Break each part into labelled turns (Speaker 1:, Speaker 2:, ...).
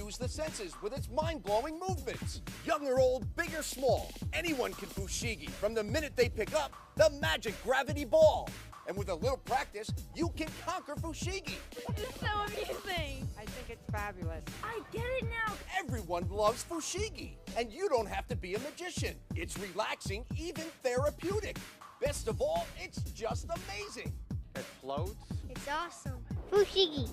Speaker 1: confuse the senses with its mind-blowing movements. Young or old, big or small, anyone can fushigi from the minute they pick up the magic gravity ball. And with a little practice, you can conquer fushigi.
Speaker 2: This is so amusing.
Speaker 3: I think it's fabulous.
Speaker 2: I get it now.
Speaker 1: Everyone loves fushigi, and you don't have to be a magician. It's relaxing, even therapeutic. Best of all, it's just amazing.
Speaker 4: It floats.
Speaker 5: It's awesome. Fushigi.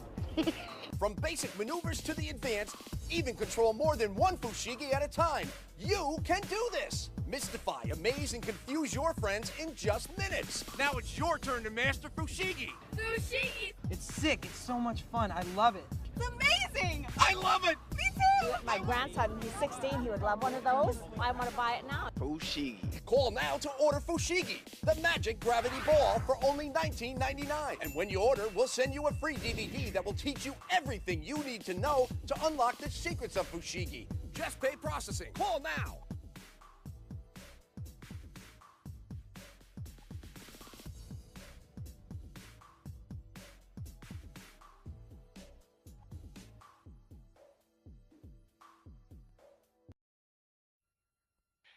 Speaker 1: From basic maneuvers to the advanced, even control more than one fushigi at a time. You can do this. Mystify, amaze, and confuse your friends in just minutes. Now it's your turn to master fushigi.
Speaker 2: Fushigi.
Speaker 6: It's sick. It's so much fun. I love it.
Speaker 2: It's amazing.
Speaker 1: I love it.
Speaker 2: Me too.
Speaker 3: My grandson, he's 16, he would love one of those. I want to buy it now.
Speaker 4: Fushigi.
Speaker 1: Call now to order fushigi, the magic gravity ball, for only $19.99. And when you order, we'll send you a free DVD that will teach you everything you need to know to unlock the secrets of fushigi. Just pay processing. Call now.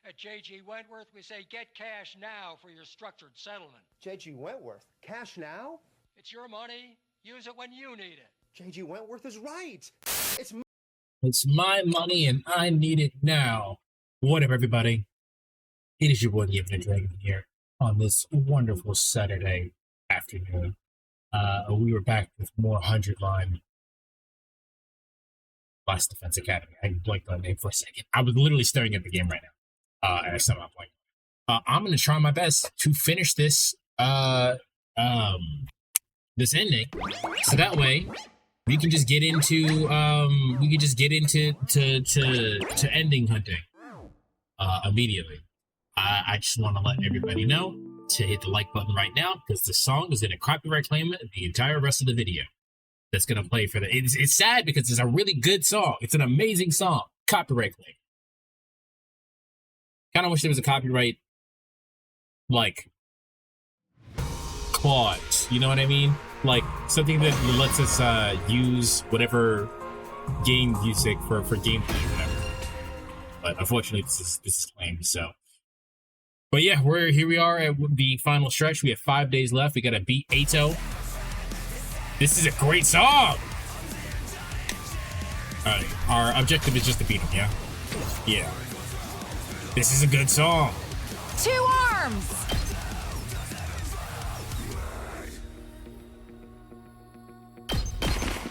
Speaker 7: At J.G. Wentworth, we say get cash now for your structured settlement.
Speaker 8: J.G. Wentworth, cash now?
Speaker 7: It's your money. Use it when you need it.
Speaker 8: J.G. Wentworth is right.
Speaker 9: It's my money and I need it now. What up, everybody? It is your boy, the Infinite Dragon, here on this wonderful Saturday afternoon. We were back with more 100 line Last Defense Academy. I blanked on the name for a second. I was literally staring at the game right now. And I somehow blanked. I'm gonna try my best to finish this this ending, so that way we can just get into to ending hunting immediately. I just want to let everybody know to hit the like button right now, because the song is gonna copyright claim the entire rest of the video that's gonna play for the. It's sad because it's a really good song. It's an amazing song. Copyright claim. Kind of wish there was a copyright, like, clause, you know what I mean? Like, something that lets us use whatever game music for gameplay or whatever. But unfortunately, this is claimed, so. But yeah, here we are at the final stretch. We have 5 days left. We gotta beat Eito. This is a great song! Alright, our objective is just to beat him, yeah? Yeah. This is a good song.
Speaker 2: 2 arms.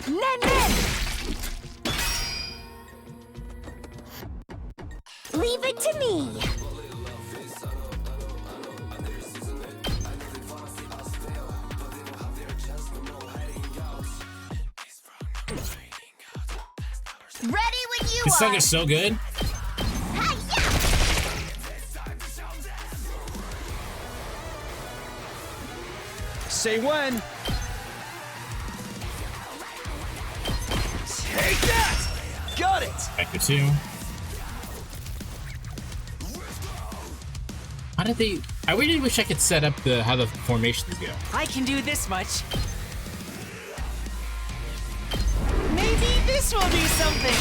Speaker 2: Nen.
Speaker 5: Leave it to me.
Speaker 2: Ready when you are.
Speaker 9: This song is so good.
Speaker 6: Say when.
Speaker 1: Take that! Got it!
Speaker 9: Back to 2. How did they... I really wish I could set up how the formations go.
Speaker 6: I can do this much.
Speaker 2: Maybe this will do something.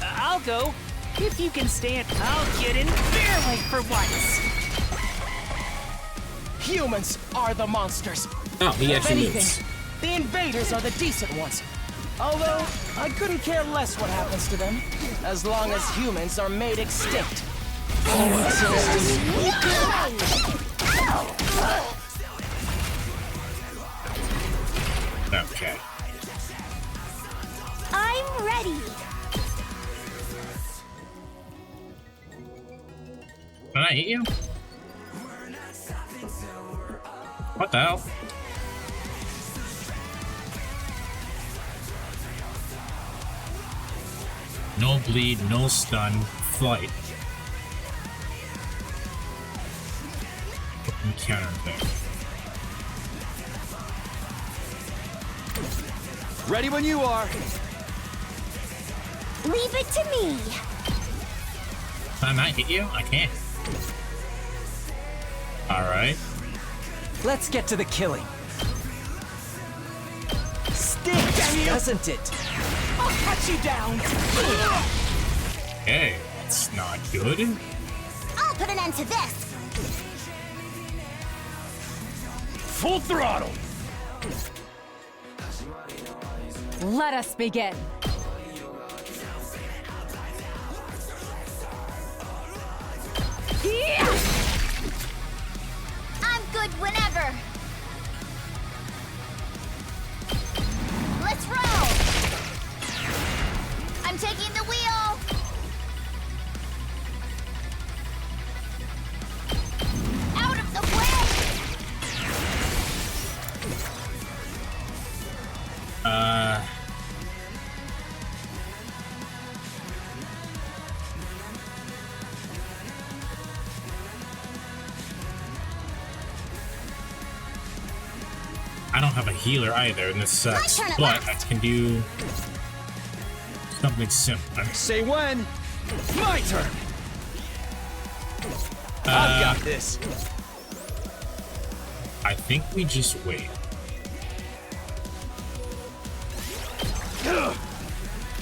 Speaker 6: I'll go. If you can stand, I'll get in barely for once. Humans are the monsters.
Speaker 9: Oh, he
Speaker 6: If
Speaker 9: actually
Speaker 6: anything,
Speaker 9: moves.
Speaker 6: the invaders are the decent ones. Although, I couldn't care less what happens to them, as long as humans are made extinct.
Speaker 9: Okay.
Speaker 5: I'm ready.
Speaker 9: Can I hit you? What the hell? No bleed, no stun, flight. Counter attack.
Speaker 6: Ready when you are.
Speaker 5: Leave it to me.
Speaker 9: Can I not hit you? I can't. Alright.
Speaker 6: Let's get to the killing. Stinks, doesn't it? I'll cut you down!
Speaker 9: Hey, that's not good.
Speaker 5: I'll put an end to this.
Speaker 6: Full throttle!
Speaker 2: Let us begin.
Speaker 5: Yeah! I'm good whenever. Let's roll. I'm taking the wheel. Out of the way.
Speaker 9: I don't have a healer either, and this sucks.
Speaker 5: My turn at
Speaker 9: But I
Speaker 5: last.
Speaker 9: can do something simple.
Speaker 6: Say when. My turn. I've got this.
Speaker 9: I think we just wait.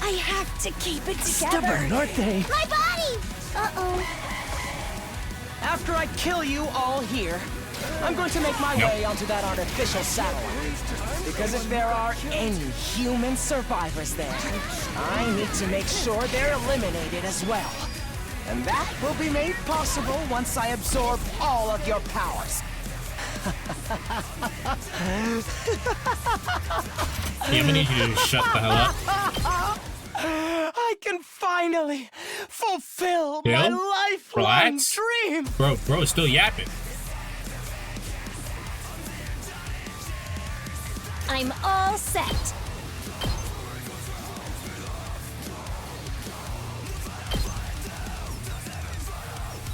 Speaker 5: I have to keep it together.
Speaker 6: Stubborn, aren't they?
Speaker 5: My body. Uh-oh.
Speaker 6: After I kill you all here, I'm going to make my
Speaker 9: Nope.
Speaker 6: way onto that artificial satellite. Because if there are any human survivors there, I need to make sure they're eliminated as well. And that will be made possible once I absorb all of your powers.
Speaker 9: Yeah, I'm gonna need you to shut the hell up.
Speaker 6: I can finally fulfill my
Speaker 9: Bill,
Speaker 6: lifelong
Speaker 9: relax.
Speaker 6: dream.
Speaker 9: Bro, still yapping.
Speaker 5: I'm all set.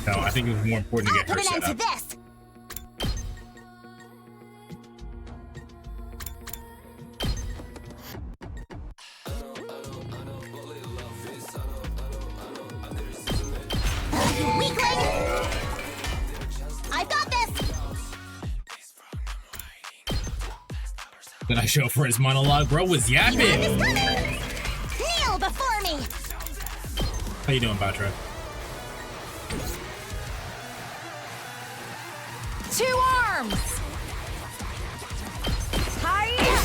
Speaker 9: No, I think it was more important to
Speaker 5: I'll
Speaker 9: get her
Speaker 5: put an
Speaker 9: set
Speaker 5: end to
Speaker 9: up.
Speaker 5: this. Weakling! I've got this!
Speaker 9: Then I show for his monologue, bro was yapping.
Speaker 5: Kneel before me!
Speaker 9: How you doing, Batra?
Speaker 2: 2 arms! Hiya!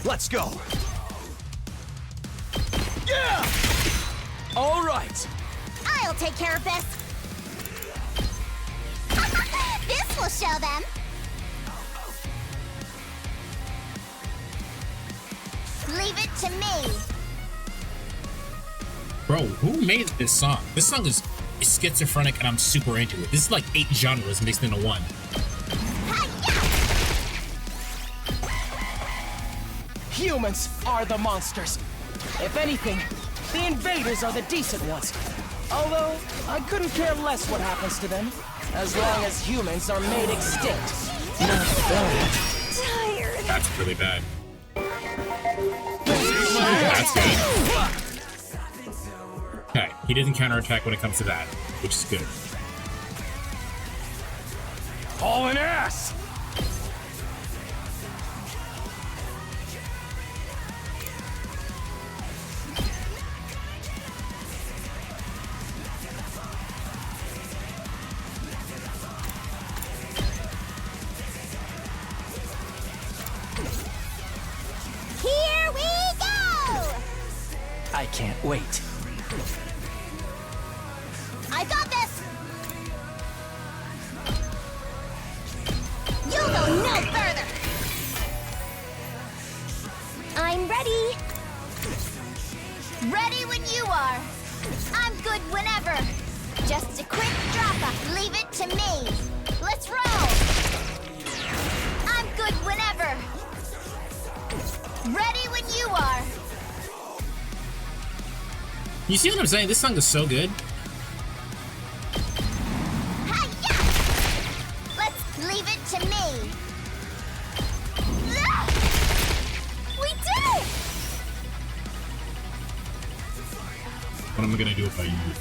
Speaker 6: Let's go. Yeah! All right.
Speaker 5: I'll take care of this. This will show them. Leave it to me.
Speaker 9: Bro, who made this song? This song is schizophrenic and I'm super into it. This is like 8 genres mixed into one.
Speaker 6: Humans are the monsters. If anything, the invaders are the decent ones. Although, I couldn't care less what happens to them, as long as humans are made extinct. Not bad.
Speaker 5: Tired.
Speaker 9: That's really bad. That's good. Okay, he doesn't counterattack when it comes to that, which is good.
Speaker 6: Hauling ass!
Speaker 5: Here we go!
Speaker 6: I can't wait.
Speaker 5: I got this! You'll go no further! I'm ready! Ready when you are! I'm good whenever! Just a quick drop-off, leave it to me! Let's roll! I'm good whenever! Ready when you are!
Speaker 9: You see what I'm saying? This song is so good.
Speaker 5: Hi-ya! Let's leave it to me! Ah! We did it!
Speaker 9: What am I gonna do if I use it?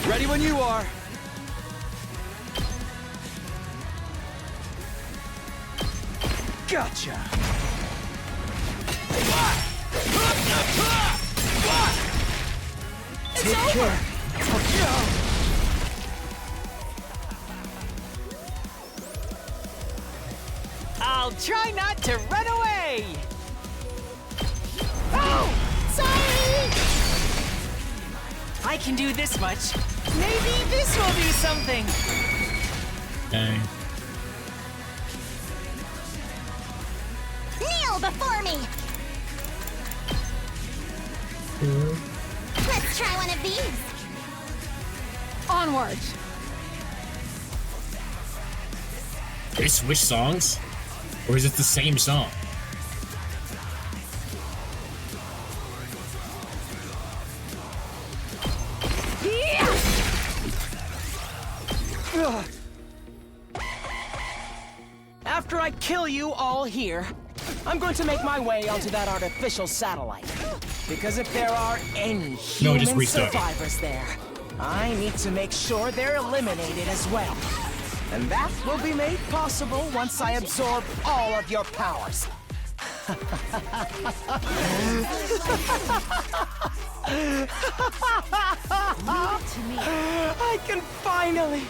Speaker 6: Ready when when you are. Gotcha. Take care.
Speaker 4: I'll try not to run away!
Speaker 5: Oh! Sorry!
Speaker 4: I can do this much. Maybe this will be something.
Speaker 9: Okay.
Speaker 5: Kneel before me! Let's try one of these.
Speaker 2: Onward.
Speaker 9: They switch songs? Or is it the same song?
Speaker 6: After I kill you all here, I'm going to make my way onto that artificial satellite. Because if there are any
Speaker 9: No, just
Speaker 6: human
Speaker 9: restart it.
Speaker 6: survivors there, I need to make sure they're eliminated as well. And that will be made possible once I absorb all of your powers. I can finally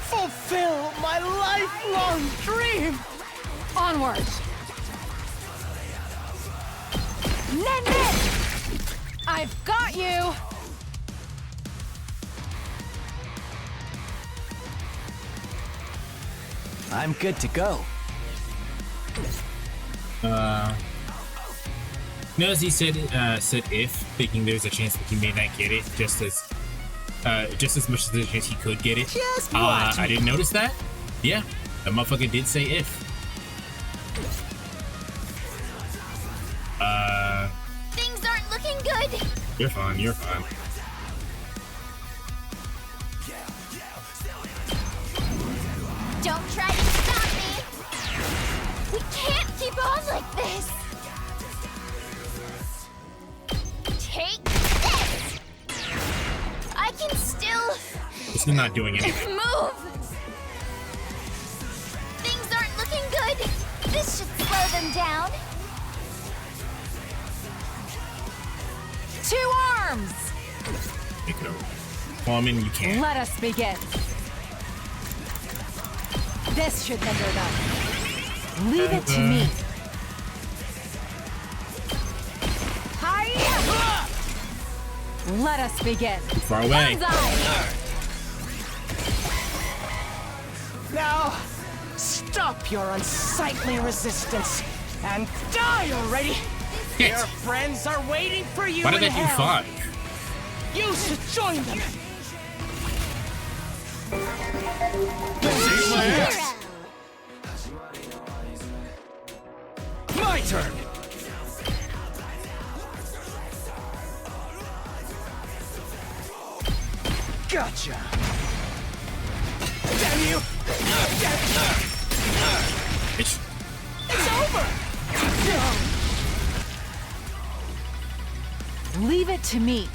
Speaker 6: fulfill my lifelong dream!
Speaker 2: Onward. Nen Nen! I've got you!
Speaker 6: I'm good to go.
Speaker 9: Notice he said if, thinking there's a chance that he may not get it, just as much as there's a chance he could get it.
Speaker 6: Just watch
Speaker 9: I didn't notice that. Yeah, the motherfucker did say if.
Speaker 5: Things aren't looking good.
Speaker 9: You're fine, you're fine.
Speaker 5: Don't try to stop me. We can't keep on like this. Take this. I can still
Speaker 9: It's not doing anything.
Speaker 5: move. Things aren't looking good. This should slow them down.
Speaker 2: 2 arms!
Speaker 9: Take it over. Well, I mean, you can't.
Speaker 2: Let us begin. This should hinder them. Leave it to me. Hiya! Let us begin.
Speaker 9: Far away.
Speaker 2: Banzai!
Speaker 6: Now, stop your unsightly resistance and die already!
Speaker 9: Hit.
Speaker 6: Your friends are waiting for you
Speaker 9: Why did
Speaker 6: in
Speaker 9: they do
Speaker 6: hell.
Speaker 9: 5?
Speaker 6: You should join them!
Speaker 5: Hero.
Speaker 6: My turn! Gotcha! Damn you!
Speaker 9: Bitch.
Speaker 6: It's over!
Speaker 2: Leave it to me.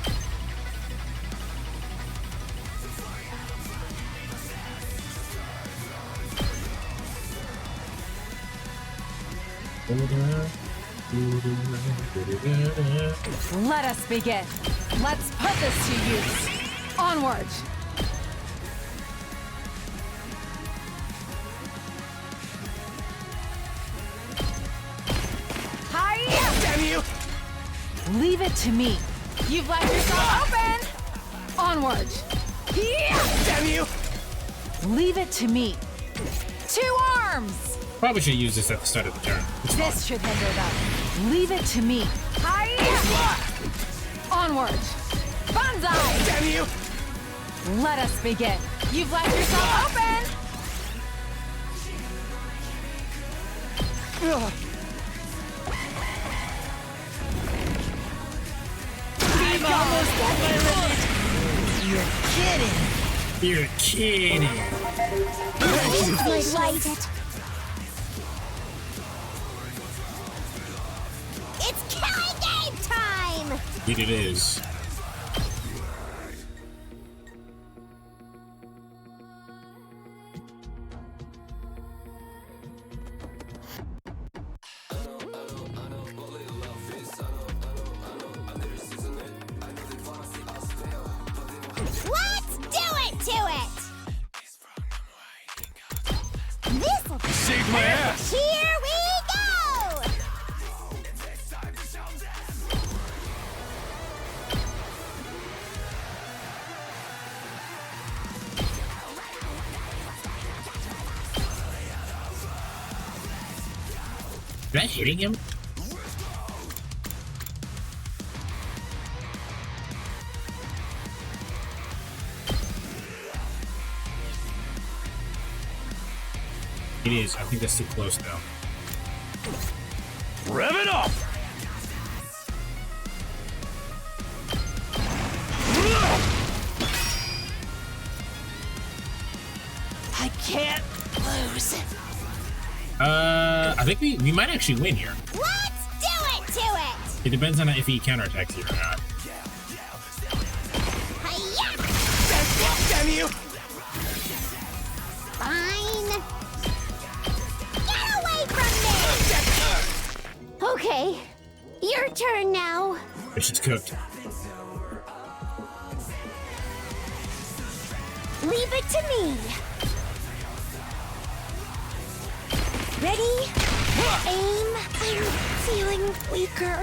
Speaker 2: Let us begin. Let's put this to use. Onward. Hiya!
Speaker 6: Damn you!
Speaker 2: Leave it to me. You've left yourself open. Onward. Yeah!
Speaker 6: Damn you!
Speaker 2: Leave it to me. 2 arms.
Speaker 9: Probably should use this at the start of the turn. It's fine.
Speaker 2: This should hinder them. Leave it to me. Hiya! Onward. Banzai!
Speaker 6: Damn you!
Speaker 2: Let us begin. You've left yourself open.
Speaker 4: I'm almost at my limit.
Speaker 6: You're kidding!
Speaker 9: You're kidding.
Speaker 5: Please light it. It's killing game time!
Speaker 9: Indeed it is.
Speaker 6: saved my ass!
Speaker 5: Here we go!
Speaker 9: Is that hitting him? It is. I think that's too close now.
Speaker 6: Rev it up!
Speaker 4: I can't lose.
Speaker 9: I think we might actually win here.
Speaker 5: Let's do it to it!
Speaker 9: It depends on if he counterattacks you or not.
Speaker 5: Hi-ya!
Speaker 6: Damn you!
Speaker 5: Fine. Get away from me! Okay, your turn now.
Speaker 9: Mission's cooked.
Speaker 5: Leave it to me. Ready? Aim. I'm feeling weaker.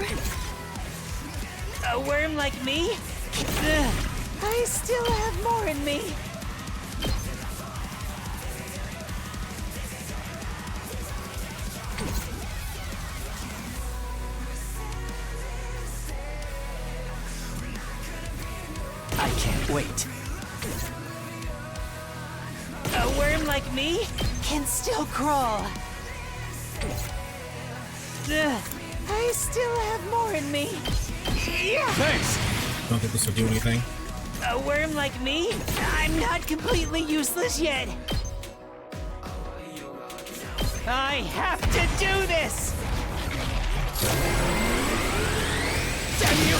Speaker 4: A worm like me? Ugh, I still have more in me.
Speaker 6: I can't wait.
Speaker 4: A worm like me can still crawl. Ugh, I still have more in me. Yeah.
Speaker 6: Thanks!
Speaker 9: Don't think this will do anything.
Speaker 4: A worm like me? I'm not completely useless yet. I have to do this!
Speaker 6: Damn you!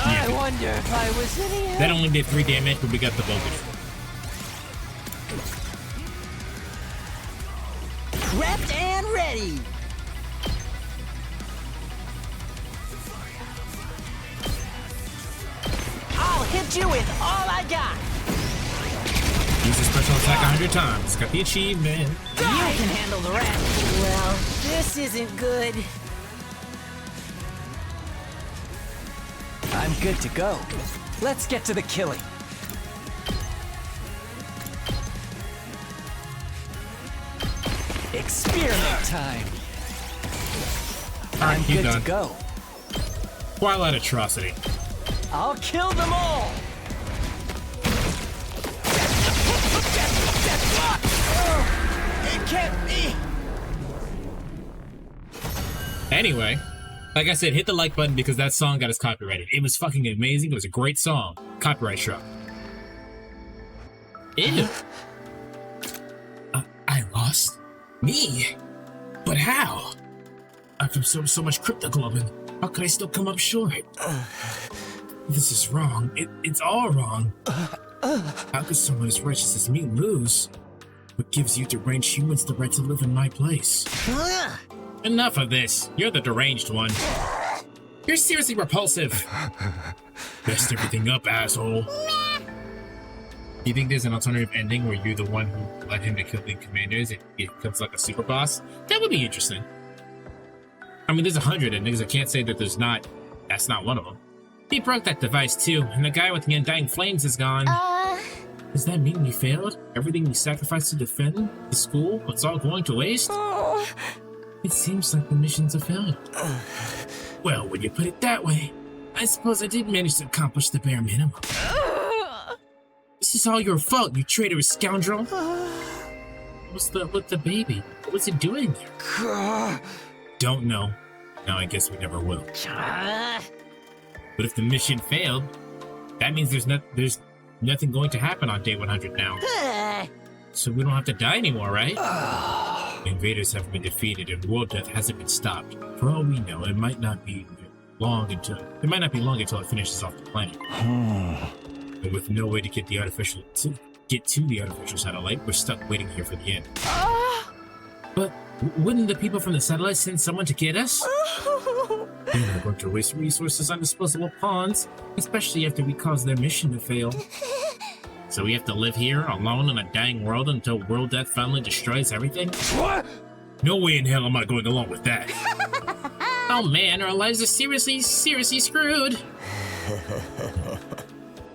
Speaker 4: I wonder if I was any help.
Speaker 9: That only did 3 damage, but we got the voltage.
Speaker 4: Prepped and ready! I'll hit you with all I got!
Speaker 9: Use a special attack 100 times. Got the achievement.
Speaker 4: You can handle the rest. Well, this isn't good.
Speaker 6: I'm good to go. Let's get to the killing. Experiment time. I'm
Speaker 9: you
Speaker 6: good
Speaker 9: done.
Speaker 6: to go.
Speaker 9: Twilight Atrocity.
Speaker 6: I'll kill them all. It can't be.
Speaker 9: Anyway, like I said, hit the like button because that song got us copyrighted. It was fucking amazing. It was a great song. Copyright struck. Ew. I lost? Me? But how? After so much cryptoglobin, how could I still come up short? This is wrong. It's all wrong. How could someone as righteous as me lose? What gives you deranged humans the right to live in my place? Enough of this. You're the deranged one. You're seriously repulsive. Messed everything up, asshole. Do you think there's an alternative ending where you're the one who led him to kill the commanders and he becomes like a super boss? That would be interesting. I mean, there's 100 endings. I can't say that there's not. That's not one of them. He broke that device too, and the guy with the undying flames is gone. Does that mean we failed? Everything we sacrificed to defend the school, it's all going to waste? It seems like the mission's a failure. Well, when you put it that way, I suppose I did manage to accomplish the bare minimum. This is all your fault, you traitorous scoundrel. What's with the baby? What's it doing there? Don't know. Now I guess we never will. But if the mission failed, that means there's nothing going to happen on day 100 now. So we don't have to die anymore, right? The invaders have been defeated and world death hasn't been stopped. For all we know, it might not be long until it finishes off the planet. And with no way to get to the artificial satellite, we're stuck waiting here for the end. But wouldn't the people from the satellite send someone to get us? They're not going to waste resources on disposable pawns, especially after we caused their mission to fail. So we have to live here alone in a dying world until world death finally destroys everything?
Speaker 6: What?
Speaker 9: No way in hell am I going along with that. Oh man, our lives are seriously screwed.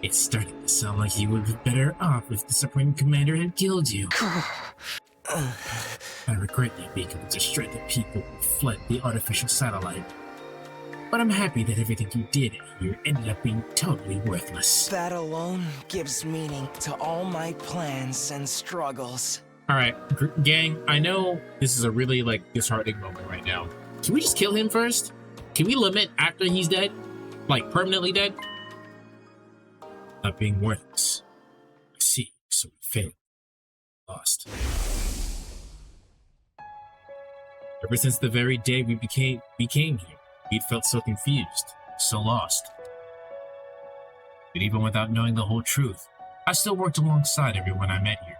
Speaker 9: It's starting to sound like you would be better off if the Supreme Commander had killed you. I regret not being able to destroy the people who fled the artificial satellite. But I'm happy that everything you did here ended up being totally worthless.
Speaker 6: That alone gives meaning to all my plans and struggles.
Speaker 9: Alright, gang, I know this is a really, disheartening moment right now. Can we just kill him first? Can we limit after he's dead? Like, permanently dead? Not being worthless. I see, so we failed. Lost. Ever since the very day we came here, we'd felt so confused, so lost. But even without knowing the whole truth, I still worked alongside everyone I met here.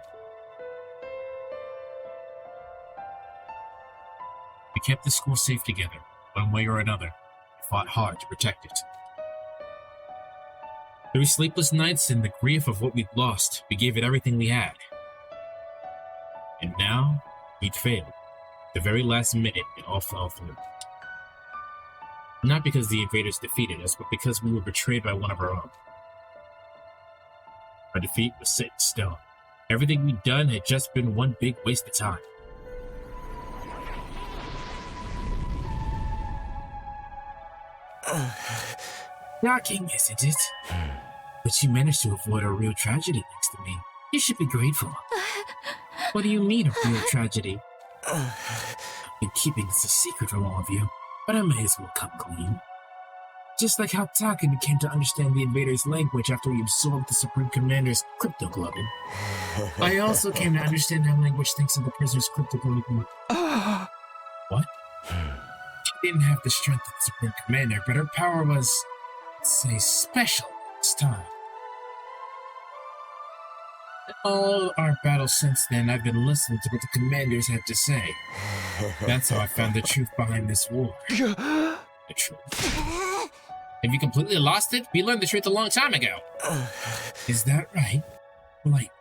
Speaker 9: We kept the school safe together, one way or another, and fought hard to protect it. Through sleepless nights and the grief of what we'd lost, we gave it everything we had. And now, we'd failed. The very last minute, it all fell through. Not because the invaders defeated us, but because we were betrayed by one of our own. Our defeat was set in stone. Everything we'd done had just been one big waste of time. Shocking, isn't it? But you managed to avoid a real tragedy next to me. You should be grateful. What do you mean, a real tragedy? I've been keeping this a secret from all of you, but I may as well come clean. Just like how Taken came to understand the invaders' language after we absorbed the Supreme Commander's cryptoglobin. I also came to understand that language thanks to the prisoner's cryptoglobin. What? She didn't have the strength of the Supreme Commander, but her power was, let's say, special this time. All our battles since then, I've been listening to what the commanders had to say. That's how I found the truth behind this war. The truth. Have you completely lost it? We learned the truth a long time ago. Is that right? Like,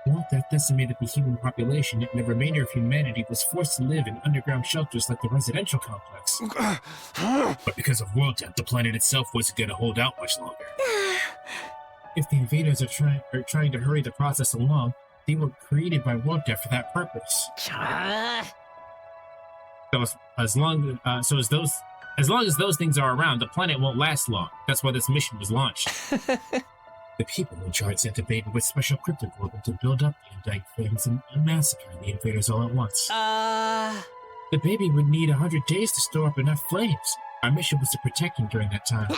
Speaker 9: World Death decimated the human population, and the remainder of humanity was forced to live in underground shelters like the residential complex. But because of World Death, the planet itself wasn't going to hold out much longer. If the invaders are trying to hurry the process along, they were created by World Death for that purpose. So as long as those things are around, the planet won't last long. That's why this mission was launched. The people in charge sent a baby with special cryptoglobin to build up the undying flames and massacre the invaders all at once. The baby would need 100 days to store up enough flames. Our mission was to protect him during that time.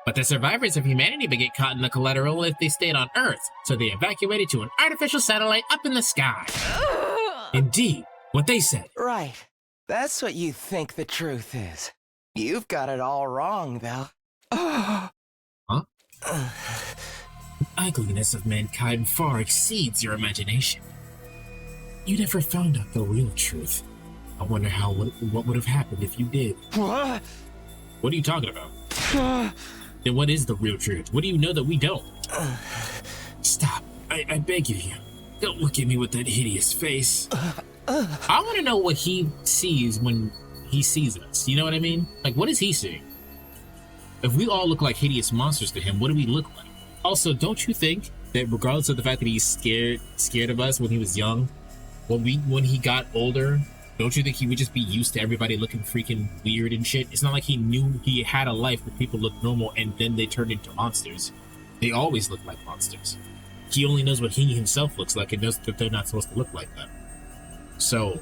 Speaker 9: But the survivors of humanity would get caught in the collateral if they stayed on Earth, so they evacuated to an artificial satellite up in the sky. Indeed, what they said.
Speaker 6: Right. That's what you think the truth is. You've got it all wrong, though.
Speaker 9: Huh? The ugliness of mankind far exceeds your imagination. You never found out the real truth. I wonder what would have happened if you did.
Speaker 6: What?
Speaker 9: What are you talking about? Then what is the real truth? What do you know that we don't? Stop. I beg of you. Don't look at me with that hideous face. I want to know what he sees when he sees us. You know what I mean? Like, what is he seeing? If we all look like hideous monsters to him, what do we look like? Also, don't you think that regardless of the fact that he's scared of us when he was young, when he got older, don't you think he would just be used to everybody looking freaking weird and shit? It's not like he knew he had a life where people looked normal and then they turned into monsters. They always look like monsters. He only knows what he himself looks like and knows that they're not supposed to look like that. So,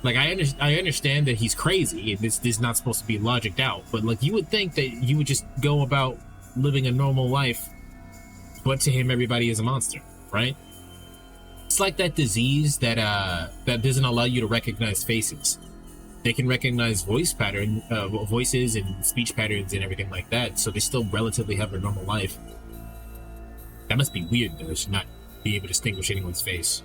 Speaker 9: like, I understand that he's crazy and this is not supposed to be logicked out, but like, you would think that you would just go about living a normal life, but to him everybody is a monster, right? It's like that disease that doesn't allow you to recognize faces. They can recognize voices and speech patterns and everything like that, so they still relatively have a normal life. That must be weird, though, to not be able to distinguish anyone's face.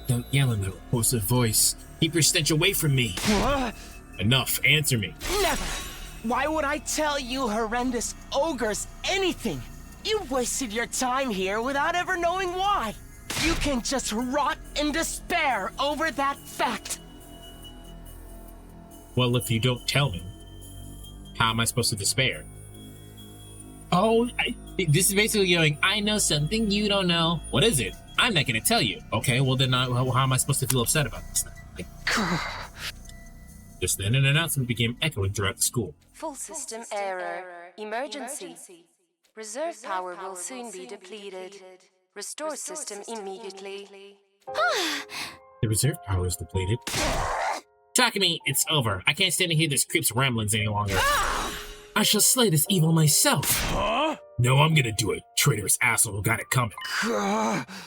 Speaker 9: Don't yell in the repulsive voice. Keep your stench away from me.
Speaker 6: What?
Speaker 9: Enough. Answer me.
Speaker 6: Never. Why would I tell you horrendous ogres anything? You've wasted your time here without ever knowing why. You can just rot in despair over that fact.
Speaker 9: Well, if you don't tell me, how am I supposed to despair? Oh, this is basically going, I know something you don't know. What is it? I'm not going to tell you. Okay, well then how am I supposed to feel upset about this then? Just then, an announcement began echoing throughout the school.
Speaker 10: Full system error. Emergency. Reserve power will soon be depleted. Restore system immediately.
Speaker 9: The reserve power is depleted. Takumi, it's over. I can't stand to hear this creep's ramblings any longer. I shall slay this evil myself. Huh? No, I'm gonna do it. Traitorous asshole who got it coming.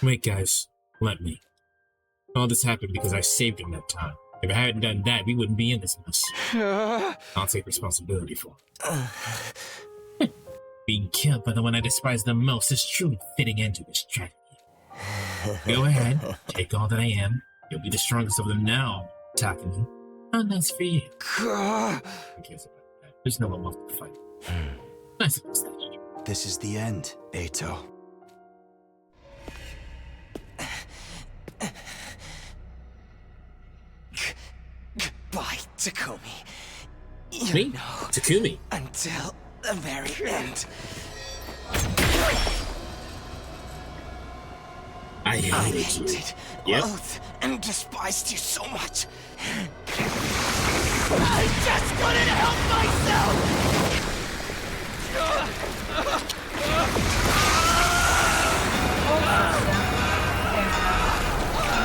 Speaker 9: Wait, guys. Let me. All this happened because I saved him that time. If I hadn't done that, we wouldn't be in this mess. I'll take responsibility for it. Being killed by the one I despise the most is truly fitting into this tragedy. Go ahead, take all that I am. You'll be the strongest of them now, Takumi. How nice for you. Who cares about that? There's no one left to fight. I suppose that's true.
Speaker 11: This is the end, Eito.
Speaker 6: Goodbye, Takumi.
Speaker 9: Me? Takumi?
Speaker 6: Until the very end.
Speaker 9: I hated you. Yep.
Speaker 6: Loathed and despised you so much. I just couldn't help myself!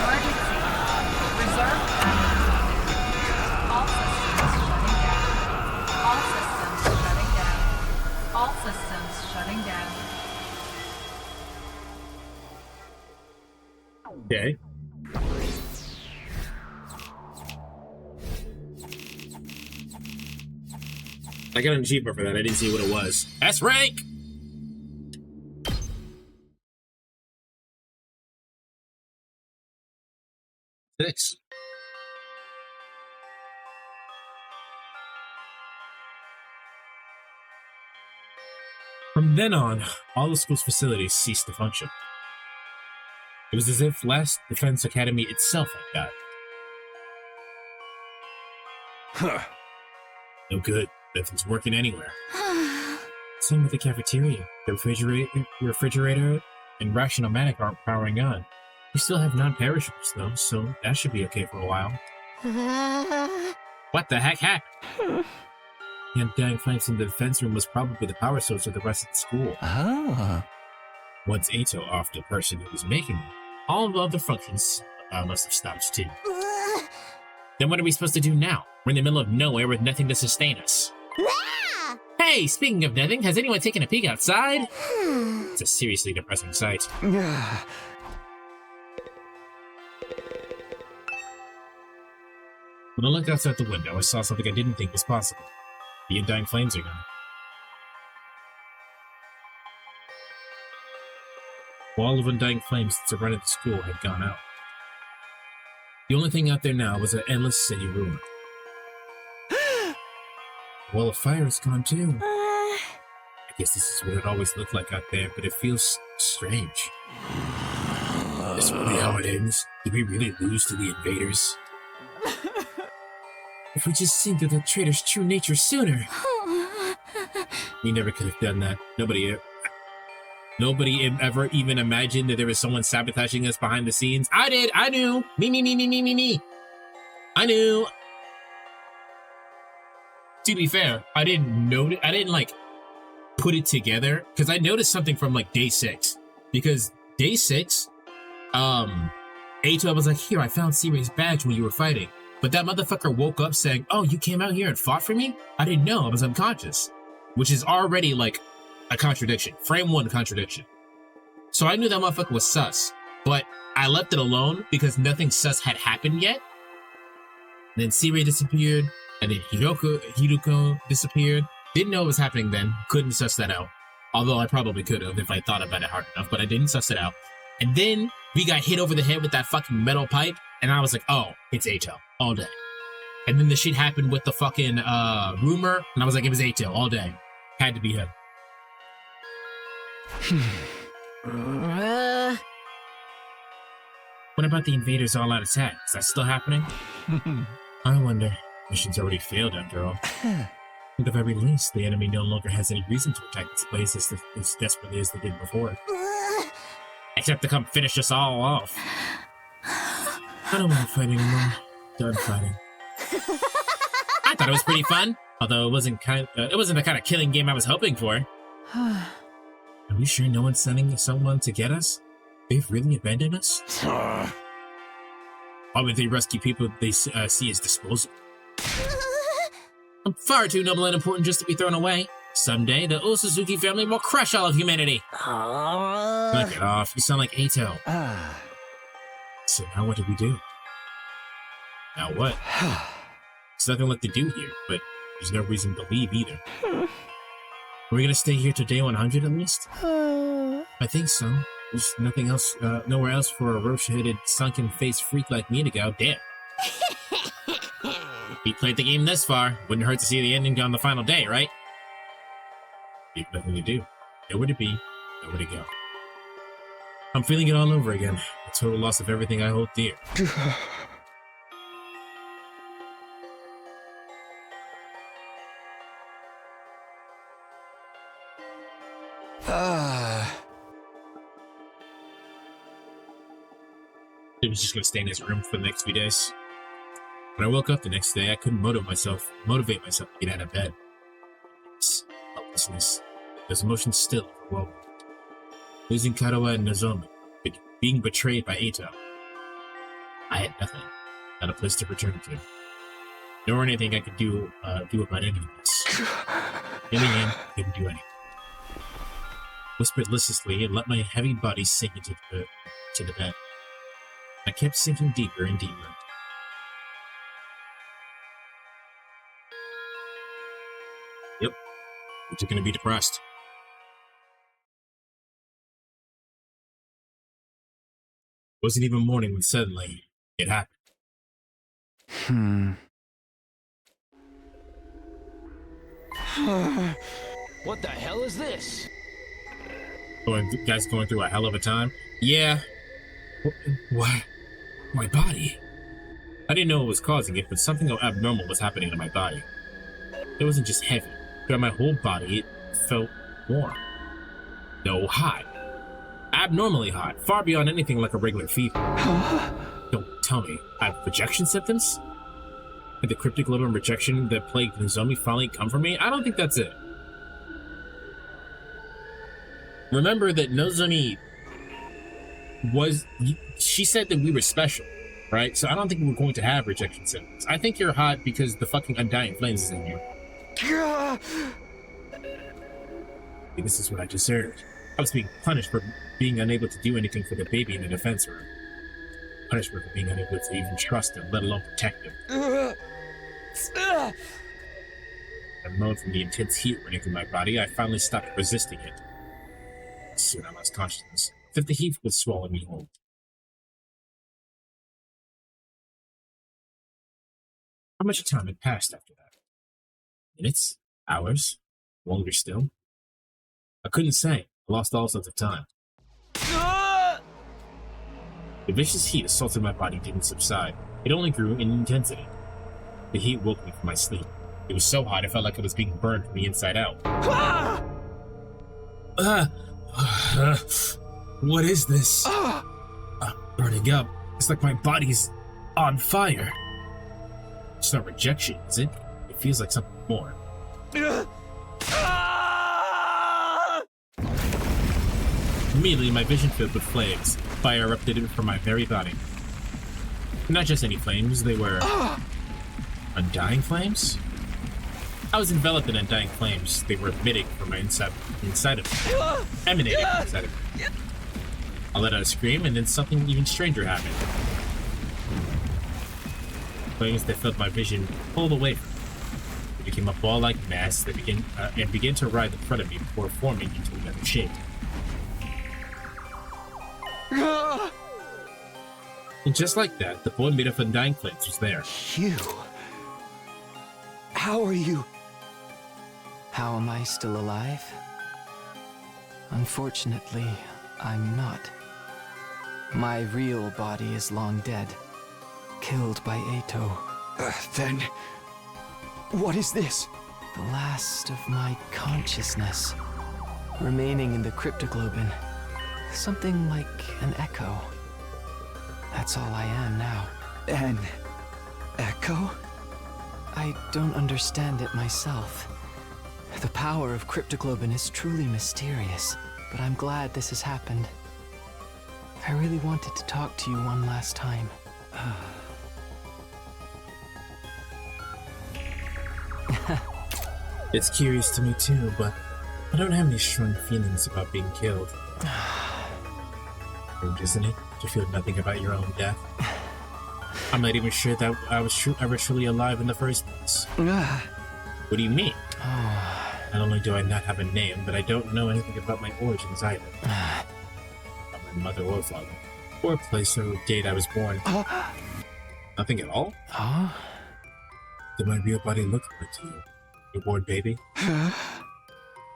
Speaker 2: Emergency. Reserve power. All systems shutting down. All systems shutting down.
Speaker 9: Okay. I got an achievement for that. I didn't see what it was. S rank! Six. From then on, all the school's facilities ceased to function. It was as if Last Defense Academy itself had died. Huh. No good. Nothing's working anywhere. Same with the cafeteria. The refrigerator and ration-o-matic aren't powering on. We still have non-perishables though, so that should be okay for a while. What the heck happened? The undying flames in the defense room was probably the power source of the rest of the school. Once Eito off the person who was making them, all the other functions must have stopped too. Then what are we supposed to do now? We're in the middle of nowhere with nothing to sustain us. Hey, speaking of nothing, has anyone taken a peek outside? It's a seriously depressing sight. When I looked outside the window, I saw something I didn't think was possible. The undying flames are gone. The wall of undying flames that surrounded the school had gone out. The only thing out there now was an endless city ruin. The wall of fire is gone too. I guess this is what it always looked like out there, but it feels strange. Is this really how it ends? Did we really lose to the invaders? If we just seen through the traitor's true nature sooner. We never could have done that. Nobody ever even imagined that there was someone sabotaging us behind the scenes. I did. I knew. Me. I knew. To be fair, I didn't notice. I didn't like put it together because I noticed something from like day 6. Because day 6, Eito was like, "Here, I found Siri's badge when you were fighting." But that motherfucker woke up saying, "Oh, you came out here and fought for me?" I didn't know. I was unconscious, which is already like a contradiction. Frame 1 contradiction. So I knew that motherfucker was sus, but I left it alone because nothing sus had happened yet. Then Siri disappeared, and then Hiruko disappeared. Didn't know it was happening then. Couldn't suss that out. Although I probably could have if I thought about it hard enough, but I didn't suss it out. And then we got hit over the head with that fucking metal pipe, and I was like, oh, it's Eito all day. And then the shit happened with the fucking rumor, and I was like, it was Eito all day. Had to be him. What about the invaders all out attack? Is that still happening? I wonder. Mission's already failed after all. At the very least, the enemy no longer has any reason to attack this place as desperately as they did before. Except to come finish us all off. I don't want to fight anymore. Done fighting. I thought it was pretty fun, although it wasn't the kind of killing game I was hoping for. Are we sure no one's sending someone to get us? They've really abandoned us? Why would they rescue people they see as disposable? I'm far too noble and important just to be thrown away. Someday, the Osuzuki family will crush all of humanity. Knock it off. You sound like Eito. So now what do we do? Now what? There's nothing left to do here, but there's no reason to leave either. Are we gonna stay here till day 100 at least? I think so. There's nothing else, nowhere else for a roach-headed, sunken-faced freak like me to go. Damn. We played the game this far. Wouldn't hurt to see the ending on the final day, right? We've nothing to do. Nowhere to be, nowhere to go. I'm feeling it all over again. The total loss of everything I hold dear. He was just gonna stay in his room for the next few days. When I woke up the next day, I couldn't motivate myself to get out of bed. Helplessness. Those emotions still overwhelming. Losing Karawa and Nozomi, being betrayed by Eito. I had nothing, not a place to return to, nor anything I could do about any of this. In the end, I couldn't do anything. Whispered listlessly and let my heavy body sink into the bed. I kept sinking deeper and deeper. Yep, you're gonna be depressed. It wasn't even morning when suddenly it happened.
Speaker 12: What the hell is this?
Speaker 9: Guys going through a hell of a time? Yeah. What? My body? I didn't know what was causing it, but something abnormal was happening to my body. It wasn't just heavy. Throughout my whole body, it felt warm. No, hot. Abnormally hot, far beyond anything like a regular fever. Don't tell me, I have rejection symptoms? Did the cryptic little rejection that plagued Nozomi finally come from me? I don't think that's it. Remember that Nozomi she said that we were special, right? So I don't think we're going to have rejection symptoms. I think you're hot because the fucking Undying Flames is in you. This is what I deserved. I was being punished for being unable to do anything for the baby in the defense room. Punishment for being unable to even trust him, let alone protect him. I moaned from the intense heat running through my body. I finally stopped resisting it. Soon I lost consciousness. If the heat would swallow me whole. How much time had passed after that? Minutes? Hours? Longer still? I couldn't say. I lost all sense of time. The vicious heat assaulting my body didn't subside. It only grew in intensity. The heat woke me from my sleep. It was so hot I felt like I was being burned from the inside out. What is this? Burning up. It's like my body's on fire. It's not rejection, is it? It feels like something more. Immediately, my vision filled with flames. Fire erupted from my very body. Not just any flames, they were... Undying flames? I was enveloped in undying flames. They were emitting from my inside of me. Emanating from inside of me. I let out a scream, and then something even stranger happened. Flames that filled my vision pulled away from me. They became a ball-like mass that began to rise in front of me before forming into another shape. And just like that, the boy made of undying flames was there.
Speaker 12: You
Speaker 11: How are you?
Speaker 6: How am I still alive? Unfortunately, I'm not. My real body is long dead, killed by Eito.
Speaker 11: Then, what is this?
Speaker 6: The last of my consciousness, remaining in the cryptoglobin. Something like an echo. That's all I am now.
Speaker 11: An echo?
Speaker 6: I don't understand it myself. The power of cryptoglobin is truly mysterious, but I'm glad this has happened. I really wanted to talk to you one last time.
Speaker 9: It's curious to me too, but I don't have any strong feelings about being killed. Rude, isn't it, to feel nothing about your own death? I'm not even sure that I was ever truly alive in the first place. What do you mean? Not only do I not have a name, but I don't know anything about my origins either. About my mother or father, or place or date I was born. Nothing at all? Did my real body look like to you? Your born baby? You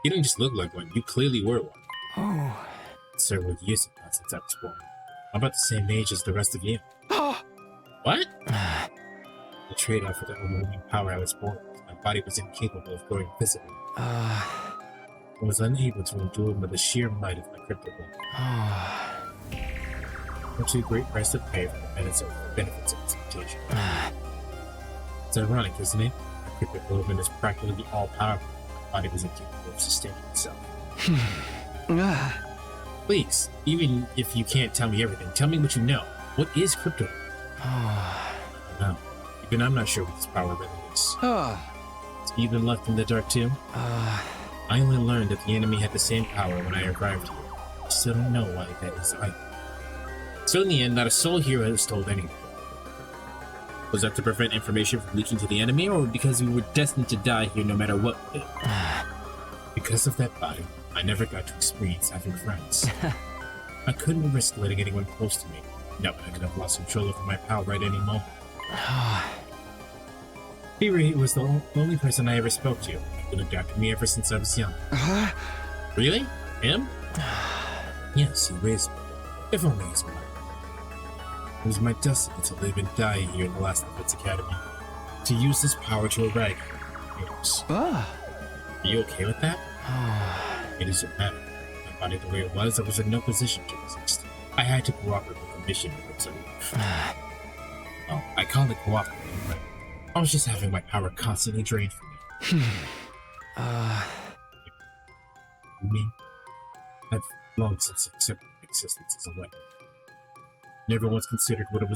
Speaker 9: didn't just look like one, you clearly were one.
Speaker 6: Oh.
Speaker 9: Several years have passed since I was born. I'm about the same age as the rest of you. What? The trade-off for the overwhelming power I was born with, my body was incapable of growing physically. I was unable to endure with the sheer might of my cryptoglobin. For too great price to pay for the benefits of its mutation. It's ironic, isn't it? My cryptoglobin is practically all-powerful. My body was incapable of sustaining itself. Please, even if you can't tell me everything, tell me what you know. What is crypto? No, even I'm not sure what this power really is. It's even left in the dark too. I only learned that the enemy had the same power when I arrived here. I still don't know why that is either. So in the end, not a soul here has told anything. Was that to prevent information from leaking to the enemy, or because we were destined to die here no matter what we did? Because of that body, I never got to experience having friends. I couldn't risk letting anyone close to me. No, I could have lost control over my power at any moment. He was the only person I ever spoke to. He looked after me ever since I was young. Really? Him? Yes, he raised me. If only his mother. It was my destiny to live and die here in the last of its academy. To use this power to eradicate yours. Are you okay with that? It doesn't matter. My body the way it was, I was in no position to resist. I had to cooperate with the mission if it's over. Oh, I call it cooperating, but I was just having my power constantly drained from me. Me? I've long since accepted my existence as a weapon. Never once considered what it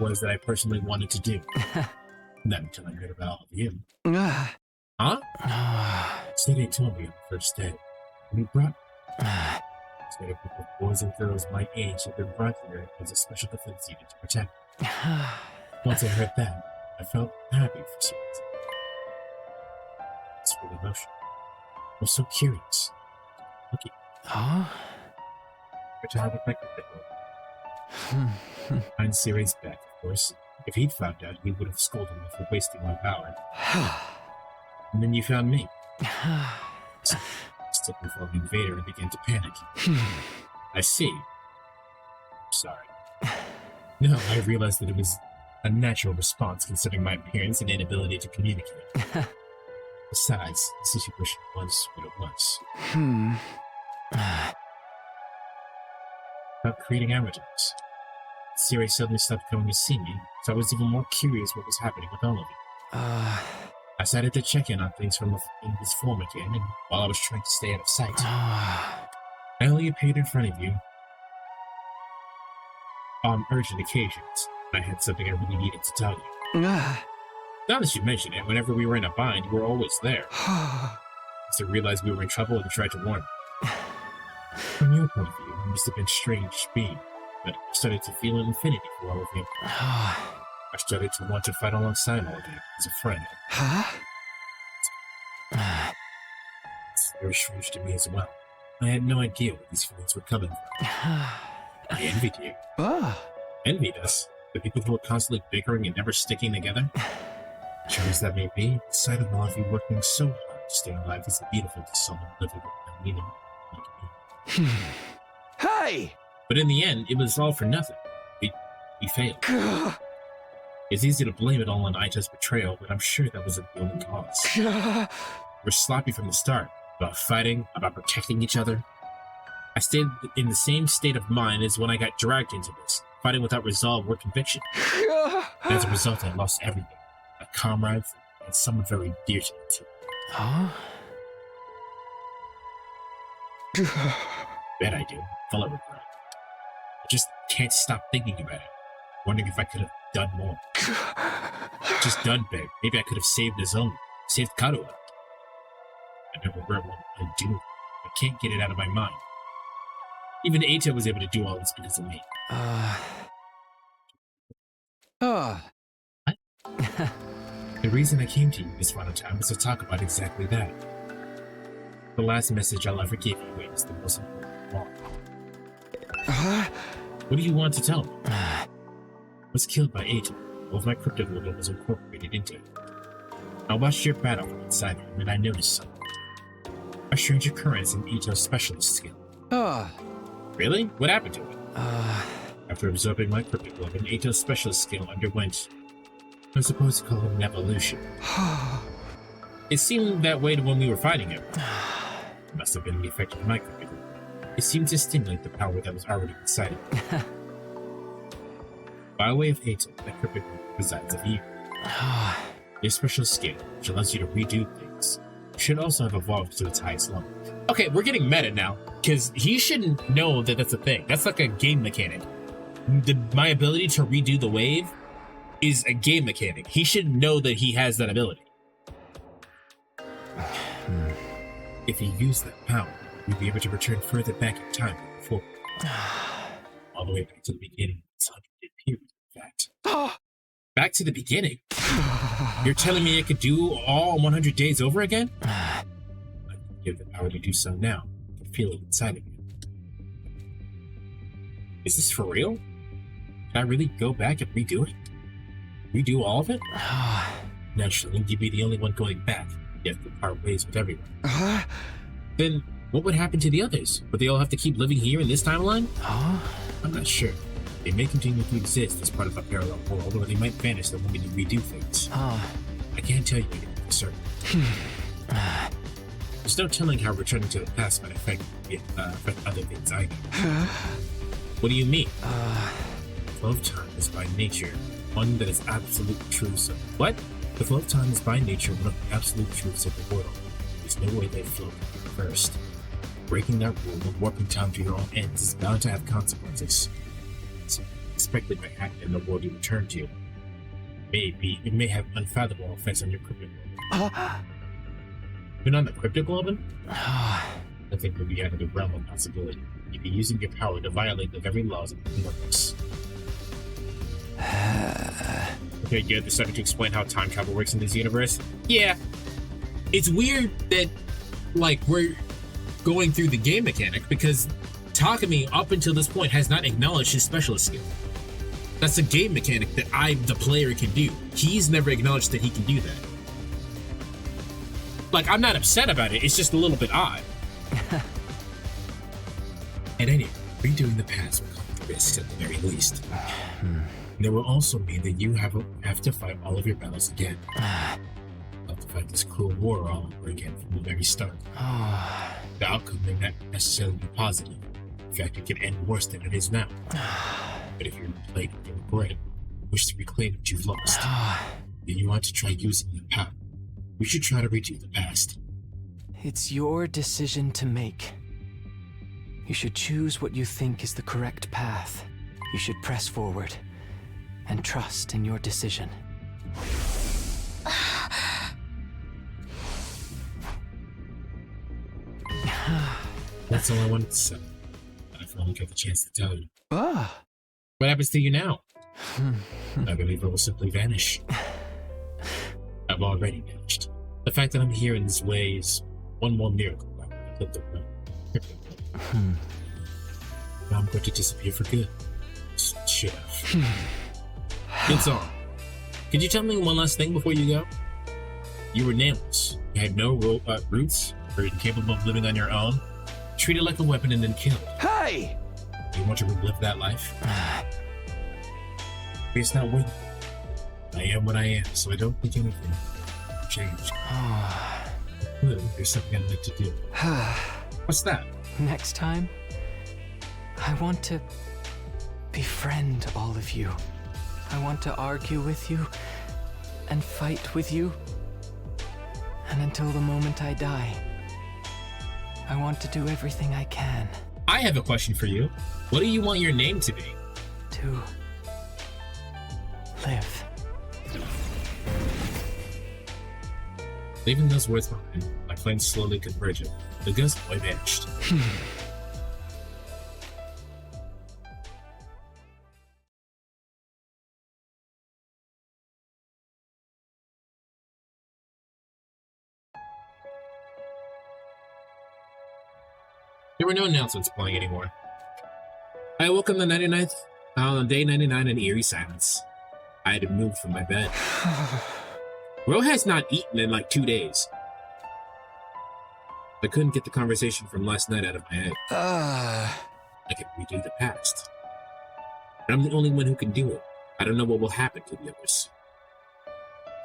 Speaker 9: was that I personally wanted to do. Not until I heard about all of you. Huh? Said he told me on the first day. When he brought said a group of boys and girls my age had been brought here as a special defense unit to protect me. Once I heard that, I felt happy for some reason. It's really emotional. I was so curious. Looking. Which I have affected it. Behind Siri's back, of course. If he'd found out, he would have scolded me for wasting my power. And then you found me. So, stepped before an invader and began to panic. I see. Sorry. No, I realized that it was a natural response considering my appearance and inability to communicate. Besides, the situation was what it was. About creating avatars. Siri suddenly stopped coming to see me, so I was even more curious what was happening with all of you. I decided to check in on things from in this form again, and while I was trying to stay out of sight, I only appeared in front of you on urgent occasions. I had something I really needed to tell you. Now that you mention it, whenever we were in a bind, you were always there. So I realized we were in trouble and tried to warn me. From your point of view, it must have been strange being, but I started to feel an affinity for all of you. I started to want to fight alongside all of you as a friend. It's very strange to me as well. I had no idea where these feelings were coming from. I envied you. Envied us? The people who were constantly bickering and never sticking together? Sure as that may be, the sight of all of you working so hard to stay alive is beautiful to someone living without meaning like me.
Speaker 11: Hey!
Speaker 9: But in the end, it was all for nothing. We failed. It's easy to blame it all on Eito's betrayal, but I'm sure that wasn't the only cause. We're sloppy from the start, about fighting, about protecting each other. I stayed in the same state of mind as when I got dragged into this, fighting without resolve or conviction. As a result, I lost everything. My comrades, and someone very dear to me too.
Speaker 11: Huh?
Speaker 9: Bet I do. Full of regret. I just can't stop thinking about it. Wondering if I could have done more. Just done better. Maybe I could have saved Nozomi. Saved Karuha. I never regret what I do. I can't get it out of my mind. Even Eito was able to do all this because of me. The reason I came to you this final time was to talk about exactly that. The last message I'll ever give you is the most important of all. What do you want to tell me? I was killed by Eito. All of my cryptoglobin was incorporated into it. I watched your battle from inside him and I noticed something. A strange occurrence in Eito's specialist skill. Really? What happened to it? After absorbing my cryptoglobin, Eito's specialist skill underwent, I'm supposed to call it an evolution. It seemed that way to when we were fighting him. It must have been the effect of my cryptoglobin. It seemed to stimulate the power that was already inside of me. By way of Eito, that cryptoglobin resides in you. Your special skill, which allows you to redo things, should also have evolved to its highest level. Okay, we're getting meta now, because he shouldn't know that that's a thing. That's like a game mechanic. My ability to redo the wave is a game mechanic. He should know that he has that ability. If he used that power, we'd be able to return further back in time than before. All the way back to the beginning of this 100-day period, in fact. Back to the beginning? You're telling me I could do all 100 days over again? I can give the power to do so now. I can feel it inside of you. Is this for real? Can I really go back and redo it? Redo all of it? Naturally, you'd be the only one going back. You have to part ways with everyone. Then, what would happen to the others? Would they all have to keep living here in this timeline? I'm not sure. They may continue to exist as part of a parallel world, or they might vanish the moment you redo things. I can't tell you anything for certain. There's no telling how returning to the past might affect other things either. What do you mean? Flow of time is by nature one that is absolute truth. What? The flow of time is by nature one of the absolute truths of the world. There's no way that flow can be reversed. Breaking that rule and warping time to your own ends is bound to have consequences. It's expected to happen in the world you return to. It may have unfathomable effects on your cryptoglobin. Even on the cryptoglobin? I think we'll be out of the realm of possibility. You'd be using your power to violate the very laws of the universe. Okay, good. They're starting to explain how time travel works in this universe. Yeah. It's weird that, like, we're going through the game mechanic because Takumi, up until this point, has not acknowledged his specialist skill. That's a game mechanic that the player, can do. He's never acknowledged that he can do that. Like, I'm not upset about it. It's just a little bit odd. At any rate, redoing the past will come with risks at the very least. It will also mean that you have to fight all of your battles again. You'll have to fight this cruel war all over again from the very start. The outcome may not necessarily be positive. In fact, it can end worse than it is now. But if you're plagued with regret, wish to reclaim what you've lost, then you want to try using the power. We should try to redo the past.
Speaker 11: It's your decision to make. You should choose what you think is the correct path. You should press forward and trust in your decision.
Speaker 9: That's all I wanted to say. I finally got the chance to tell you. What happens to you now? I believe it will simply vanish. I've already vanished. The fact that I'm here in this way is one more miracle. Now I'm going to disappear for good. Should have. Good song. Could you tell me one last thing before you go? You were nameless. You had no roots, or incapable of living on your own. Treated like a weapon and then killed.
Speaker 12: Hey!
Speaker 9: You want to relive that life? It's not worth it. I am what I am, so I don't think anything will change. There's something I'd like to do. What's that?
Speaker 11: Next time, I want to befriend all of you. I want to argue with you and fight with you. And until the moment I die, I want to do everything I can.
Speaker 9: I have a question for you. What do you want your name to be?
Speaker 11: To live.
Speaker 9: Leaving those words behind, my flames slowly converging. The ghost boy vanished. There were no announcements playing anymore. I awoke on on day 99 in eerie silence. I had to move from my bed. Ro has not eaten in like 2 days. I couldn't get the conversation from last night out of my head. I could redo the past. But I'm the only one who can do it. I don't know what will happen to the others.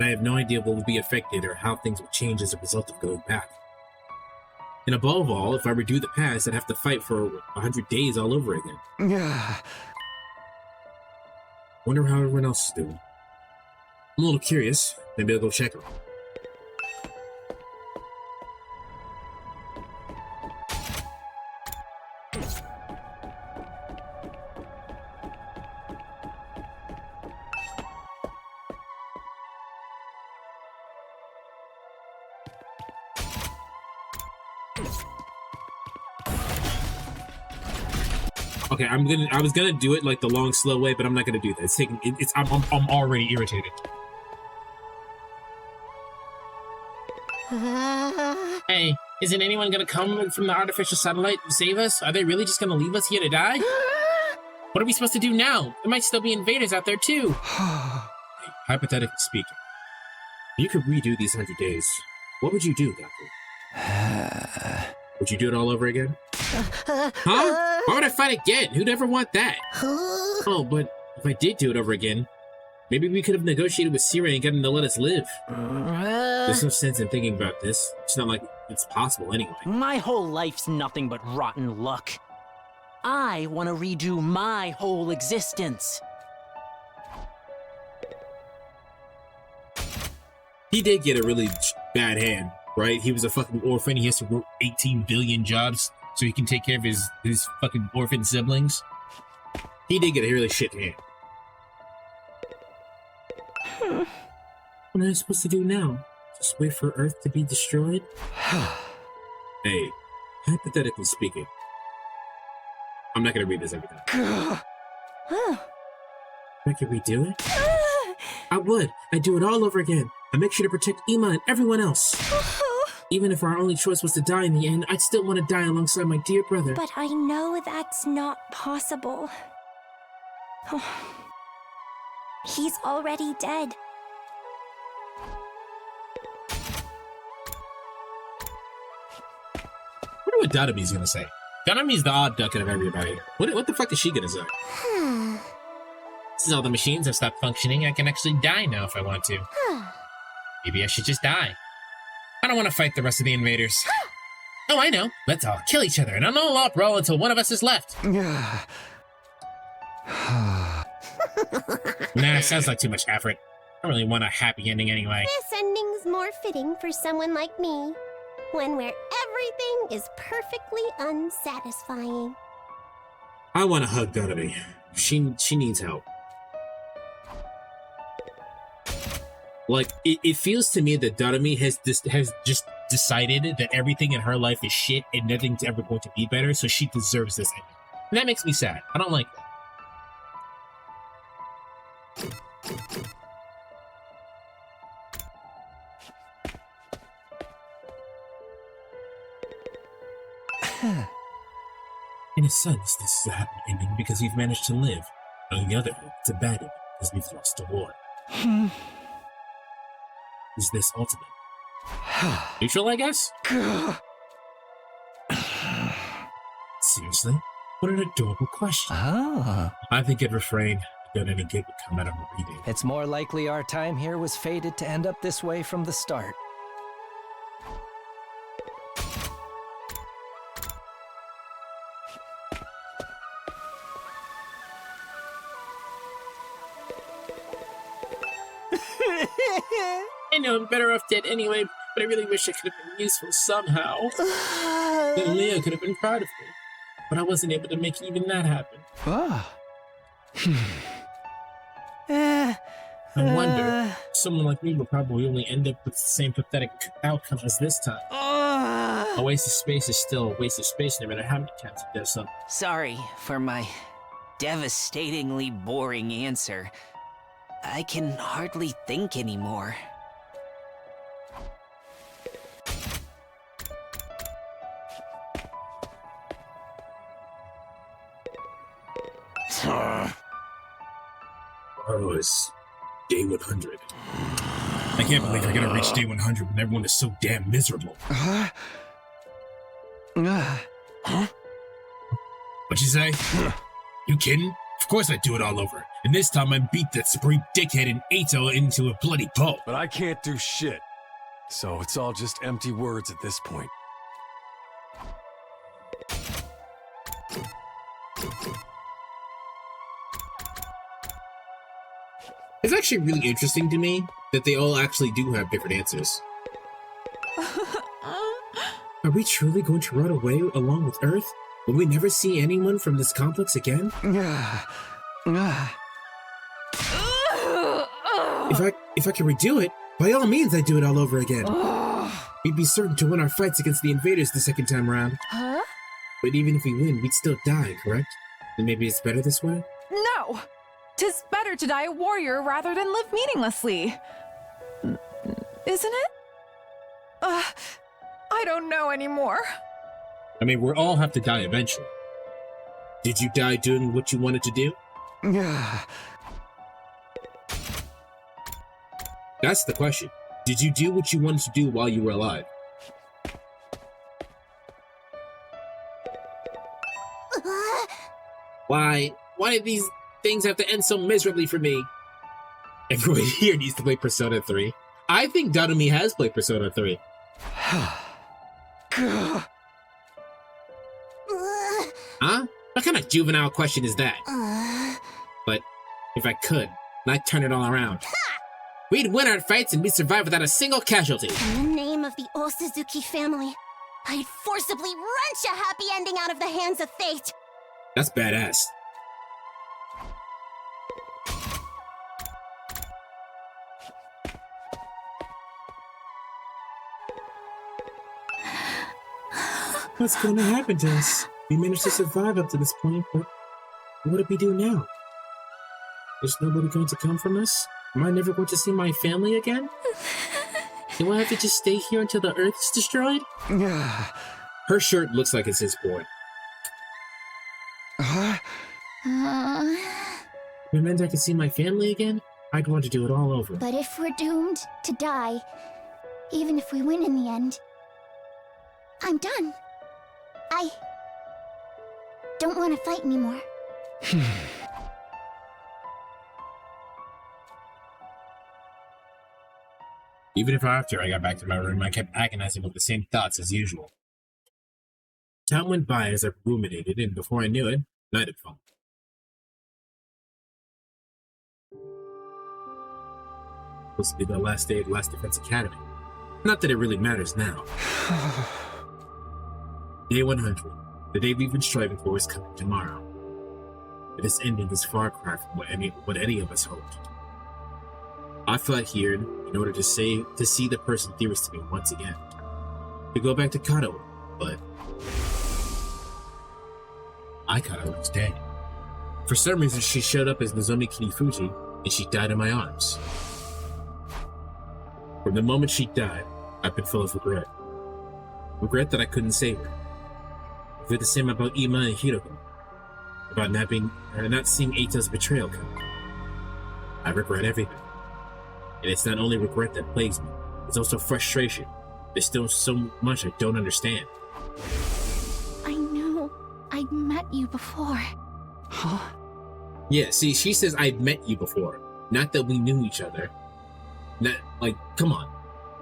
Speaker 9: I have no idea what will be affected or how things will change as a result of going back. And above all, if I redo the past, I'd have to fight for 100 days all over again. Wonder how everyone else is doing. I'm a little curious. Maybe I'll go check them. Okay, I was gonna do it like the long, slow way, but I'm not gonna do that. I'm already irritated. Hey, isn't anyone gonna come from the artificial satellite to save us? Are they really just gonna leave us here to die? What are we supposed to do now? There might still be invaders out there too. Hypothetically speaking, if you could redo these 100 days, what would you do, Gaku? Would you do it all over again? Huh? Why would I fight again? Who'd ever want that? Oh, but if I did do it over again, maybe we could have negotiated with Sira and got him to let us live. There's no sense in thinking about this. It's not like it's possible anyway.
Speaker 4: My whole life's nothing but rotten luck. I want to redo my whole existence.
Speaker 9: He did get a really bad hand, right? He was a fucking orphan. He has to work 18 billion jobs so he can take care of his fucking orphan siblings. He did get a really shit hand. What am I supposed to do now? Just wait for Earth to be destroyed? Hey, hypothetically speaking, I'm not gonna read this every time. I could redo it? I would. I'd do it all over again. I'd make sure to protect Ima and everyone else. Even if our only choice was to die in the end, I'd still want to die alongside my dear brother.
Speaker 5: But I know that's not possible. He's already dead.
Speaker 9: I wonder what Dadami's gonna say. Dadami's the odd duck out of everybody. What the fuck is she gonna say? Since all the machines have stopped functioning, I can actually die now if I want to. Maybe I should just die. I don't want to fight the rest of the invaders. Oh, I know. Let's all kill each other and all uproll until one of us is left. Nah, sounds like too much effort. I don't really want a happy ending anyway.
Speaker 5: This ending's more fitting for someone like me. One where everything is perfectly unsatisfying.
Speaker 9: I want to hug Dadami. She needs help. Like, it feels to me that Dadami has just decided that everything in her life is shit and nothing's ever going to be better, so she deserves this ending. And that makes me sad. I don't like that. In a sense, this is a happy ending because we've managed to live. On the other hand, it's a bad ending because we've lost a war. Is this ultimate? Neutral, I guess? Seriously? What an adorable question. I think I'd refrain. That any good would come out of a reading.
Speaker 6: It's more likely our time here was fated to end up this way from the start.
Speaker 9: I know I'm better off dead anyway, but I really wish I could have been useful somehow. Then Leo could have been proud of me, but I wasn't able to make even that happen. I wonder, someone like me will probably only end up with the same pathetic outcome as this time. A waste of space is still a waste of space no matter how many times it does something.
Speaker 4: Sorry for my devastatingly boring answer. I can hardly think anymore.
Speaker 9: Oh, it's day 100. I can't believe we're gonna reach day 100 when everyone is so damn miserable. What'd you say? You kidding? Of course I'd do it all over. And this time I'd beat that supreme dickhead in Eito into a bloody pulp.
Speaker 13: But I can't do shit. So it's all just empty words at this point.
Speaker 9: It's actually really interesting to me that they all actually do have different answers. Are we truly going to run away along with Earth? Will we never see anyone from this complex again? If I can redo it, by all means I'd do it all over again. We'd be certain to win our fights against the invaders the second time around. But even if we win, we'd still die, correct? Then maybe it's better this way?
Speaker 2: No! 'Tis better to die a warrior rather than live meaninglessly. Isn't it? I don't know anymore.
Speaker 9: I mean, we'll all have to die eventually. Did you die doing what you wanted to do? That's the question. Did you do what you wanted to do while you were alive? Why did these things have to end so miserably for me? Everyone here needs to play Persona 3. I think Dadumi has played Persona 3. Huh? What kind of juvenile question is that? But if I could, I'd turn it all around. We'd win our fights and we'd survive without a single casualty.
Speaker 5: In the name of the Osuzuki family, I'd forcibly wrench a happy ending out of the hands of fate.
Speaker 9: That's badass. What's going to happen to us? We managed to survive up to this point, but what do we do now? Is nobody going to come from us? Am I never going to see my family again? Do I have to just stay here until the Earth is destroyed? Her shirt looks like it's his boy. If it meant I could see my family again, I'd want to do it all over.
Speaker 5: But if we're doomed to die, even if we win in the end, I'm done. I don't want to fight anymore.
Speaker 9: Even if after I got back to my room, I kept agonizing with the same thoughts as usual. Time went by as I ruminated, and before I knew it, night had fallen. Supposed to be the last day of Last Defense Academy. Not that it really matters now. Day 100, the day we've been striving for, is coming tomorrow. But this ending is far cry from what any of us hoped. I fought here in order to see the person dearest to me once again. To go back to Kato, but Kato was dead. For some reason, she showed up as Nozomi Kinifuji, and she died in my arms. From the moment she died, I've been full of regret. Regret that I couldn't save her. I feel the same about Ima and Hiroko. About not seeing Eito's betrayal come. I regret everything. And it's not only regret that plagues me, There's also frustration. There's still so much I don't understand.
Speaker 5: I knew I'd met you before.
Speaker 11: Huh?
Speaker 9: Yeah, see, she says I'd met you before. Not that we knew each other. Not, like, come on.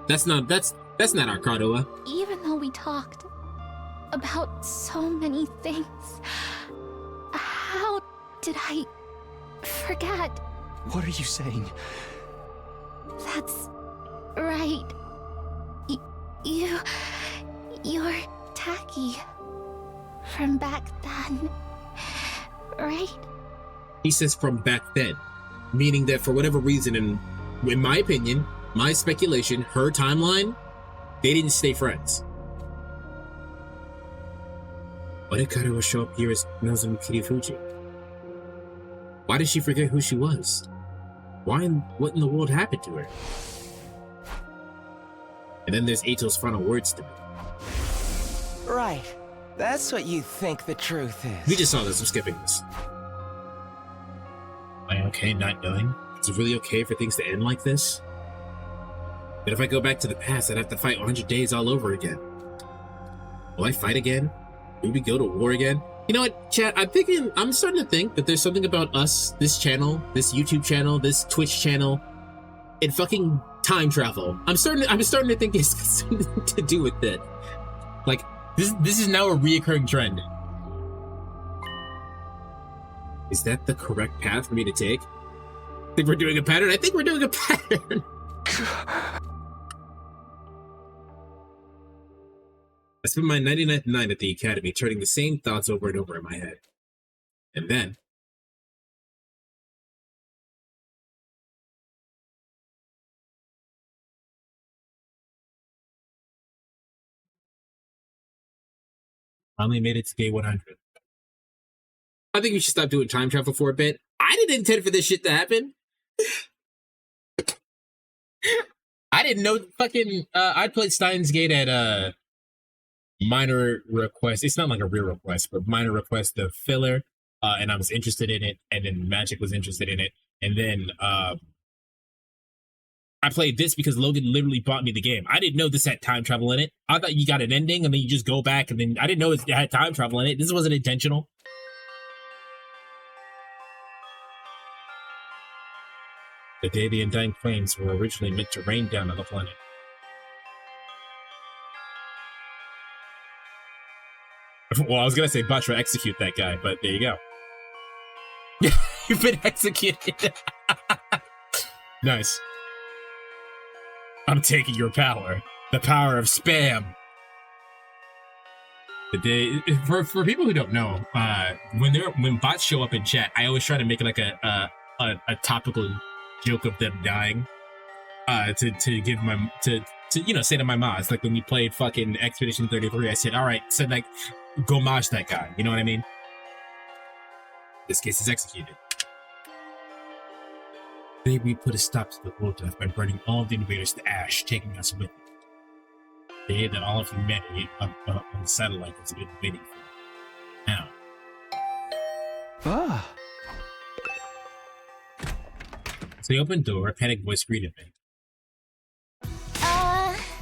Speaker 9: That's not our Cardova.
Speaker 5: Even though we talked about so many things, how did I forget?
Speaker 11: What are you saying?
Speaker 5: That's right. You're Tacky from back then, right?
Speaker 9: He says from back then, meaning that for whatever reason, and in my opinion, my speculation, her timeline, they didn't stay friends. Why did Karuo show up here as Nozomi Kirifuji? Why did she forget who she was? What in the world happened to her? And then there's Eito's final words to me.
Speaker 6: Right. That's what you think the truth is.
Speaker 9: We just saw this, I'm skipping this. Am I okay not knowing? Is it really okay for things to end like this? But if I go back to the past, I'd have to fight 100 days all over again. Will I fight again? Will we go to war again? You know what, chat, I'm starting to think that there's something about us, this channel, this YouTube channel, this Twitch channel, and fucking time travel. I'm starting to think it's something to do with it. Like, this is now a reoccurring trend. Is that the correct path for me to take? Think we're doing a pattern? I think we're doing a pattern. I spent my 99th night at the academy turning the same thoughts over and over in my head. And then... finally made it to day 100. I think we should stop doing time travel for a bit. I didn't intend for this shit to happen. I didn't know fucking... I played Steins Gate at minor request. It's not like a real request, but minor request of filler. And I was interested in it, and then Magic was interested in it. And then I played this because Logan literally bought me the game. I didn't know this had time travel in it. I thought you got an ending and then you just go back, and then I didn't know it had time travel in it. This wasn't intentional. The day the Undying Flames were originally meant to rain down on the planet. Well, I was gonna say Batra execute that guy, but there you go. You've been executed. Nice. I'm taking your power. The power of spam. The day for people who don't know, when bots show up in chat, I always try to make it like a topical joke of them dying. To give my to say to my mods, like when we played fucking Expedition 33, I said, all right, so like go mosh that guy, you know what I mean? This case is executed. Today we put a stop to the world death by burning all of the invaders to ash, taking us with them. The day that all of humanity on the satellite has been waiting for. Now.
Speaker 11: Ah.
Speaker 9: So the open door, a panicked voice greeted me.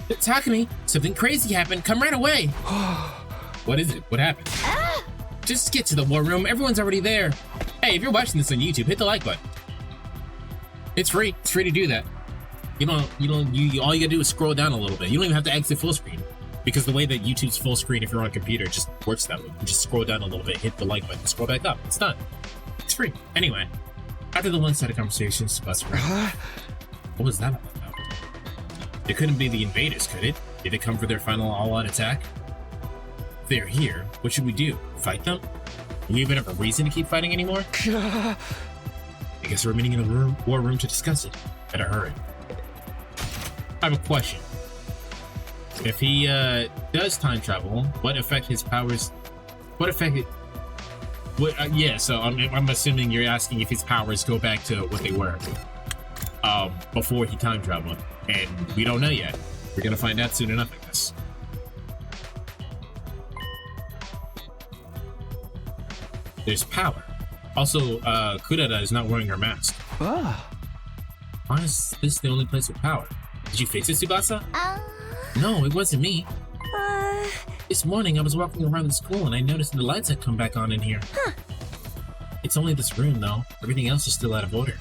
Speaker 9: Takumi, something crazy happened. Come right away. What is it? What happened? Just get to the war room. Everyone's already there. Hey, if you're watching this on YouTube, hit the like button. It's free. It's free to do that. All you gotta do is scroll down a little bit. You don't even have to exit full screen, because the way that YouTube's full screen, if you're on a computer, it just works that way. You just scroll down a little bit, hit the like button, scroll back up. It's done. It's free. Anyway, after the one-sided conversations, what was that about? It couldn't be the invaders, could it? Did it come for their final all-out attack? They're here. What should we do? Fight them? Do we even have a reason to keep fighting anymore? I guess we're meeting in a war room to discuss it. Better hurry. I have a question. If he does time travel, what effect his powers... yeah, so I'm assuming you're asking if his powers go back to what they were before he time traveled. And we don't know yet. We're gonna find out soon enough, I guess. There's power. Also, Kurada is not wearing her mask. Why is this the only place with power? Did you fix it, Tsubasa? No, it wasn't me. This morning I was walking around the school and I noticed the lights had come back on in here.
Speaker 5: Huh.
Speaker 9: It's only this room, though. Everything else is still out of order.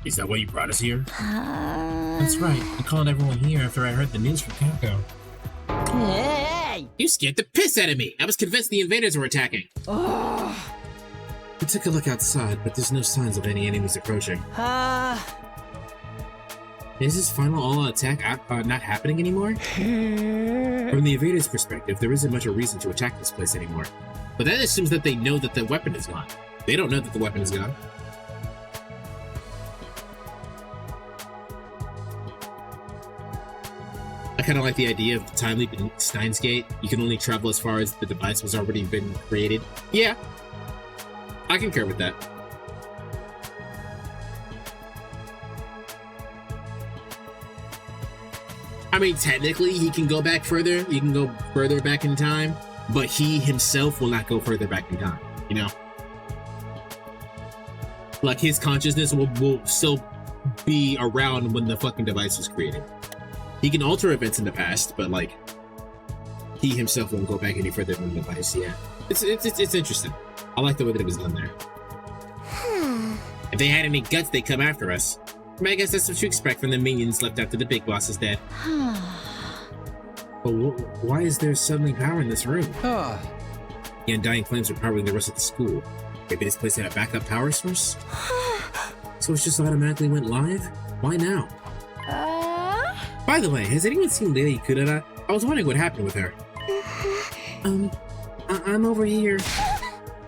Speaker 9: Is that why you brought us here? That's right. I called everyone here after I heard the news from Capcom.
Speaker 4: Hey!
Speaker 9: You scared the piss out of me! I was convinced the invaders were attacking. I took a look outside, but there's no signs of any enemies approaching. Is this final all-out attack not happening anymore? From the invaders' perspective, there isn't much of a reason to attack this place anymore. But that assumes that they know that the weapon is gone. They don't know that the weapon is gone. I kind of like the idea of the time leap in Steins Gate. You can only travel as far as the device was already been created. Yeah, I concur with that. I mean, technically, he can go back further. He can go further back in time, but he himself will not go further back in time, you know? Like, his consciousness will still be around when the fucking device was created. He can alter events in the past, but, like, he himself won't go back any further than the device, yeah. It's interesting. I like the way that it was done there. If they had any guts, they'd come after us. I guess that's what you expect from the minions left after the big boss is dead. But why is there suddenly power in this room? The undying flames are powering the rest of the school. Maybe this place had a backup power source? So it just automatically went live? Why now? By the way, has anyone seen Lady Kurara? I was wondering what happened with her. I'm over here.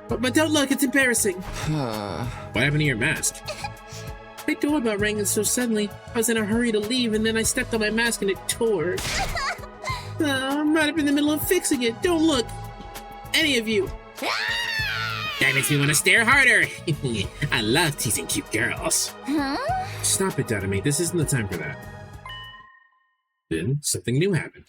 Speaker 9: But don't look, it's embarrassing. What happened to your mask? My doorbell rang so suddenly. I was in a hurry to leave, and then I stepped on my mask and it tore. I'm right up in the middle of fixing it. Don't look. Any of you. That makes me want to stare harder. I love teasing cute girls. Stop it, Dadame. This isn't the time for that. Then, something new happened.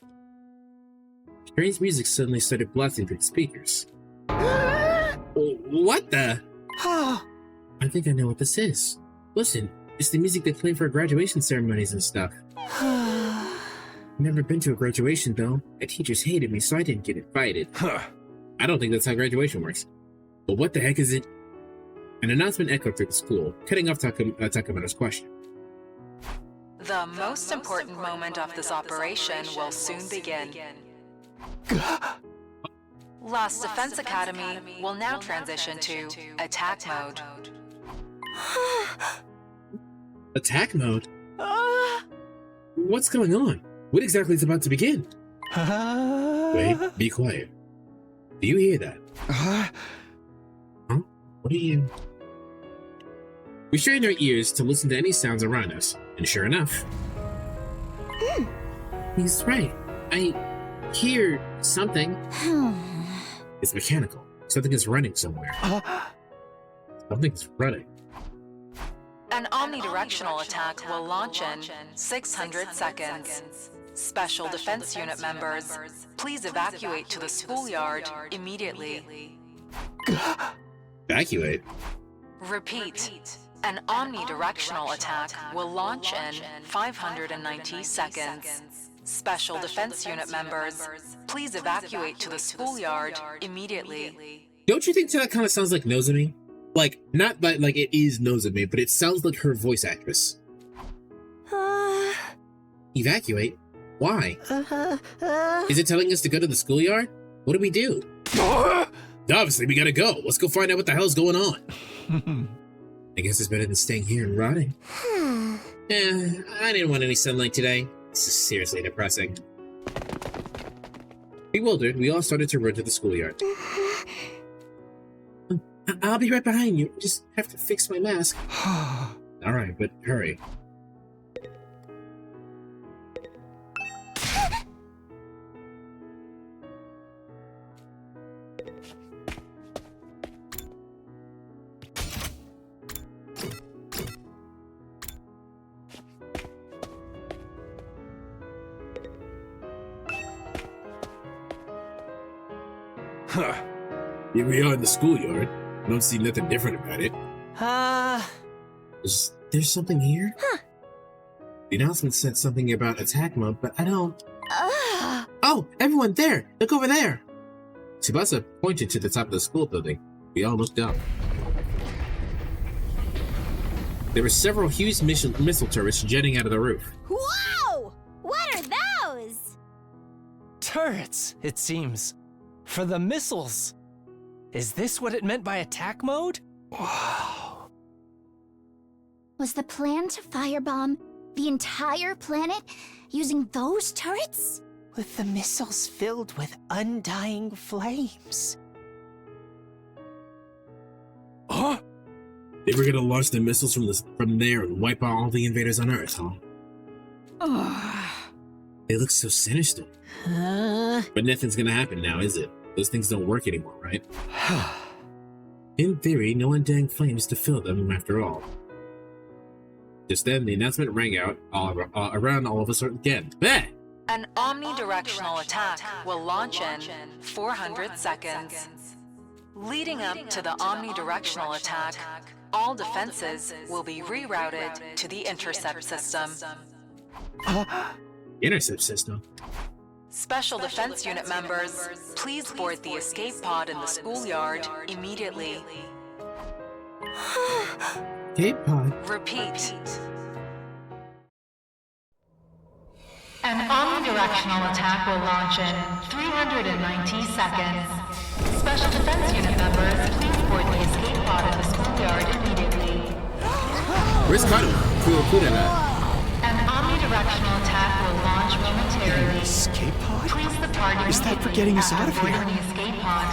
Speaker 9: Strange music suddenly started blasting through the speakers. What the? I think I know what this is. Listen, it's the music they play for graduation ceremonies and stuff. I've never been to a graduation, though. My teachers hated me, so I didn't get invited. I don't think that's how graduation works. But what the heck is it? An announcement echoed through the school, cutting off Takamura's question.
Speaker 2: The most important moment of this operation will soon begin. Lost Defense Academy will now transition to attack mode.
Speaker 9: Attack mode? What's going on? What exactly is about to begin? Wait, be quiet. Do you hear that? Huh? What are you... We strained our ears to listen to any sounds around us, and sure enough... He's right. I hear something. It's mechanical. Something is running somewhere. Something's running.
Speaker 2: An omnidirectional attack will launch in 600 seconds. Special Defense Unit members, please evacuate to the schoolyard immediately.
Speaker 9: Evacuate?
Speaker 2: Repeat. An omnidirectional attack will launch in 590 seconds. Special Defense Unit members, please evacuate to the schoolyard immediately.
Speaker 9: Don't you think that kind of sounds like Nozomi? Like, not like it is Nozomi, but it sounds like her voice actress. Evacuate? Why? Is it telling us to go to the schoolyard? What do we do? Obviously, we gotta go. Let's go find out what the hell's going on. I guess it's better than staying here and rotting. I didn't want any sunlight today. This is seriously depressing. Bewildered, we all started to run to the schoolyard. I'll be right behind you. Just have to fix my mask. Alright, but hurry. Here we are in the schoolyard. I don't see nothing different about it. There's something here? The announcement said something about attack mode, but I don't... Oh, everyone there! Look over there! Tsubasa pointed to the top of the school building. We all looked up. There were several huge missile turrets jetting out of the roof.
Speaker 5: Whoa! What are those?
Speaker 11: Turrets, it seems. For the missiles. Is this what it meant by attack mode? Wow.
Speaker 5: Was the plan to firebomb the entire planet using those turrets?
Speaker 4: With the missiles filled with undying flames.
Speaker 9: Huh? They were gonna launch the missiles from there and wipe out all the invaders on Earth, huh? They look so sinister. But nothing's gonna happen now, is it? Those things don't work anymore, right? In theory, no undying flames to fill them after all. Just then, the announcement rang out around all of us again. Bah!
Speaker 2: An omnidirectional attack will launch in 400 seconds. Leading up to the omnidirectional attack, all defenses will be rerouted to the intercept system.
Speaker 9: Intercept system?
Speaker 2: Special Defense Unit members, please board the escape pod in the schoolyard immediately.
Speaker 9: Escape pod?
Speaker 2: Repeat. An omnidirectional attack will launch in 390 seconds. Special Defense Unit members, please board the escape pod in the schoolyard immediately.
Speaker 9: Where's Kado?
Speaker 2: An omnidirectional attack will launch momentarily.
Speaker 11: Escape pod?
Speaker 2: Please the party.
Speaker 11: Is that for getting us out of here?
Speaker 2: The escape pod.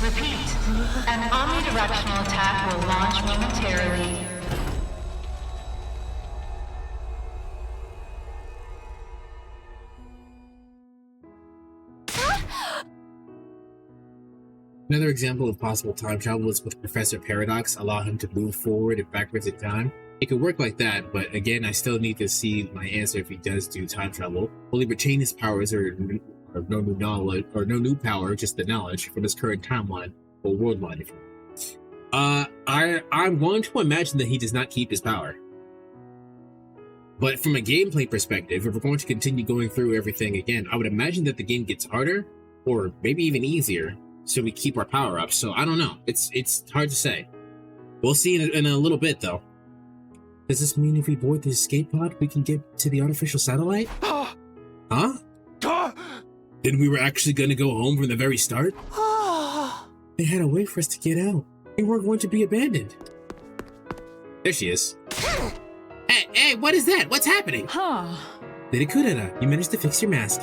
Speaker 2: Repeat. An omnidirectional attack will launch momentarily.
Speaker 9: Another example of possible time travel is with Professor Paradox, allow him to move forward and backwards in time. It could work like that, but again, I still need to see my answer if he does do time travel. Will he retain his powers or no new knowledge, or no new power, just the knowledge from his current timeline, or worldline, if you will. I'm going to imagine that he does not keep his power. But from a gameplay perspective, if we're going to continue going through everything again, I would imagine that the game gets harder, or maybe even easier, so we keep our power up. So I don't know. It's hard to say. We'll see in a little bit, though. Does this mean if we board the escape pod, we can get to the artificial satellite? Huh? Then we were actually going to go home from the very start? They had a way for us to get out. We weren't going to be abandoned. There she is. Hey, what is that? What's happening? Lady Kurara, you managed to fix your mask.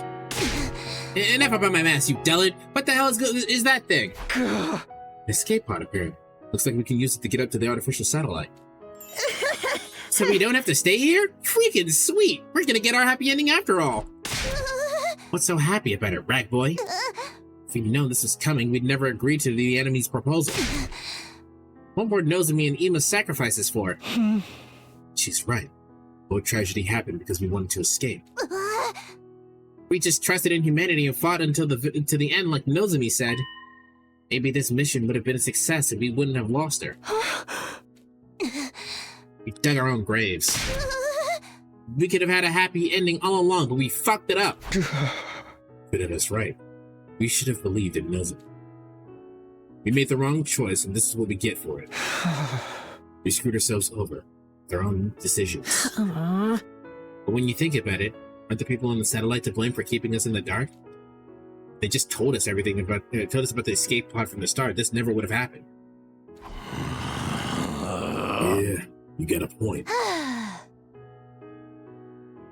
Speaker 9: Enough about my mask, you dullet. What the hell is that thing? An escape pod appeared. Looks like we can use it to get up to the artificial satellite. So we don't have to stay here? Freaking sweet! We're gonna get our happy ending after all! What's so happy about it, rag boy? If we'd known this was coming, we'd never agreed to the enemy's proposal. One more knows me and Ima's sacrifices for. She's right. What tragedy happened because we wanted to escape. We just trusted in humanity and fought until the end, like Nozomi said. Maybe this mission would have been a success and we wouldn't have lost her. We dug our own graves. We could have had a happy ending all along, but we fucked it up. But it was right. We should have believed in Nozomi. We made the wrong choice, and this is what we get for it. We screwed ourselves over with our own decisions. But when you think about it, aren't the people on the satellite to blame for keeping us in the dark? They just told us everything about the escape pod from the start. This never would have happened. Yeah, you got a point.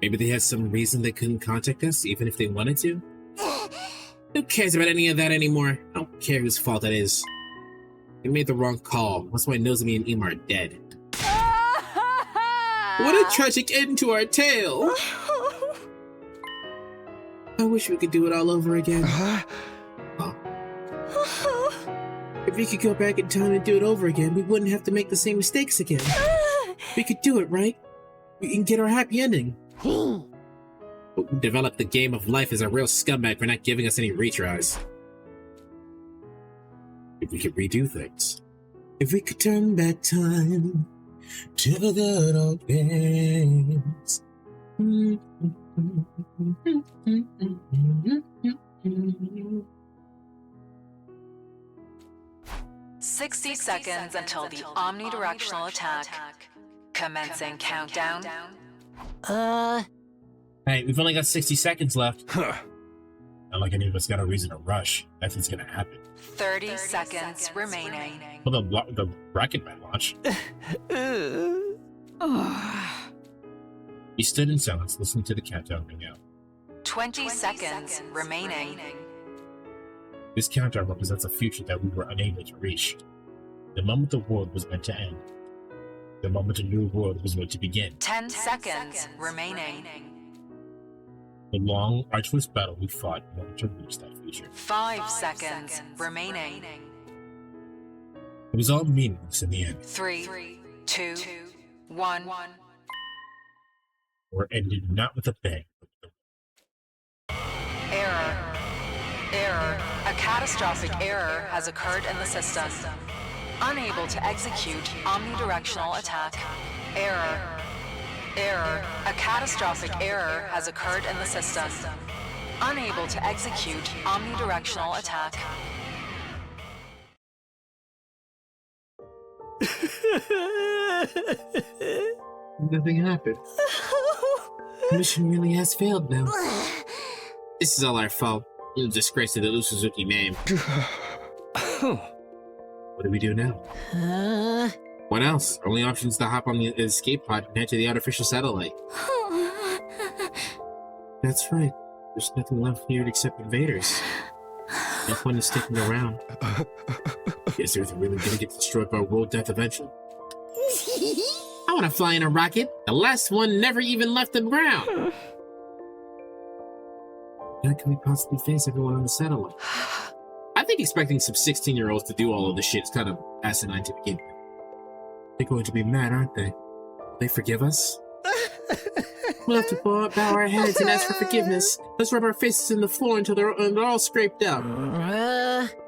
Speaker 9: Maybe they had some reason they couldn't contact us, even if they wanted to? Who cares about any of that anymore? I don't care whose fault that is. We made the wrong call. That's why Nozomi and Ima are dead. What a tragic end to our tale! I wish we could do it all over again. If we could go back in time and do it over again, we wouldn't have to make the same mistakes again. We could do it, right? We can get our happy ending. But we developed the game of life as a real scumbag for not giving us any retries. If we could redo things. If we could turn back time, to the good old days.
Speaker 2: 60 seconds until the omnidirectional attack. Commencing countdown.
Speaker 9: Hey, we've only got 60 seconds left. Not like any of us got a reason to rush. Nothing's gonna happen.
Speaker 2: 30 seconds remaining.
Speaker 9: Well, the rocket might launch. He stood in silence, listening to the countdown ring out.
Speaker 2: 20 seconds remaining.
Speaker 9: This countdown represents a future that we were unable to reach. The moment the world was meant to end. The moment a new world was meant to begin.
Speaker 2: 10 seconds remaining.
Speaker 9: The long, arduous battle we fought in order to reach that future.
Speaker 2: 5 seconds remaining.
Speaker 9: It was all meaningless in the end.
Speaker 2: 3, 2, 1.
Speaker 9: Or ended not with a bang.
Speaker 2: Error. Error. A catastrophic error has occurred in the system. Unable to execute omnidirectional attack. Error. Error. A catastrophic error has occurred in the system. Unable to execute omnidirectional attack.
Speaker 9: Nothing happened. The mission really has failed now. This is all our fault. It's a disgrace to the Lu Suzuki name. What do we do now? What else? Our only option is to hop on the escape pod and head to the artificial satellite. That's right. There's nothing left here except invaders. No point in sticking around. Is Earth really gonna get destroyed by world death eventually? I wanna fly in a rocket. The last one never even left the ground. How can we possibly face everyone on the satellite? I think expecting some 16-year-olds to do all of this shit is kind of asinine to begin with. They're going to be mad, aren't they? Will they forgive us? We'll have to bow our heads and ask for forgiveness. Let's rub our faces in the floor until they're all scraped out.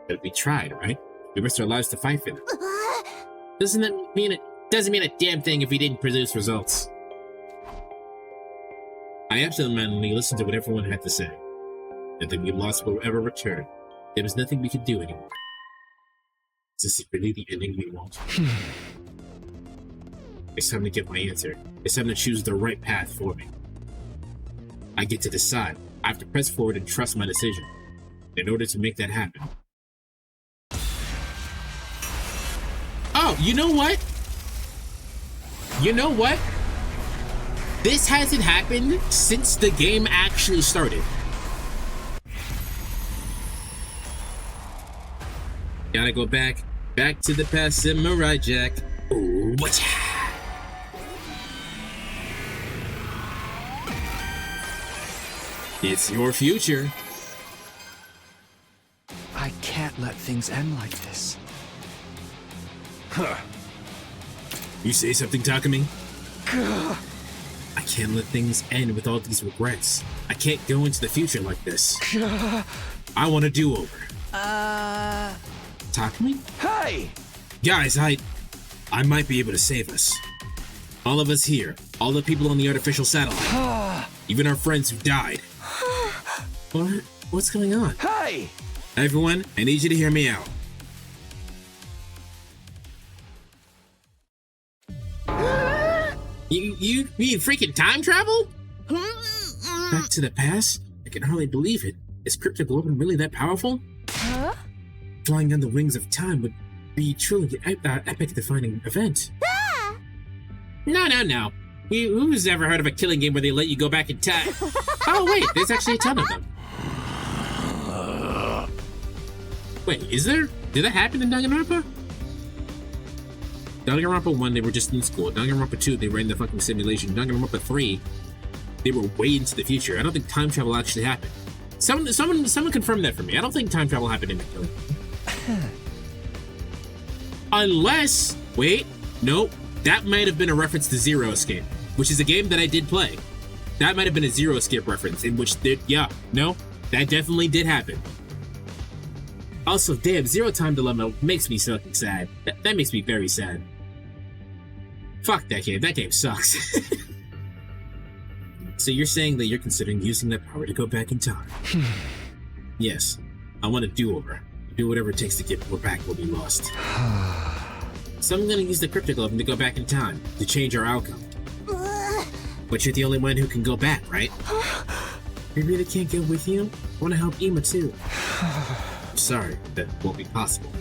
Speaker 9: But we tried, right? We risked our lives to fight for them. Doesn't mean a damn thing if we didn't produce results. I absolutely listened to what everyone had to say. Nothing we lost will ever return. There was nothing we could do anymore. Is this really the ending we want? It's time to get my answer. It's time to choose the right path for me. I get to decide. I have to press forward and trust my decision. In order to make that happen. Oh, you know what? You know what? This hasn't happened since the game actually started. Gotta go back to the past, Samurai Jack. Ooh, what? It's your future.
Speaker 11: I can't let things end like this.
Speaker 9: Huh. You say something, Takumi? I can't let things end with all these regrets. I can't go into the future like this. I want a do-over. Takumi?
Speaker 11: Hey!
Speaker 9: Guys, I might be able to save us. All of us here. All the people on the artificial satellite. Even our friends who died. What? What's going on?
Speaker 11: Hey!
Speaker 9: Everyone, I need you to hear me out. You mean freaking time travel? Back to the past? I can hardly believe it. Is Cryptoglobin really that powerful?
Speaker 5: Huh?
Speaker 9: Flying on the wings of time would be truly an epic-defining event.
Speaker 5: Ah!
Speaker 9: No. Who's ever heard of a killing game where they let you go back in time? Oh, wait, there's actually a ton of them. Wait, is there? Did that happen in Danganronpa? Danganronpa 1, they were just in school. Danganronpa 2, they were in the fucking simulation. Danganronpa 3, they were way into the future. I don't think time travel actually happened. Someone confirm that for me. I don't think time travel happened in the killing. Unless, wait, nope. That might have been a reference to Zero Escape, which is a game that I did play. That might have been a Zero Escape reference, in which that definitely did happen. Also, damn, Zero Time Dilemma makes me so sad. That makes me very sad. Fuck that game. That game sucks. So you're saying that you're considering using that power to go back in time? Yes. I want a do-over. Do whatever it takes to get back what we lost. So I'm gonna use the Cryptic Oven to go back in time, to change our outcome. But you're the only one who can go back, right? We really can't go with you? I want to help Ima too. I'm sorry, that won't be possible.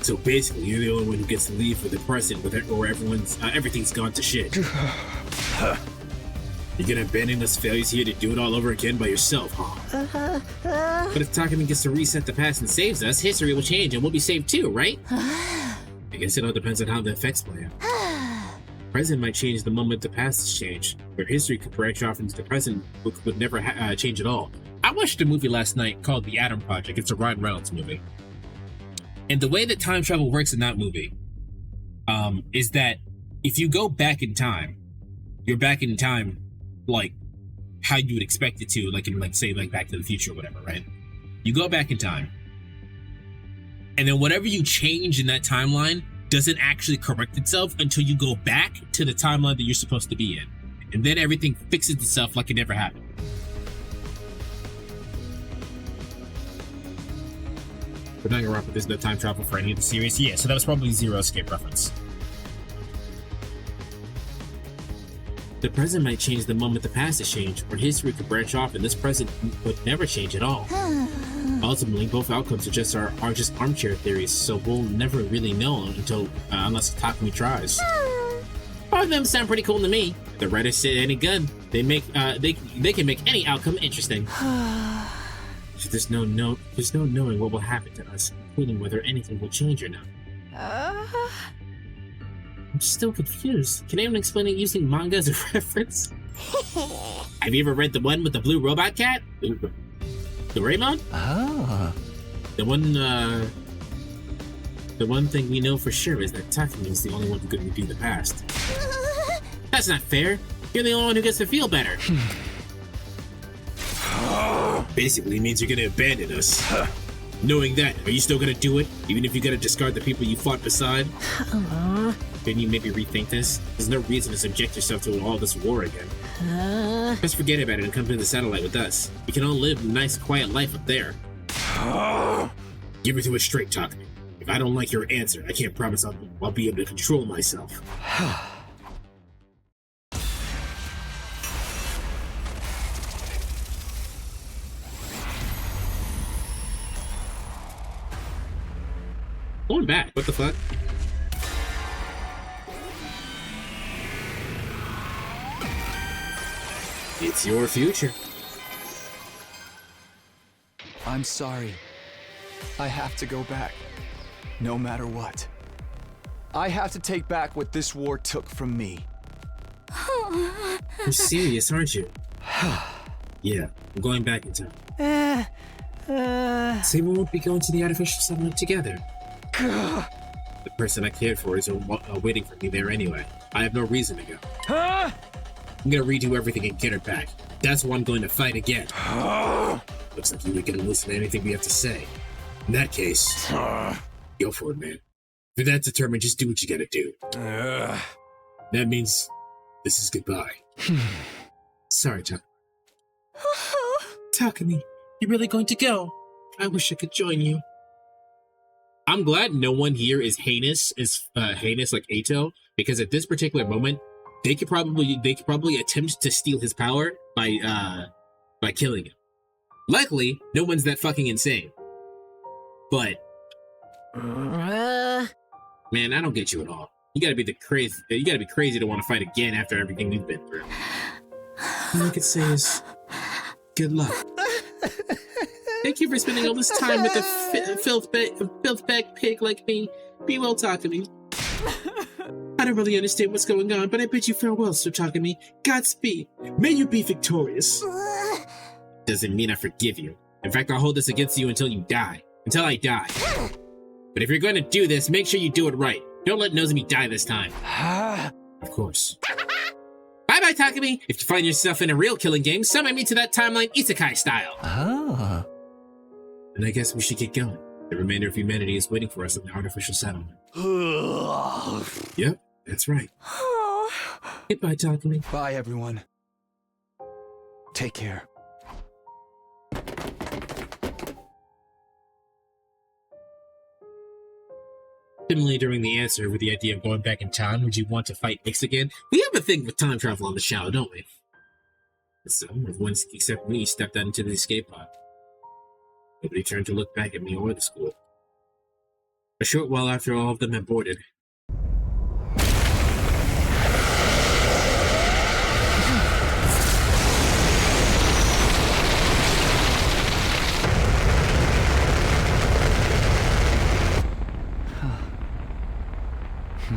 Speaker 9: So basically, you're the only one who gets to leave for the present where everything's gone to shit. You're gonna abandon us failures here to do it all over again by yourself, huh? But if Takumi gets to reset the past and saves us, history will change and we'll be saved too, right? I guess it all depends on how the effects play out. Present might change the moment the past has changed, where history could branch off into the present would never change at all. I watched a movie last night called The Atom Project. It's a Ryan Reynolds movie. And the way that time travel works in that movie is that if you go back in time, you're back in time like how you would expect it to, like in say Back to the Future or whatever, right? You go back in time, and then whatever you change in that timeline doesn't actually correct itself until you go back to the timeline that you're supposed to be in. And then everything fixes itself like it never happened. But Danganronpa, there's no time travel for any of the series. Yeah, so that was probably Zero Escape reference. The present might change the moment the past has changed, or history could branch off and this present would never change at all. Ultimately, both outcomes are just armchair theories, so we'll never really know unless Takumi tries. Both of them sound pretty cool to me. If the writers say any good, they can make any outcome interesting. So there's no knowing what will happen to us, including whether anything will change or not. I'm still confused. Can anyone explain it using manga as a reference? Have you ever read the one with the blue robot cat? Doraemon?
Speaker 11: Ah.
Speaker 9: The one thing we know for sure is that Takumi is the only one who could redo the past. That's not fair. You're the only one who gets to feel better. Basically means you're gonna abandon us. Knowing that, are you still gonna do it? Even if you gotta discard the people you fought beside? Can you maybe rethink this? There's no reason to subject yourself to all this war again. Just forget about it and come to the satellite with us. We can all live a nice, quiet life up there. Give it to us straight, Takumi. If I don't like your answer, I can't promise I'll be able to control myself. Going back, what the fuck? It's your future.
Speaker 11: I'm sorry. I have to go back. No matter what. I have to take back what this war took from me.
Speaker 9: You're serious, aren't you? Yeah, I'm going back in time. So we won't be going to the artificial settlement together. The person I cared for is waiting for me there anyway. I have no reason to go. I'm gonna redo everything and get her back. That's why I'm going to fight again. Looks like you ain't gonna listen to anything we have to say. In that case, go for it, man. If you're that determined, just do what you gotta do. That means this is goodbye. Sorry, Takumi. Takumi, you really going to go? I wish I could join you. I'm glad no one here is heinous like Eito, because at this particular moment, they could probably attempt to steal his power by killing him. Luckily, no one's that fucking insane. But man, I don't get you at all. You gotta be crazy to want to fight again after everything we've been through. All I could say is good luck. Thank you for spending all this time with a filth bag pig like me. Be well, Takumi. I don't really understand what's going on, but I bid you farewell, Sir Takumi. Godspeed. May you be victorious. Doesn't mean I forgive you. In fact, I'll hold this against you until you die. Until I die. But if you're going to do this, make sure you do it right. Don't let Nozomi die this time. Of course. Bye-bye, Takumi. If you find yourself in a real killing game, summon me to that timeline isekai style. And I guess we should get going. The remainder of humanity is waiting for us in the artificial settlement. Yep, That's right. Goodbye, Takumi.
Speaker 6: Bye, everyone. Take care.
Speaker 9: Similarly, during the answer with the idea of going back in time, would you want to fight Nyx again? We have a thing with time travel on the show, don't we? So, everyone except me stepped out into the escape pod. Nobody turned to look back at me or the school. A short while after all of them had boarded,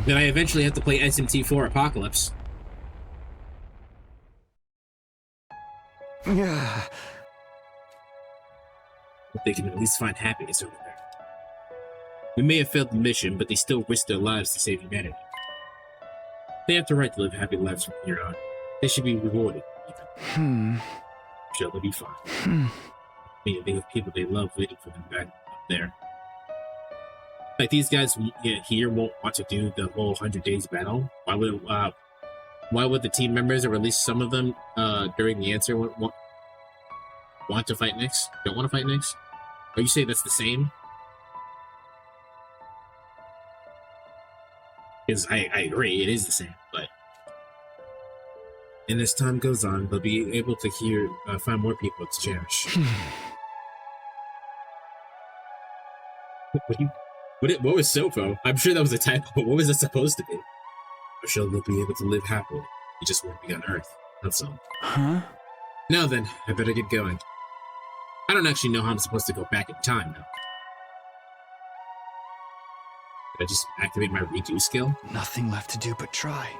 Speaker 9: then I eventually had to play SMT4 Apocalypse.
Speaker 6: Yeah.
Speaker 9: But they can at least find happiness over there. We may have failed the mission, but they still risked their lives to save humanity. They have the right to live happy lives from here on. They should be rewarded, even. Sure, they'll be fine. They think of people they love waiting for them back up there. Like, these guys here won't want to do the whole 100 days battle. Why would the team members, or at least some of them, during the answer, want to fight Nyx? Don't want to fight Nyx? Or you say that's the same? Because I agree, it is the same, but... And as time goes on, they'll be able to find more people to cherish. What was Sofo? I'm sure that was a typo, but what was it supposed to be? Or shall they be able to live happily? You just won't be on Earth. That's all.
Speaker 11: Huh?
Speaker 9: Now then, I better get going. I don't actually know how I'm supposed to go back in time now. Did I just activate my redo skill?
Speaker 11: Nothing left to do but try.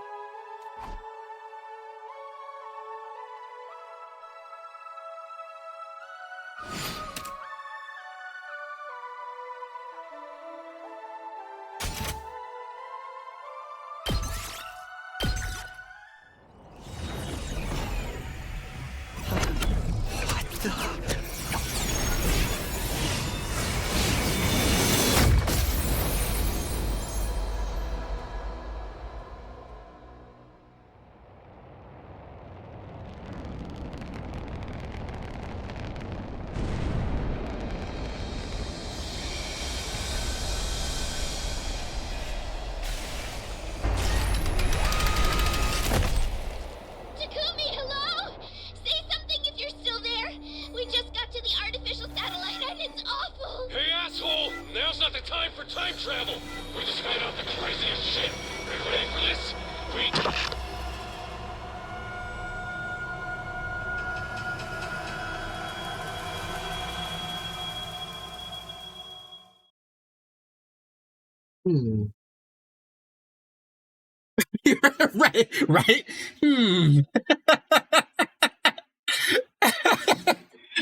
Speaker 9: right?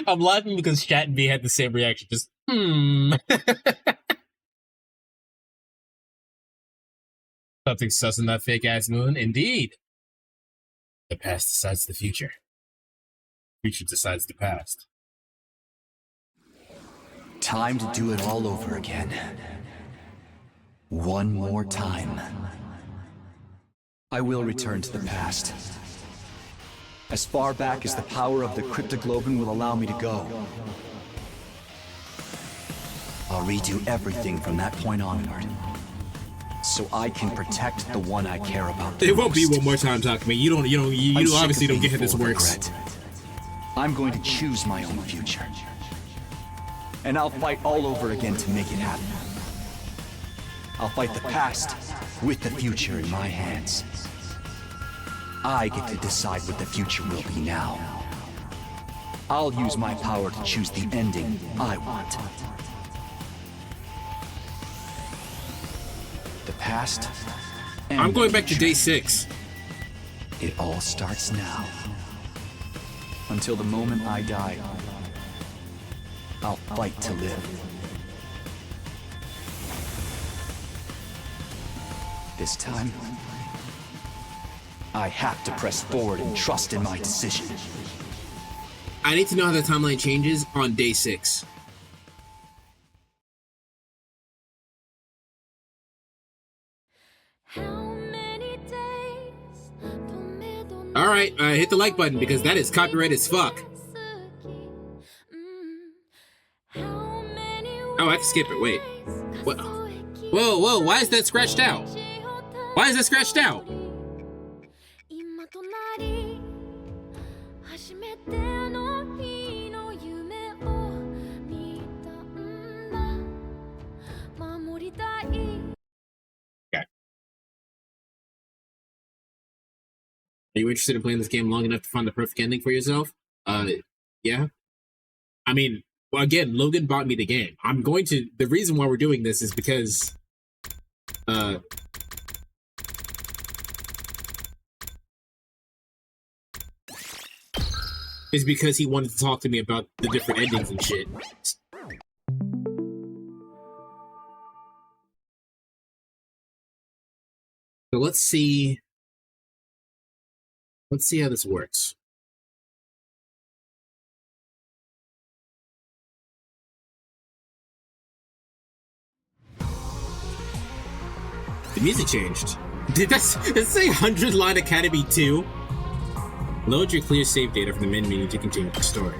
Speaker 9: I'm laughing because Chat and B had the same reaction, just Something sus in that fake-ass moon? Indeed. The past decides the future. Future decides the past.
Speaker 6: Time to do it all over again. One more time. I will return to the past. As far back as the power of the cryptoglobin will allow me to go. I'll redo everything from that point onward. So I can protect the one I care about the
Speaker 9: It won't
Speaker 6: most.
Speaker 9: be one more time, Takumi. You obviously don't get how this works.
Speaker 6: Regret. I'm going to choose my own future. And I'll fight all over again to make it happen. I'll fight the past with the future in my hands. I get to decide what the future will be now. I'll use my power to choose the ending I want. The past.
Speaker 9: I'm going back to day 6.
Speaker 6: It all starts now. Until the moment I die, I'll fight to live. This time, I have to press forward and trust in my decision.
Speaker 9: I need to know how the timeline changes on day 6.
Speaker 14: How many
Speaker 9: Alright, hit the like button because that is copyright as fuck. Oh, I can skip it. Wait. What? Whoa, whoa, why is that scratched out? Why is that scratched out? Okay. Are you interested in playing this game long enough to find the perfect ending for yourself? Yeah. I mean, well, again, Logan bought me the game. I'm going to... The reason why we're doing this is because... is because he wanted to talk to me about the different endings and shit. So let's see how this works. The music changed. Did that say 100 Line Academy 2? Load your clear save data from the main menu to continue the story.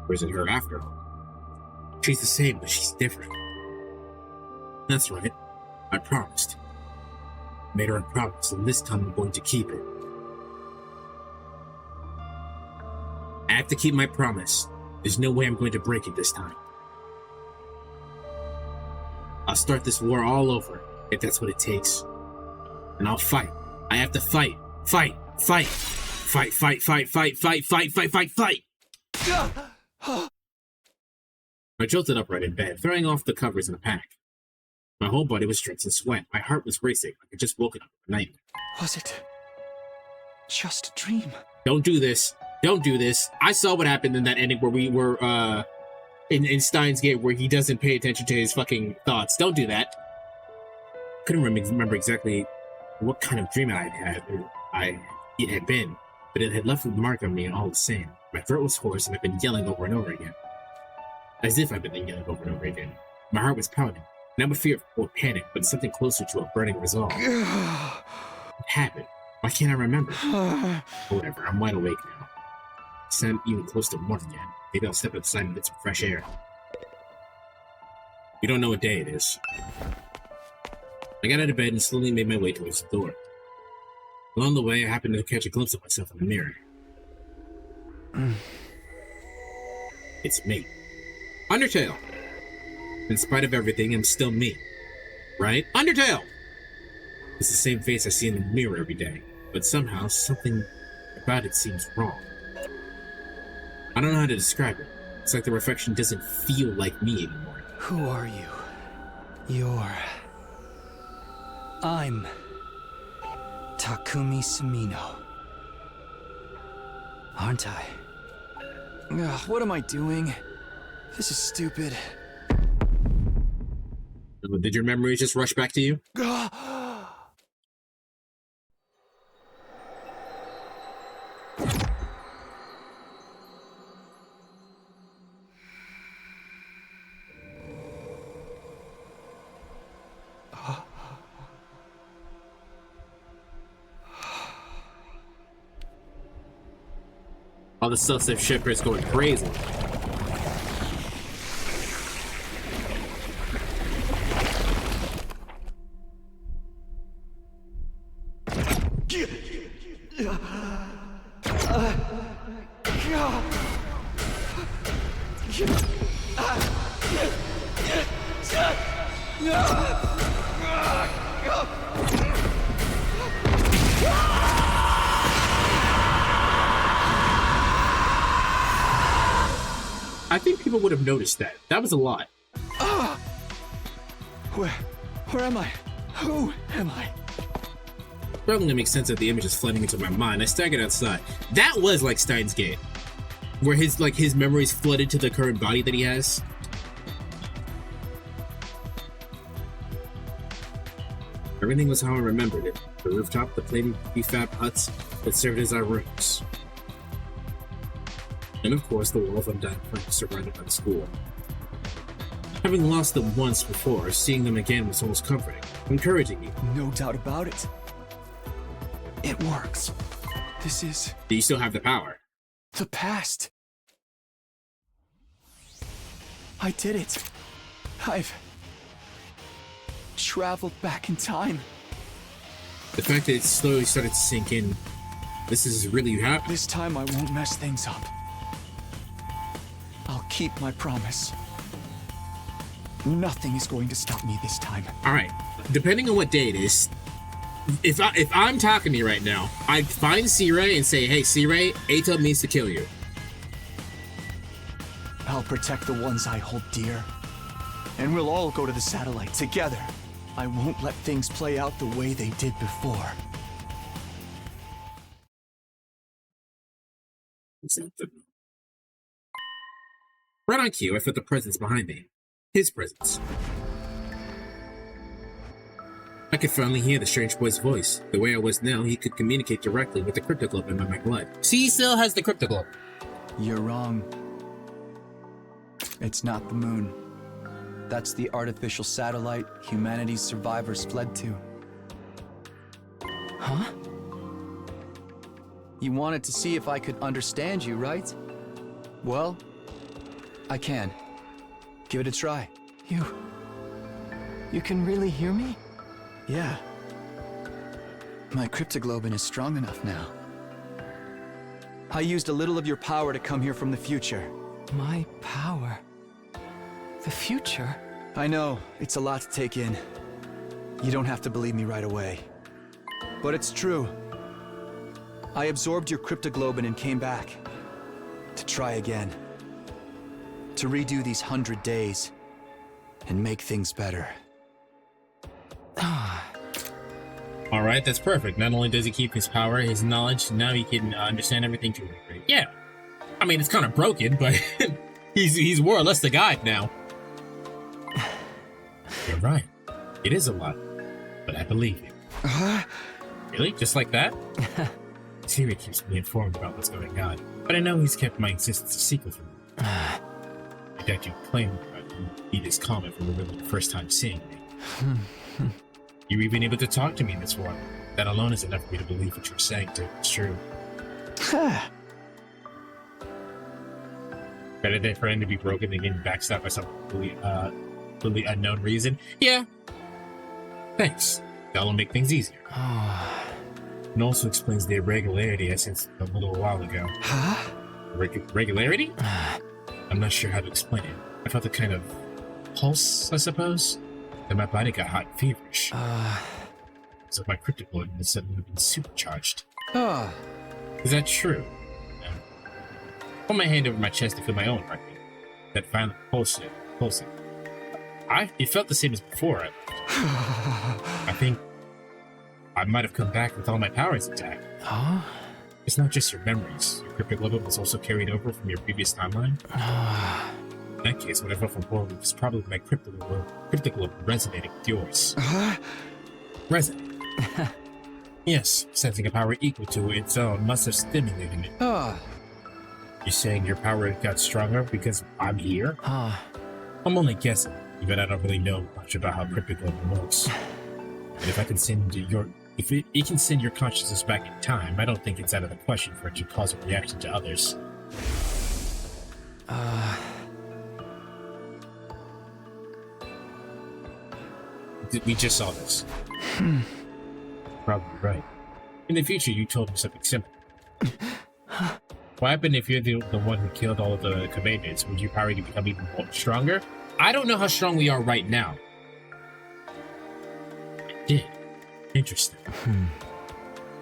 Speaker 9: Or is it her after all? She's the same, but she's different. That's right. I promised. Made her a promise, and this time I'm going to keep it. I have to keep my promise. There's no way I'm going to break it this time. I'll start this war all over, if that's what it takes. And I'll fight. I have to fight. Fight. Fight. Fight, fight, fight, fight, fight, fight, fight, fight, fight! I jolted upright in bed, throwing off the covers in a panic. My whole body was drenched in sweat. My heart was racing. I had just woken up from a nightmare.
Speaker 11: Was it just a dream?
Speaker 9: Don't do this. Don't do this. I saw what happened in that ending where we were, in Steins Gate, where he doesn't pay attention to his fucking thoughts. Don't do that. Couldn't remember exactly what kind of dream it had been, but it had left a mark on me all the same. My throat was hoarse, and I'd been yelling over and over again. As if I've been yelling over and over again. My heart was pounding, not with fear or panic, but something closer to a burning resolve. What happened? Why can't I remember? Whatever, I'm wide awake now. It's not even close to morning yet. Maybe I'll step outside and get some fresh air. You don't know what day it is. I got out of bed and slowly made my way towards the door. Along the way, I happened to catch a glimpse of myself in the mirror. It's me. Undertale! In spite of everything, I'm still me. Right? Undertale! It's the same face I see in the mirror every day, but somehow something about it seems wrong. I don't know how to describe it. It's like the reflection doesn't feel like me anymore.
Speaker 11: Who are you? I'm Takumi Sumino. Aren't I? Ugh, what am I doing? This is stupid.
Speaker 9: Did your memories just rush back to you? All the self-save shippers going crazy. I think people would have noticed that. That was a lot.
Speaker 11: Where am I? Who am I?
Speaker 9: Struggling to make sense of the images flooding into my mind, I staggered outside. That was like Steins Gate, where his memories flooded to the current body that he has. Everything was how I remembered it. The rooftop, the plated prefab huts that served as our rooms. And of course, the wall of undying planks surrounded by the school. Having lost them once before, seeing them again was almost comforting, encouraging me.
Speaker 11: No doubt about it. It works. This is...
Speaker 9: Do you still have the power?
Speaker 11: the past. I did it. I've traveled back in time.
Speaker 9: The fact that it slowly started to sink in, this is really happening.
Speaker 11: This time I won't mess things up. I'll keep my promise. Nothing is going to stop me this time.
Speaker 9: Alright, depending on what day it is, if I'm talking to you right now, I'd find C-Ray and say, hey C-Ray, Eito means to kill you.
Speaker 11: I'll protect the ones I hold dear. And we'll all go to the satellite together. I won't let things play out the way they did before.
Speaker 9: Right on cue, I felt the presence behind me. His presence. I could finally hear the strange boy's voice. The way I was now, he could communicate directly with the cryptoglobe in my blood. See, he still has the cryptoglobe.
Speaker 11: You're wrong. It's not the moon. That's the artificial satellite humanity's survivors fled to. Huh? You wanted to see if I could understand you, right? Well, I can. Give it a try. You can really hear me? Yeah. My cryptoglobin is strong enough now. I used a little of your power to come here from the future. My power? The future? I know, it's a lot to take in. You don't have to believe me right away. But it's true. I absorbed your cryptoglobin and came back. To try again. To redo these 100 days. And make things better.
Speaker 9: Alright, that's perfect. Not only does he keep his power, his knowledge, now he can understand everything too. Yeah. I mean, it's kind of broken, but he's more or less the guide now. You're right. It is a lot. But I believe you. Really? Just like that? Siri keeps me informed about what's going on. But I know he's kept my existence a secret from me. I doubt you claim that you be this calm if we were really the first time seeing me. You're even able to talk to me in this form. That alone is enough for me to believe what you're saying is true. Better than for him to be broken than getting backstabbed by some completely unknown reason. Yeah. Thanks. That'll make things easier. It also explains the irregularity I sensed a little while ago.
Speaker 11: Huh?
Speaker 9: Regularity? I'm not sure how to explain it. I felt a kind of pulse, I suppose. Then my body got hot and feverish. As if my cryptoglobin had suddenly been supercharged. Is that true? I put my hand over my chest to feel my own heartbeat. That finally pulsing. It felt the same as before. I think I might have come back with all my powers intact.
Speaker 11: Huh?
Speaker 9: It's not just your memories. Your cryptoglobin was also carried over from your previous timeline. In that case, what I felt from before was probably my cryptoglobin resonating with yours. Resonate. Yes, sensing a power equal to its own must have stimulated it. You're saying your power got stronger because I'm here? I'm only guessing, but I don't really know much about how cryptoglobin works. And if I can send it can send your consciousness back in time, I don't think it's out of the question for it to cause a reaction to others. We just saw this. Probably right. In the future, you told me something simple. What happened if you're the one who killed all of the commandants? Would your power become even more stronger? I don't know how strong we are right now. I did. Interesting.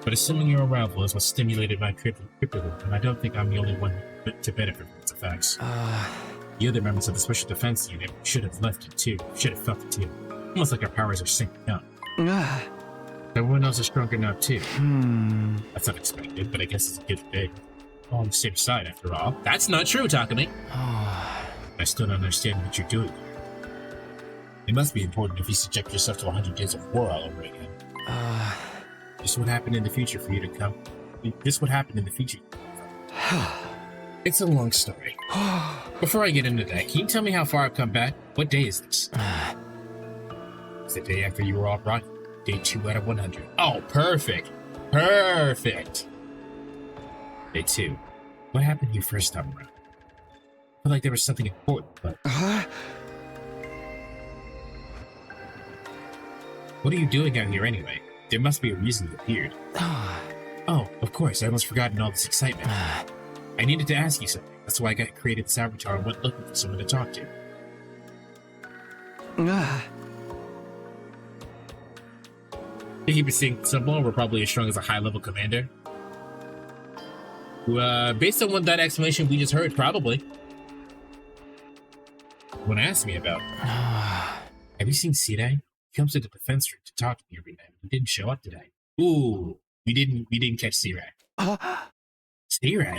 Speaker 9: But assuming your arrival is what stimulated my cryptoglobin, and I don't think I'm the only one to benefit from its effects. The other members of the Special Defense Unit should have left it too. Should have felt it too. Almost like our powers are syncing up. Everyone else is stronger now too. That's unexpected, but I guess it's a good thing. All on the same side, after all. That's not true, Takumi. I still don't understand what you're doing here. It must be important if you subject yourself to 100 days of war all over again. This would happen in the future for you to come. This would happen in the future. It's a long story. Before I get into that, can you tell me how far I've come back? What day is this? It's the day after you were all brought. Day 2 out of 100. Oh, perfect. Perfect. Day 2. What happened your first time around? I felt like there was something important, but... What are you doing out here anyway? There must be a reason you appeared. Oh, of course, I almost forgotten all this excitement. I needed to ask you something. That's why I created this avatar and went looking for someone to talk to. To keep it simple, we're probably as strong as a high-level commander. Based on what that explanation we just heard, probably. When asked me about, have you seen Sire? He comes to the defense room to talk to me every night. He didn't show up today. Ooh, we didn't catch Sire. Sire?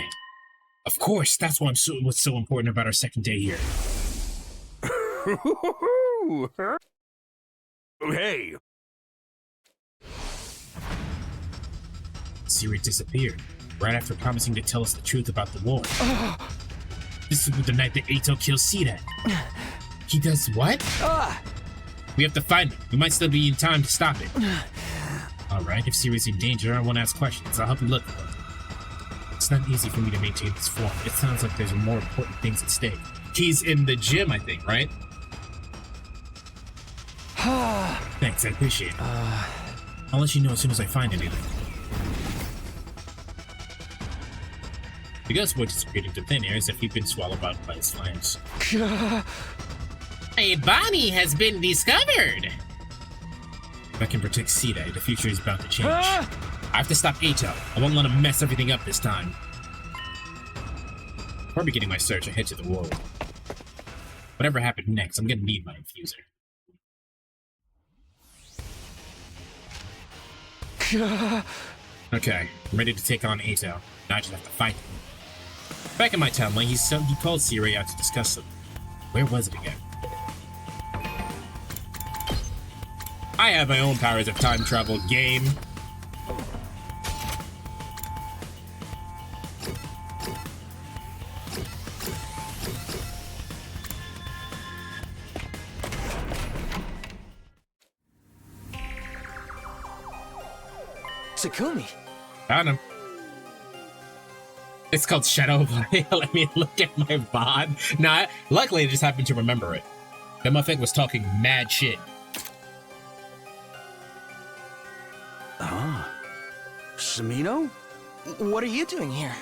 Speaker 9: Of course, that's what's so important about our second day here.
Speaker 13: Hey!
Speaker 9: Sire disappeared right after promising to tell us the truth about the war. This is the night that Eito kills Sire. He does what? We have to find him. We might still be in time to stop it. Alright, if Siri's in danger, I won't ask questions. I'll help you look for him. It's not easy for me to maintain this form. It sounds like there's more important things at stake. He's in the gym, I think, right? Thanks, I appreciate it. I'll let you know as soon as I find anything. The ghost boy disappeared into thin air as if he'd been swallowed up by his flames. A body has been discovered! If I can protect Sida, the future is bound to change. I have to stop Eito. I won't let him mess everything up this time. Before beginning my search, I head to the war. Whatever happened next, I'm gonna need my infuser. Okay, I'm ready to take on Eito. Now I just have to fight him. Back in my timeline, he called Siri out to discuss something. Where was it again? I have my own powers of time travel, game.
Speaker 11: Takumi.
Speaker 9: Found him. It's called Shadow Play. Let me look at my VOD. Nah, luckily I just happened to remember it. That motherfucker was talking mad shit.
Speaker 14: Shimino?
Speaker 6: What are you doing here?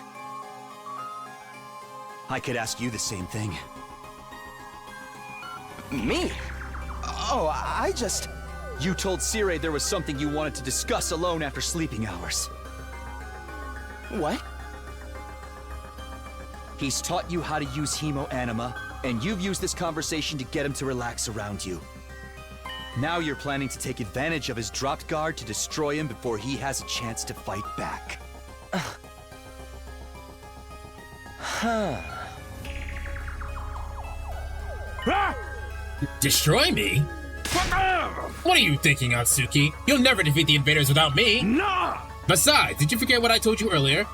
Speaker 14: I could ask you the same thing.
Speaker 6: Me? Oh, I just...
Speaker 14: You told Sire there was something you wanted to discuss alone after sleeping hours.
Speaker 6: What?
Speaker 14: He's taught you how to use Hemo Anima, and you've used this conversation to get him to relax around you. Now you're planning to take advantage of his dropped guard to destroy him before he has a chance to fight back.
Speaker 9: Destroy me? What are you thinking, Atsuki? You'll never defeat the invaders without me!
Speaker 13: No!
Speaker 9: Besides, did you forget what I told you earlier?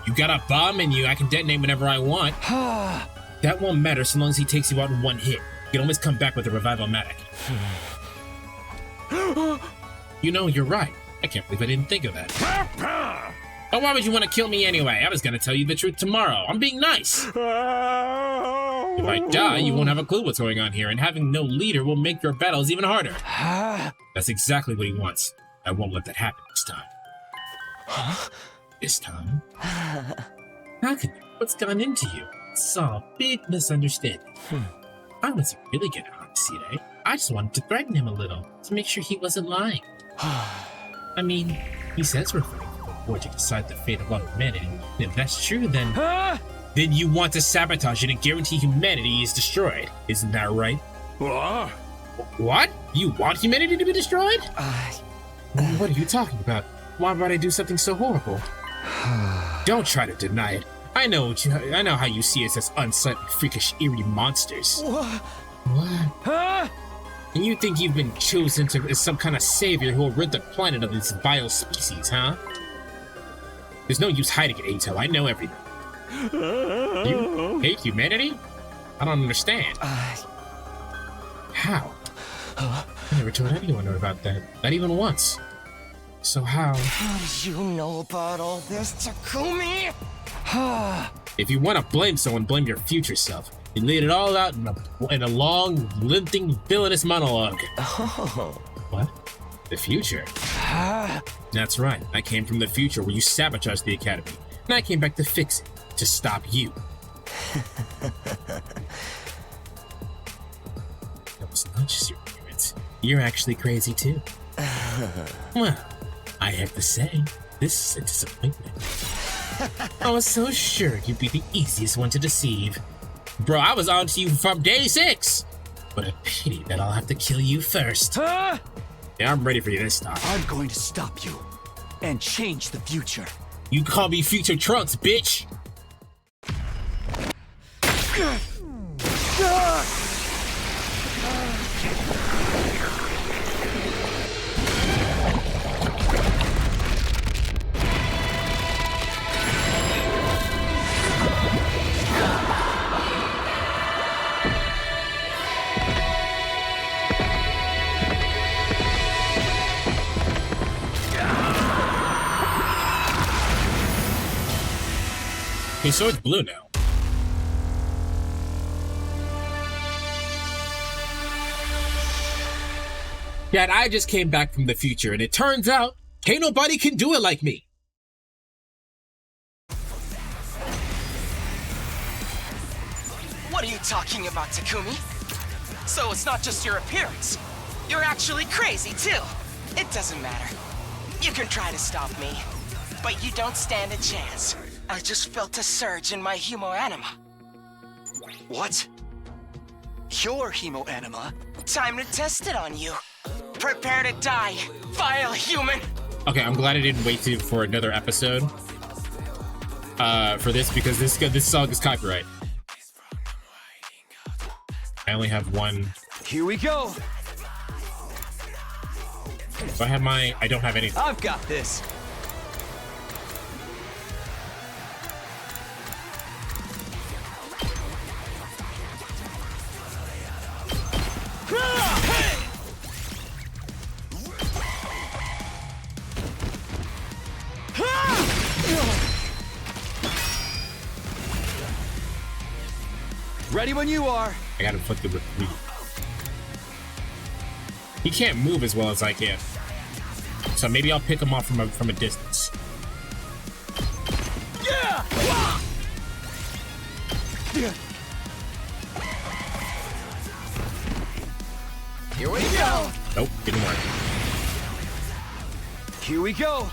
Speaker 9: You got a bomb in you I can detonate whenever I want. That won't matter so long as he takes you out in one hit. You can always come back with a revival-matic. You know, you're right. I can't believe I didn't think of that. But why would you want to kill me anyway? I was gonna tell you the truth tomorrow. I'm being nice. If I die, you won't have a clue what's going on here, and having no leader will make your battles even harder. That's exactly what he wants. I won't let that happen this time. This time? How can you? What's gone into you? It's all a big misunderstanding. I wasn't really getting on Sire. I just wanted to threaten him a little, to make sure he wasn't lying. I mean, he says we're fighting for the war to decide the fate of all humanity. And if that's true, then... Then you want to sabotage it and guarantee humanity is destroyed. Isn't that right? What? You want humanity to be destroyed? What are you talking about? Why would I do something so horrible? Don't try to deny it. I know how you see us as unsightly, freakish, eerie monsters. What? And you think you've been chosen as some kind of savior who will rid the planet of this vile species, huh? There's no use hiding it, Eito. I know everything. You hate humanity? I don't understand. How? I never told anyone about that. Not even once. So how?
Speaker 6: How did you know about all this, Takumi?
Speaker 9: If you want to blame someone, blame your future self. You laid it all out in a long, limping, villainous monologue.
Speaker 6: Oh.
Speaker 9: What? The future? That's right. I came from the future where you sabotaged the academy. And I came back to fix it. To stop you. That was not just your ignorance. You're actually crazy too. Well, I have to say, this is a disappointment. I was so sure you'd be the easiest one to deceive. Bro, I was on to you from day 6. What a pity that I'll have to kill you first. Yeah, I'm ready for you this time.
Speaker 14: I'm going to stop you and change the future.
Speaker 9: You call me Future Trunks, bitch. His sword's blue now. Dad, I just came back from the future, and it turns out, ain't nobody can do it like me.
Speaker 6: What are you talking about, Takumi? So it's not just your appearance. You're actually crazy, too. It doesn't matter. You can try to stop me, but you don't stand a chance. I just felt a surge in my hemoanima. What? Your hemoanima? Time to test it on you. Prepare to die, vile human!
Speaker 9: Okay, I'm glad I didn't wait for another episode for this, because this song is copyright. I only have one.
Speaker 14: Here we go.
Speaker 9: Do I have my... I don't have anything.
Speaker 14: I've got this. Ready when you are.
Speaker 9: I got inflicted with 3. He can't move as well as I can, so maybe I'll pick him off from a distance.
Speaker 6: Yeah! Here we go.
Speaker 9: Nope, didn't work.
Speaker 14: Here we go.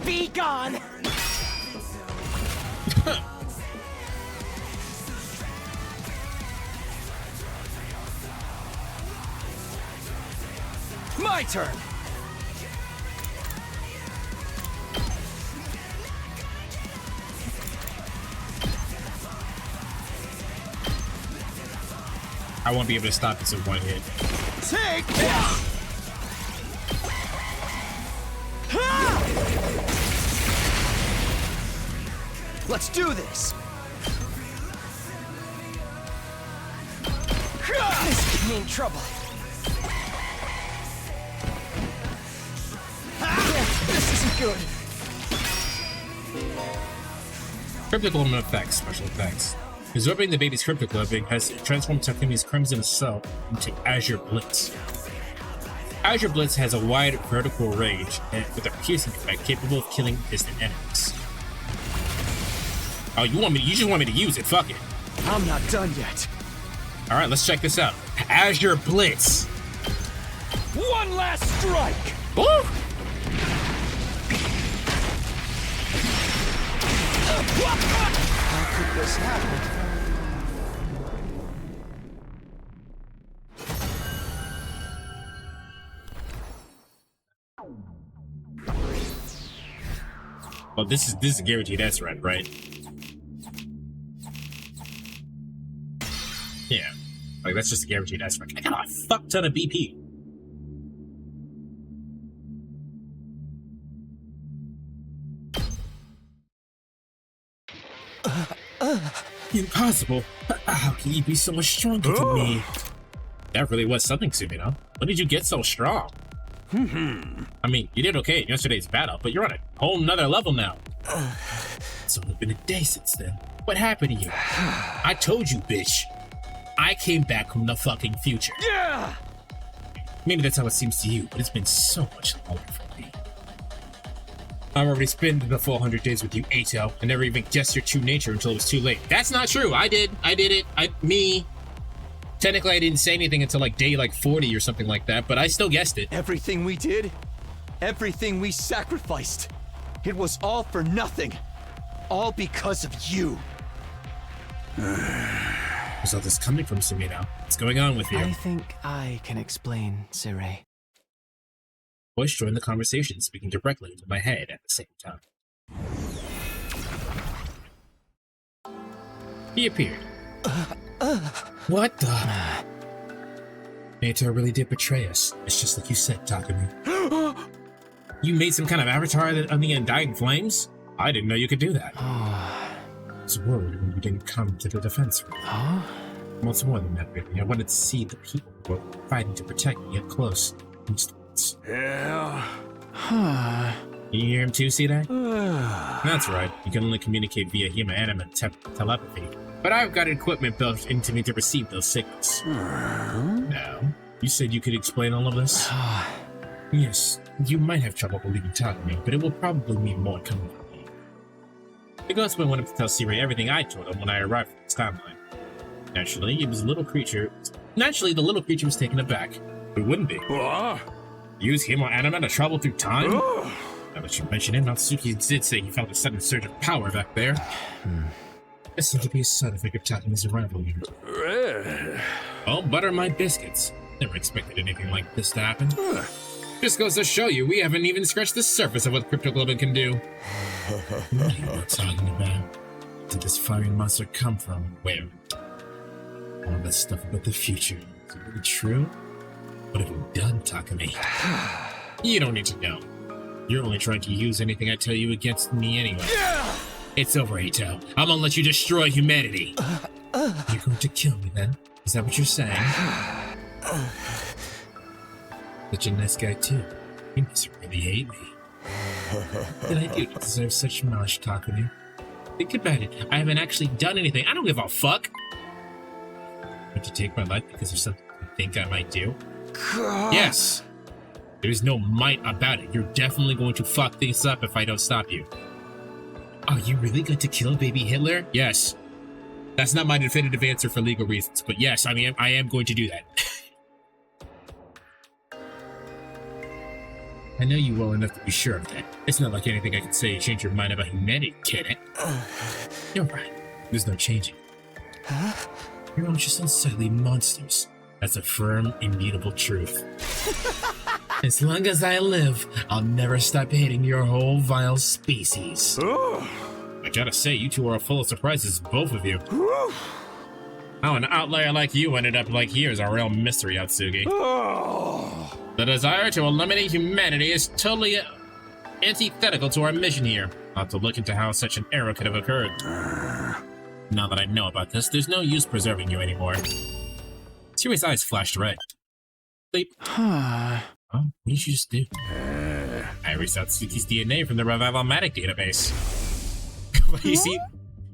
Speaker 6: Be gone!
Speaker 14: My turn!
Speaker 9: I won't be able to stop this in one hit.
Speaker 14: Take this! Let's do this! This could mean trouble. This isn't good.
Speaker 9: Cryptoglobin effects, special effects. Absorbing the baby's cryptoglobin has transformed Takumi's Crimson Assault into Azure Blitz. Azure Blitz has a wide vertical range with a piercing effect capable of killing distant enemies. Oh, you just want me to use it? Fuck it.
Speaker 14: I'm not done yet.
Speaker 9: All right, let's check this out. Azure Blitz.
Speaker 14: One last strike.
Speaker 9: Woo!
Speaker 6: How could this happen?
Speaker 9: Well, this is a guaranteed S run, right? Yeah. Like, that's just a guaranteed S run. I got a fuck ton of BP. Impossible. How can you be so much stronger than me? That really was something, Sumino. When did you get so strong? I mean, you did okay in yesterday's battle, but you're on a whole nother level now. It's only been a day since then. What happened to you? I told you, bitch. I came back from the fucking future.
Speaker 6: Yeah!
Speaker 9: Maybe that's how it seems to you, but it's been so much longer for me. I've already spent the full 100 days with you, Eito. I never even guessed your true nature until it was too late. That's not true. I did it. Me. Technically, I didn't say anything until like day 40 or something like that, but I still guessed it.
Speaker 14: Everything we did, everything we sacrificed, it was all for nothing. All because of you.
Speaker 9: Where's all this coming from, Sumino? What's going on with you?
Speaker 11: I think I can explain, Sirei.
Speaker 9: Voice joined the conversation, speaking directly into my head at the same time. He appeared. What the? Eito really did betray us. It's just like you said, Takumi. You made some kind of avatar on the Undying Flames? I didn't know you could do that. I was worried when you didn't come to the defense room. Well, it's more than that, really. I wanted to see the people who were fighting to protect me up close.
Speaker 13: Yeah.
Speaker 9: Can you hear him too, see that? That's right. You can only communicate via hema-anima telepathy. But I've got equipment built into me to receive those signals. Now, you said you could explain all of this? Yes, you might have trouble believing Takumi, but it will probably mean more coming from me. The Ghostman wanted to tell Sirei everything I told him when I arrived from his timeline. Naturally, the little creature was taken aback. Who wouldn't be? Use hemo-anima to travel through time? Now that you mention it, Natsuki did say he felt a sudden surge of power back there. It seemed to be a side effect of Takumi's arrival here. Oh, butter my biscuits. Never expected anything like this to happen. Just goes to show you, we haven't even scratched the surface of what Cryptoglobin can do. What are you talking about? Where did this fiery monster come from? Where? All that stuff about the future. Is it really true? What have you done, Takumi? You don't need to know. You're only trying to use anything I tell you against me anyway. It's over, Eito. I'm gonna let you destroy humanity. You're going to kill me then? Is that what you're saying? Such a nice guy too. You must really hate me. What did I do to deserve such much, Takumi? Think about it. I haven't actually done anything. I don't give a fuck. Want to take my life because of something you think I might do? Yes. There's no might about it. You're definitely going to fuck things up if I don't stop you. Are you really going to kill baby Hitler? Yes. That's not my definitive answer for legal reasons, but yes, I am going to do that. I know you well enough to be sure of that. It's not like anything I can say to change your mind about humanity, can it? You're right. There's no changing. You're all just unsightly monsters. That's a firm, immutable truth. As long as I live, I'll never stop hating your whole vile species. I gotta say, you two are full of surprises, both of you. How an outlier like you ended up like here is a real mystery, Atsugi. The desire to eliminate humanity is totally antithetical to our mission here. I'll have to look into how such an error could have occurred. Now that I know about this, there's no use preserving you anymore. Siri's eyes flashed red. Sleep. Oh, what did you just do? I erased Atsuki's DNA from the Revival-matic database. You see,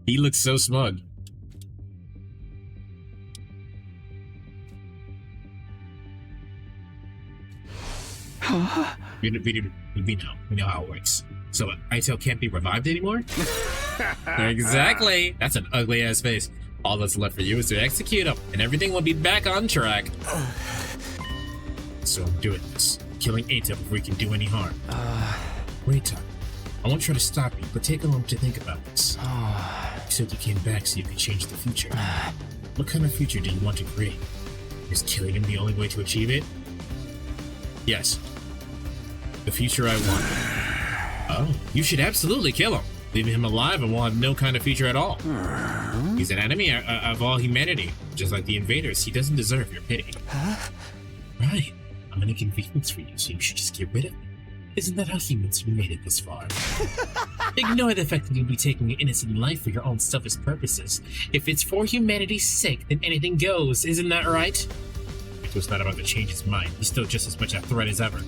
Speaker 9: he looks so smug. We know how it works. So Eito can't be revived anymore? Exactly. That's an ugly ass face. All that's left for you is to execute him, and everything will be back on track. So I'm doing this, killing Eito before he can do any harm. Wait, I won't try to stop you, but take a moment to think about this. You said you came back so you could change the future. What kind of future do you want to create? Is killing him the only way to achieve it? Yes. The future I want. Oh, you should absolutely kill him. Leaving him alive and we'll have no kind of future at all. He's an enemy of all humanity. Just like the invaders, he doesn't deserve your pity.
Speaker 11: Huh?
Speaker 9: Right. I'm an inconvenience for you, so you should just get rid of me. Isn't that how humans have made it this far? Ignore the fact that you'll be taking an innocent life for your own selfish purposes. If it's for humanity's sake, then anything goes. Isn't that right? Eito's not about to change his mind. He's still just as much a threat as ever.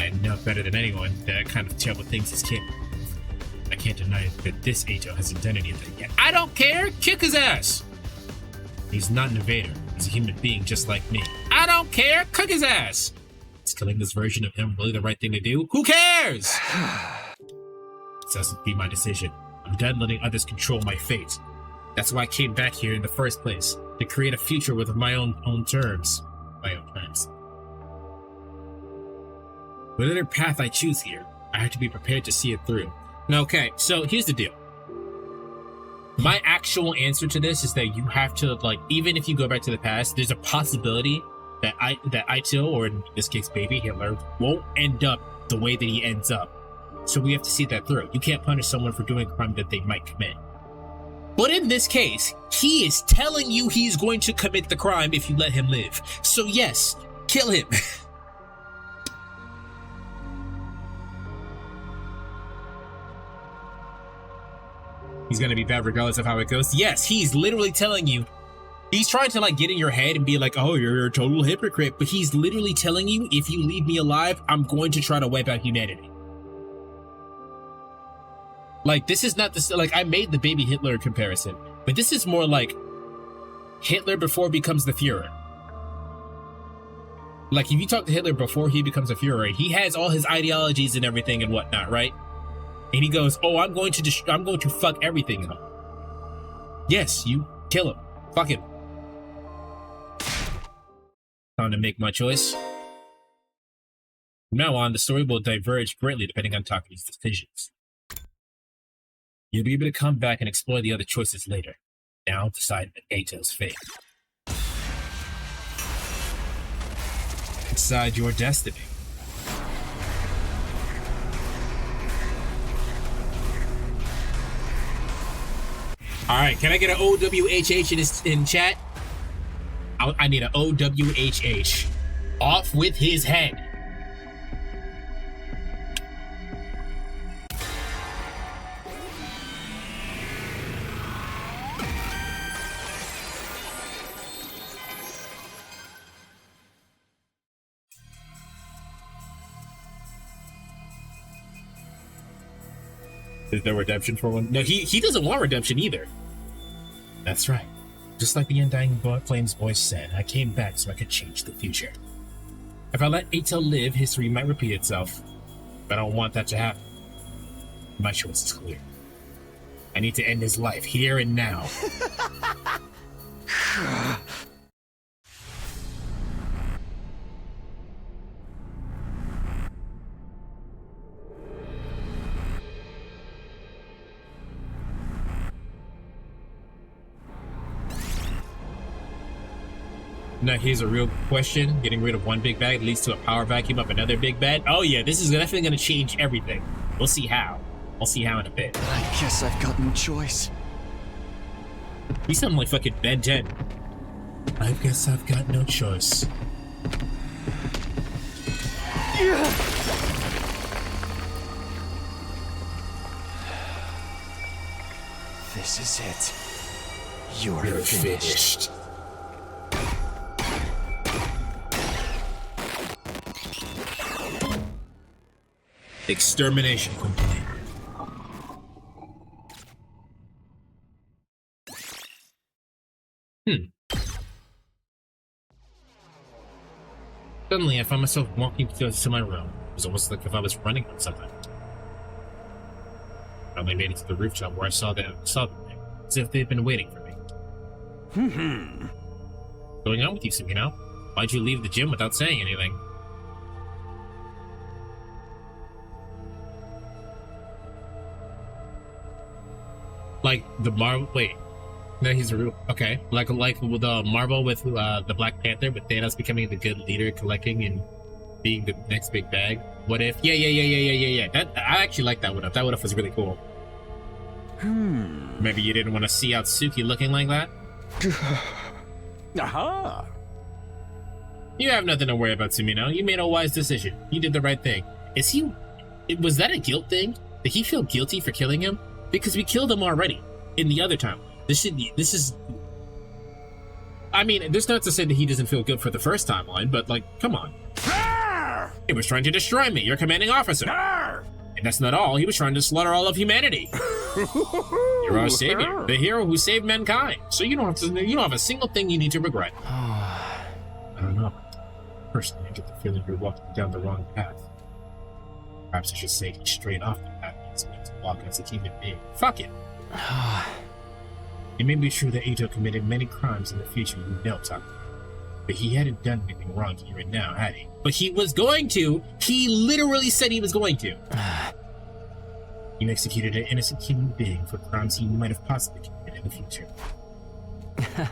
Speaker 9: I know better than anyone that kind of terrible things his kid. I can't deny that this Eito hasn't done anything yet. I don't care! Kick his ass! He's not an invader. He's a human being just like me. I don't care! Cook his ass! Is killing this version of him really the right thing to do? Who cares? This has to be my decision. I'm done letting others control my fate. That's why I came back here in the first place. To create a future with my own terms. My own terms. Whatever path I choose here, I have to be prepared to see it through. Okay, so here's the deal. My actual answer to this is that you have to, like, even if you go back to the past, there's a possibility that Eito, or in this case baby Hitler, won't end up the way that he ends up. So we have to see that through. You can't punish someone for doing a crime that they might commit. But in this case, he is telling you he's going to commit the crime if you let him live. So yes, kill him. He's gonna be bad regardless of how it goes. Yes, he's literally telling you. He's trying to like get in your head and be like, oh, you're a total hypocrite. But he's literally telling you, if you leave me alive, I'm going to try to wipe out humanity. Like, this is not this, like, I made the baby Hitler comparison, but this is more like Hitler before he becomes the Fuhrer. Like, if you talk to Hitler before he becomes a Fuhrer, he has all his ideologies and everything and whatnot, right? And he goes, oh, I'm going to fuck everything up. Yes, you kill him. Fuck him. Time to make my choice. From now on, the story will diverge greatly depending on Taku's decisions. You'll be able to come back and explore the other choices later. Now, decide Eito's fate. Decide your destiny. Alright, can I get an OWHH in chat? I need an OWHH. Off with his head. Is there redemption for one? No, he doesn't want redemption either. That's right. Just like the Undying Flames voice said, I came back so I could change the future. If I let Eito live, history might repeat itself. But I don't want that to happen. My choice is clear. I need to end his life here and now. Now here's a real question. Getting rid of one big bad leads to a power vacuum of another big bad. Oh yeah, this is definitely going to change everything. We'll see how. We'll see how in a bit.
Speaker 11: I guess I've got no choice.
Speaker 9: You sound like fucking Ben 10. I guess I've got no choice.
Speaker 11: This is it. You're
Speaker 9: finished. Extermination complete. Suddenly, I found myself walking to my room. It was almost like if I was running from something. I finally made it to the rooftop where I saw them as if they'd been waiting for me. What's going on with you, Sugino? Why'd you leave the gym without saying anything? Like the Marvel. Wait, no, he's a real. Okay, like with the Marvel with the Black Panther, with Thanos becoming the good leader, collecting and being the next big bag. What if? Yeah. I actually like that what if. That what if was really cool. Maybe you didn't want to see Atsuki looking like that?
Speaker 13: Aha!
Speaker 9: You have nothing to worry about, Sumino. You made a wise decision. You did the right thing. Was that a guilt thing? Did he feel guilty for killing him? Because we killed him already in the other time. I mean, this not to say that he doesn't feel good for the first timeline, but like, come on. He was trying to destroy me, your commanding officer. And that's not all. He was trying to slaughter all of humanity. You're our savior, the hero who saved mankind. So you don't have a single thing you need to regret. I don't know. Personally, I get the feeling you're walking down the wrong path. Perhaps I should say straight off the path means to walk as a human being. Fuck it. It may be true that Eito committed many crimes in the future you know, Taka. But he hadn't done anything wrong here and now, had he? But he was going to. He literally said he was going to. You executed an innocent human being for crimes he might have possibly committed in the future. I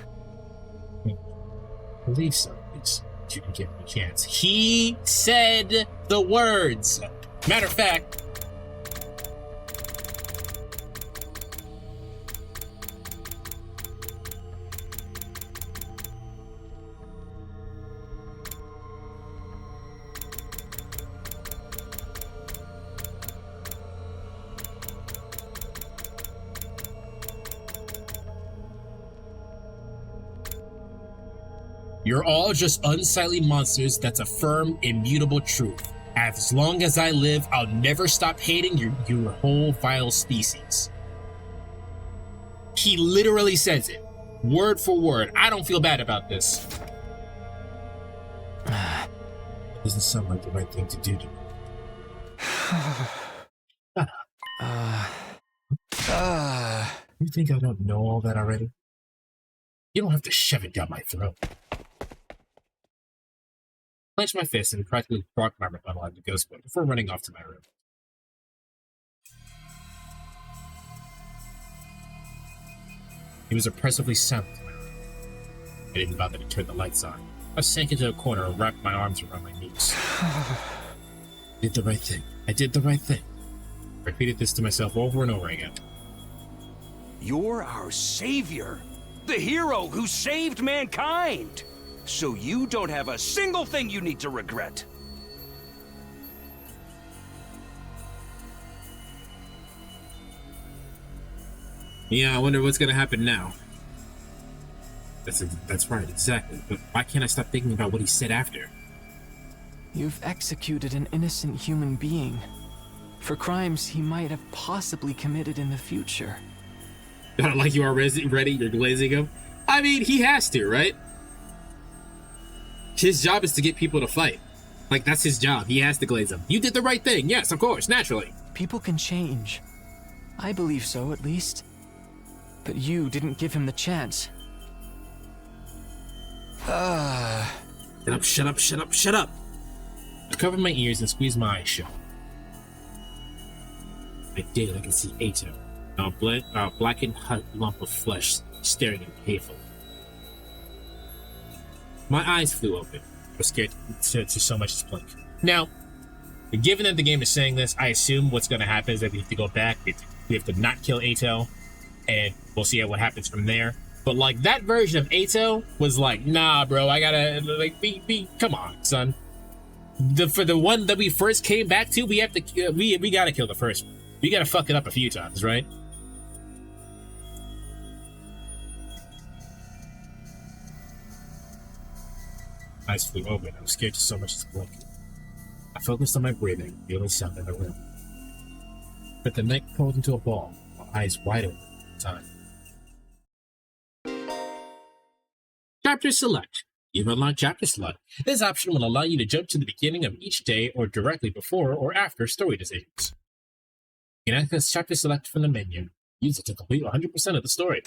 Speaker 9: believe so, at least. You can give him a chance. He said the words. Matter of fact, you're all just unsightly monsters. That's a firm, immutable truth. As long as I live, I'll never stop hating your whole vile species. He literally says it, word for word. I don't feel bad about this. It doesn't sound like the right thing to do to me. You think I don't know all that already? You don't have to shove it down my throat. Clenched my fist and practically brought my rebuttal out of the ghost boy before running off to my room. He was oppressively silent. I didn't bother to turn the lights on. I sank into a corner and wrapped my arms around my knees. I did the right thing. I did the right thing. I repeated this to myself over and over again.
Speaker 15: You're our savior. The hero who saved mankind. So you don't have a single thing you need to regret.
Speaker 9: Yeah, I wonder what's gonna happen now. That's right, exactly. But why can't I stop thinking about what he said after?
Speaker 11: You've executed an innocent human being for crimes he might have possibly committed in the future.
Speaker 9: Like you are ready, you're glazing him? I mean, he has to, right? His job is to get people to fight. Like, that's his job. He has to glaze them. You did the right thing. Yes, of course, naturally.
Speaker 11: People can change. I believe so, at least. But you didn't give him the chance.
Speaker 9: Shut up. I covered my ears and squeezed my eyes shut. I did. I could see Eito, a blackened lump of flesh staring at me painfully. My eyes flew open. I was scared to so much as blink. Now, given that the game is saying this, I assume what's going to happen is that we have to go back. We have to not kill Eito, and we'll see what happens from there. But like that version of Eito was like, nah, bro, I gotta come on, son. For the one that we first came back to, we have to we gotta kill the first one. We gotta fuck it up a few times, right? Eyes flew open. I was scared to so much as blink. I focused on my breathing, the only sound in the room. But the night curled into a ball, my eyes wide open at the time. Chapter Select. You've unlocked Chapter Select. This option will allow you to jump to the beginning of each day or directly before or after story decisions. You can access Chapter Select from the menu. Use it to complete 100% of the story.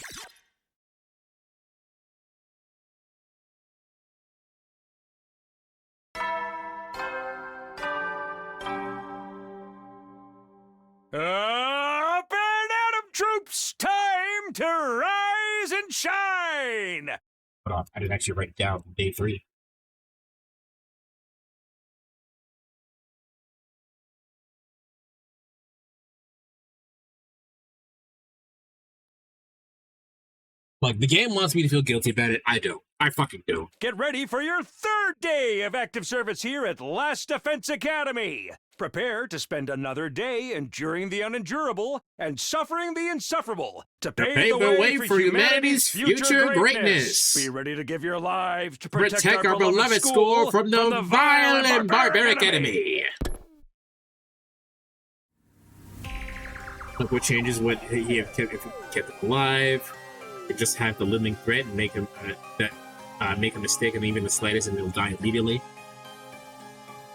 Speaker 15: Up and Atom troops, time to rise and shine!
Speaker 9: Hold on, I didn't actually write it down day 3. Like, the game wants me to feel guilty about it. I don't. I fucking do.
Speaker 15: Get ready for your 3rd day of active service here at Last Defense Academy. Prepare to spend another day enduring the unendurable and suffering the insufferable to pave the way for humanity's future greatness. Be ready to give your lives to protect our beloved school from the vile and barbaric enemy.
Speaker 9: Look, what changes would he have kept if he kept him alive? Or just have the living threat and make him make a mistake and even the slightest and he'll die immediately.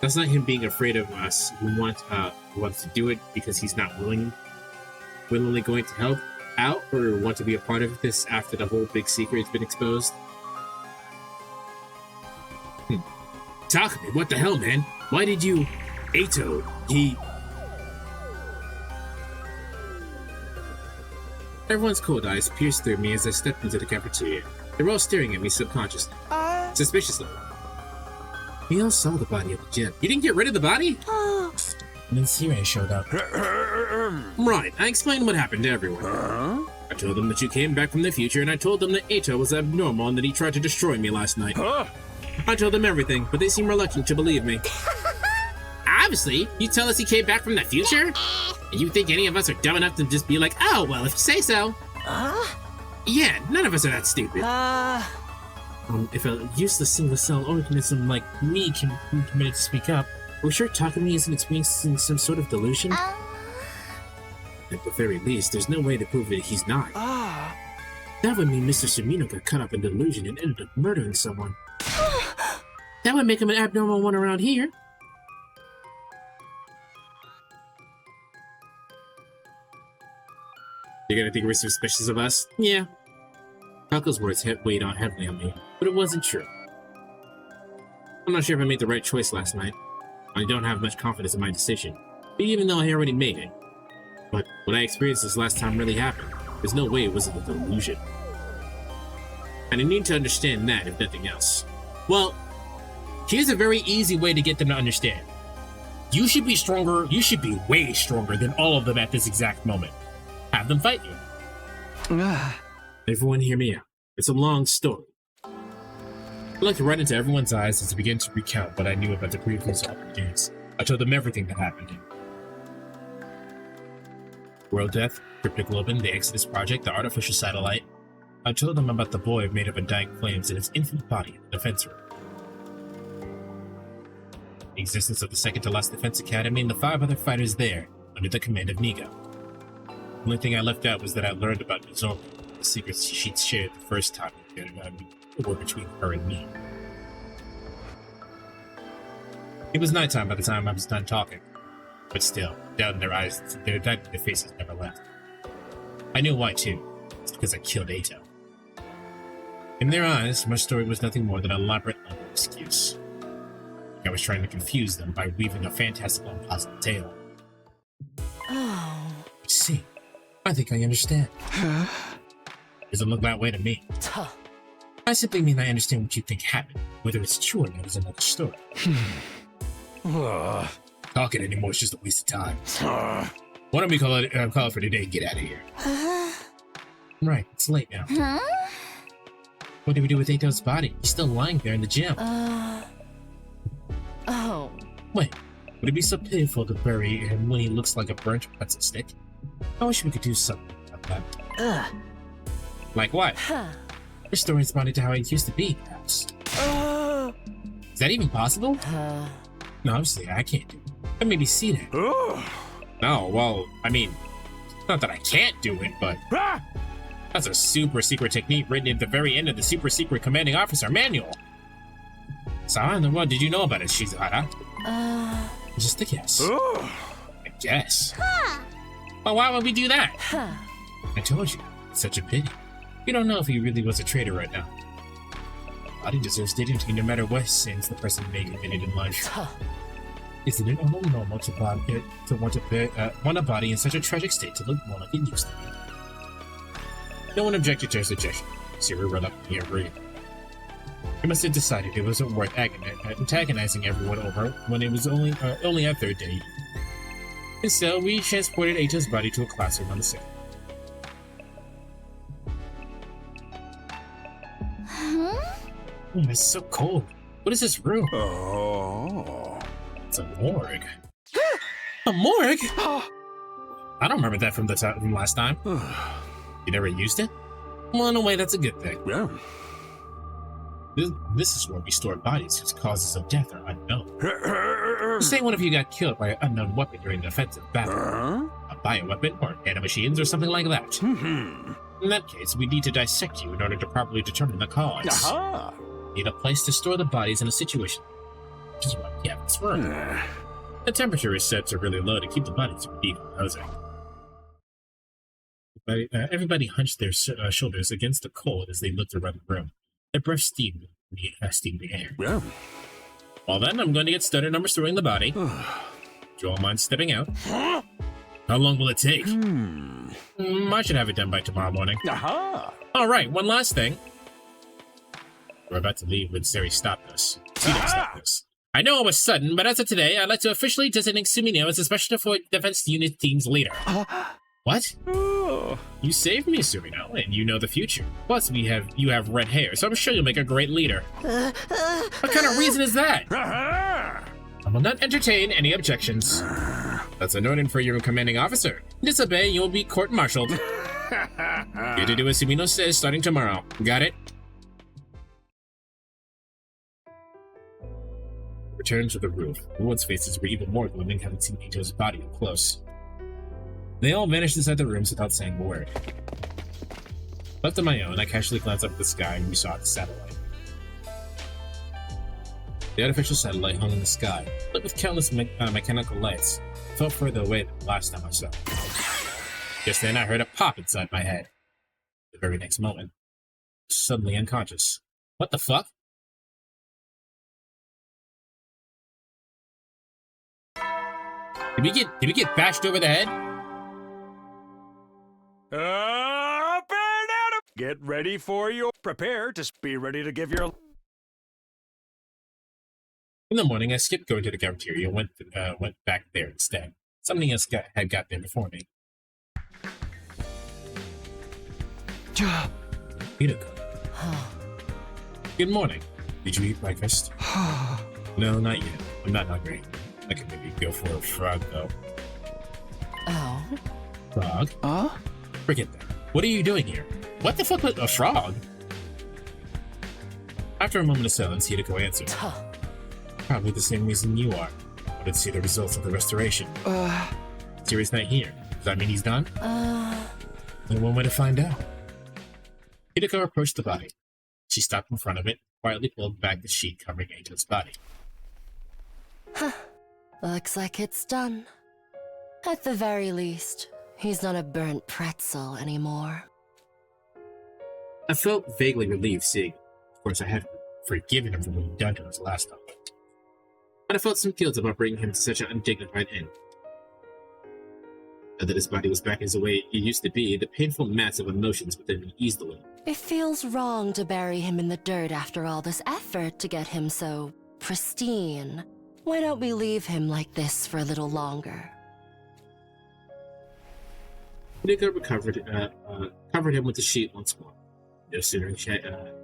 Speaker 9: That's not him being afraid of us. He wants to do it because he's not willingly going to help out or want to be a part of this after the whole big secret has been exposed. Talk to me. What the hell, man? Why did you... Eito, Everyone's cold eyes pierced through me as I stepped into the cafeteria. They were all staring at me subconsciously. Suspiciously. We all saw the body at the gym. You didn't get rid of the body? And then Sirei showed up. Right, I explained what happened to everyone. I told them that you came back from the future, and I told them that Eito was abnormal and that he tried to destroy me last night. I told them everything, but they seemed reluctant to believe me. Obviously, you tell us he came back from the future? And you think any of us are dumb enough to just be like, oh, well, if you say so. Yeah, none of us are that stupid. If a useless single-cell organism like me can be permitted to speak up, are we sure Takumi isn't experiencing some sort of delusion? At the very least, there's no way to prove that he's not. That would mean Mr. Sumino got caught up in delusion and ended up murdering someone. That would make him an abnormal one around here. You're gonna think we're suspicious of us? Yeah. Falco's words weighed on heavily on me, but it wasn't true. I'm not sure if I made the right choice last night. I don't have much confidence in my decision, even though I already made it. But what I experienced this last time really happened. There's no way it wasn't a delusion. And I need to understand that, if nothing else. Well, here's a very easy way to get them to understand. You should be stronger, you should be way stronger than all of them at this exact moment. Have them fight you. Everyone hear me out. It's a long story. I looked right into everyone's eyes as I began to recount what I knew about the previous opportunities. I told them everything that happened. World Death, Cryptoglobin, the Exodus Project, the artificial satellite. I told them about the boy made of undying flames and its infinite body in the defense room. The existence of the second-to-last Defense Academy and the 5 other fighters there, under the command of Nigo. The only thing I left out was that I learned about Nozomi, the secrets she'd shared the first time were between her and me. It was nighttime by the time I was done talking, but still, doubt in their eyes, their faces never left. I knew why too. It's because I killed Eito. In their eyes, my story was nothing more than a labyrinth excuse. I was trying to confuse them by weaving a fantastical and plausible tale. See, I think I understand. Doesn't look that way to me. I simply mean I understand what you think happened. Whether it's true or not is another story. Talking anymore is just a waste of time. Why don't we call it for today and get out of here? Right, it's late now. What do we do with Eito's body? He's still lying there in the gym. Wait, would it be so pitiful to bury him when he looks like a burnt pretzel stick? I wish we could do something about that. Like what? Restore his body to how it used to be, perhaps. Is that even possible? No, obviously I can't do it. But maybe see that. No, well, I mean, not that I can't do it, but that's a super secret technique written at the very end of the super secret commanding officer manual. So how in the world did you know about it, Shizuhara? Just a guess. A guess? Well, why would we do that? I told you, it's such a pity. You don't know if he really was a traitor right now. Body deserves dignity no matter what sins the person may have committed in life. Isn't it only normal to want a body in such a tragic state to look more like it used to be? No one objected to her suggestion. Siri reluctantly agreed. He must have decided it wasn't worth antagonizing everyone over when it was only our third date. And so we transported Eito's body to a classroom on the second. It's so cold. What is this room?
Speaker 13: Oh.
Speaker 9: It's a morgue. A morgue? I don't remember that from last time. You never used it? Well, in a way, that's a good thing.
Speaker 13: Yeah.
Speaker 9: This is where we store bodies whose causes of death are unknown. Say one of you got killed by an unknown weapon during an offensive battle. A bioweapon or nanomachines or something like that. In that case, we need to dissect you in order to properly determine the cause. Need a place to store the bodies in a situation, which is why we have this room. The temperature is set to really low to keep the bodies from decomposing. Everybody hunched their shoulders against the cold as they looked around the room. Their breath steamed the air.
Speaker 13: Yeah.
Speaker 9: Well then, I'm going to get started on restoring the body. Do you all mind stepping out? How long will it take? I should have it done by tomorrow morning. Alright, one last thing. We're about to leave when Sari stopped us. Stopped us. I know it was sudden, but as of today, I'd like to officially designate Sumino as a Special Defense Unit Team's leader. What? You saved me, Sumino, and you know the future. Plus, you have red hair, so I'm sure you'll make a great leader. What kind of reason is that? I will not entertain any objections. That's an order for your commanding officer. Disobey, you'll be court-martialed. You're to do as Sumino says starting tomorrow. Got it? Returned to the roof. Everyone's faces were even more gloomy having seen Eito's body up close. They all vanished inside the rooms without saying a word. Left on my own, I casually glanced up at the sky and we saw the satellite. The artificial satellite hung in the sky, lit with countless mechanical lights. It felt further away than the last time I saw it. Just then I heard a pop inside my head. The very next moment, suddenly unconscious. What the fuck? Did we get bashed over the head?
Speaker 15: Get ready for your... Prepare to be ready to give your...
Speaker 9: In the morning, I skipped going to the cafeteria and went back there instead. Something else had got there before me. Hideko. Good morning. Did you eat breakfast? No, not yet. I'm not hungry. I could maybe go for a frog, though.
Speaker 2: Oh?
Speaker 9: Frog? Forget that. What are you doing here? What the fuck was a frog? After a moment of silence, Hideko answered. Probably the same reason you are. Wanted to see the results of the restoration. Siri's not here. Does that mean he's gone? Then one way to find out. Hideko approached the body. She stopped in front of it, quietly pulled back the sheet covering Eito's body.
Speaker 10: Looks like it's done. At the very least, he's not a burnt pretzel anymore.
Speaker 9: I felt vaguely relieved seeing it. Of course, I had forgiven him for what he'd done to us last time. But I felt some guilt about bringing him to such an undignified end. Now that his body was back as the way it used to be, the painful mass of emotions within me eased away.
Speaker 10: It feels wrong to bury him in the dirt after all this effort to get him so pristine. Why don't we leave him like this for a little longer?
Speaker 9: Hideko covered him with the sheet once more. No sooner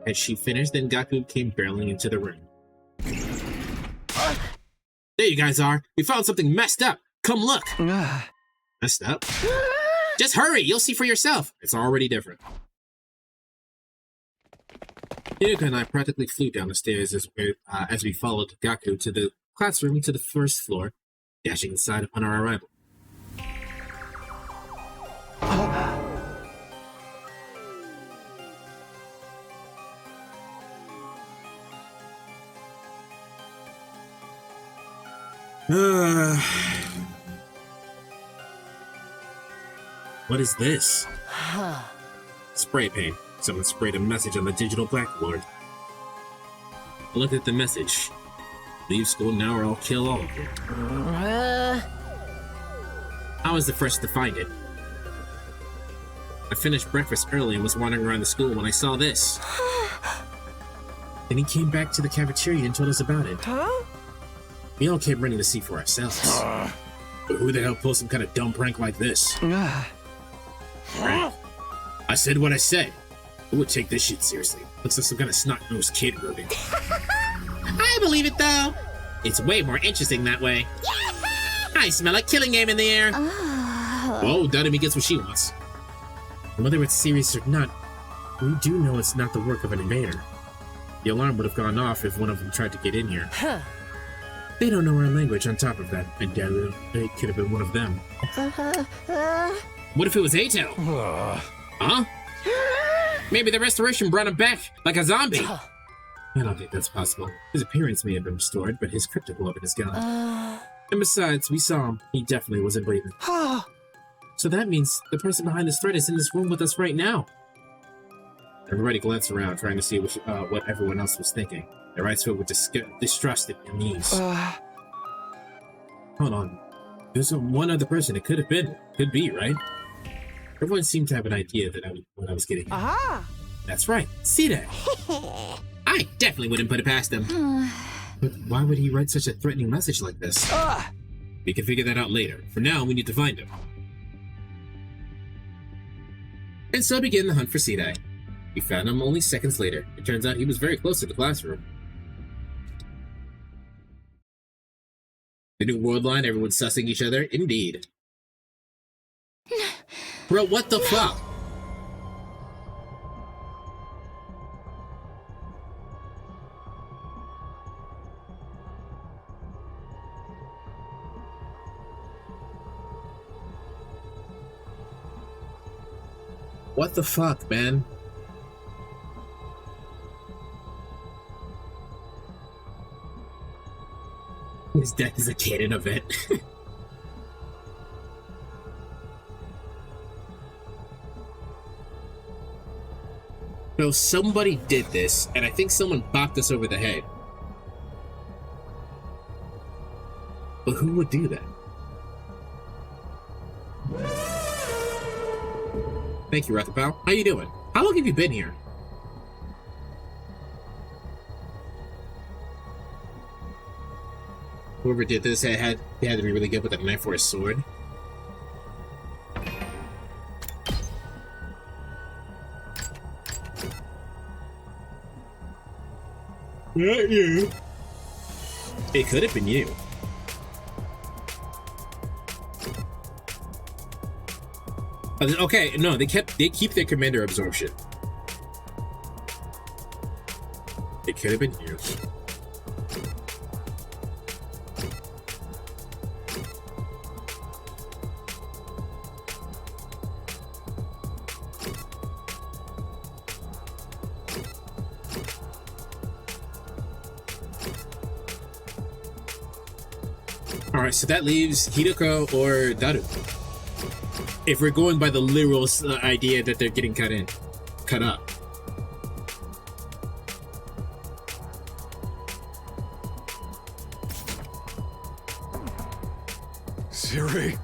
Speaker 9: had she finished than Gaku came barreling into the room. There you guys are! We found something messed up! Come look! Messed up? Just hurry! You'll see for yourself! It's already different. Hideko and I practically flew down the stairs as we followed Gaku to the classroom to the first floor, dashing inside upon our arrival. What is this? Spray paint. Someone sprayed a message on the digital blackboard. I looked at the message. Leave school now or I'll kill all of you. I was the first to find it. I finished breakfast early and was wandering around the school when I saw this. Then he came back to the cafeteria and told us about it. We all came running to see for ourselves. But who the hell pulls some kind of dumb prank like this? Prank. I said what I said. Who would take this shit seriously? Looks like some kind of snot-nosed kid wrote it. I believe it, though. It's way more interesting that way. I smell a killing game in the air. Whoa, Dudamy gets what she wants. Whether it's serious or not, we do know it's not the work of an invader. The alarm would have gone off if one of them tried to get in here.
Speaker 10: Huh.
Speaker 9: They don't know our language on top of that. I doubt it could have been one of them. What if it was Eito? Huh? Maybe the restoration brought him back, like a zombie. I don't think that's possible. His appearance may have been restored, but his cryptic weapon is gone. And besides, we saw him. He definitely wasn't breathing. So that means the person behind this threat is in this room with us right now. Everybody glanced around, trying to see what everyone else was thinking. Their eyes filled with distrust and unease. Hold on. There's one other person it could have been. Could be, right? Everyone seemed to have an idea that what I was getting at.
Speaker 3: Aha!
Speaker 9: That's right. See that? I definitely wouldn't put it past him. But why would he write such a threatening message like this? We can figure that out later. For now, we need to find him. And so began the hunt for Sidai. We found him only seconds later. It turns out he was very close to the classroom. The new world line, everyone's sussing each other. Indeed. Bro, what the fuck? What the fuck, man? His death is a canon event. So somebody did this, and I think someone bopped us over the head. But who would do that? Thank you, Rathapal. How you doing? How long have you been here? Whoever did this had to be really good with a knife or a sword. Not you. It could have been you. Okay, no, they keep their commander absorption. It could have been you. Alright, so that leaves Hideko or Daru. If we're going by the literal idea that they're getting cut up.
Speaker 13: Siri.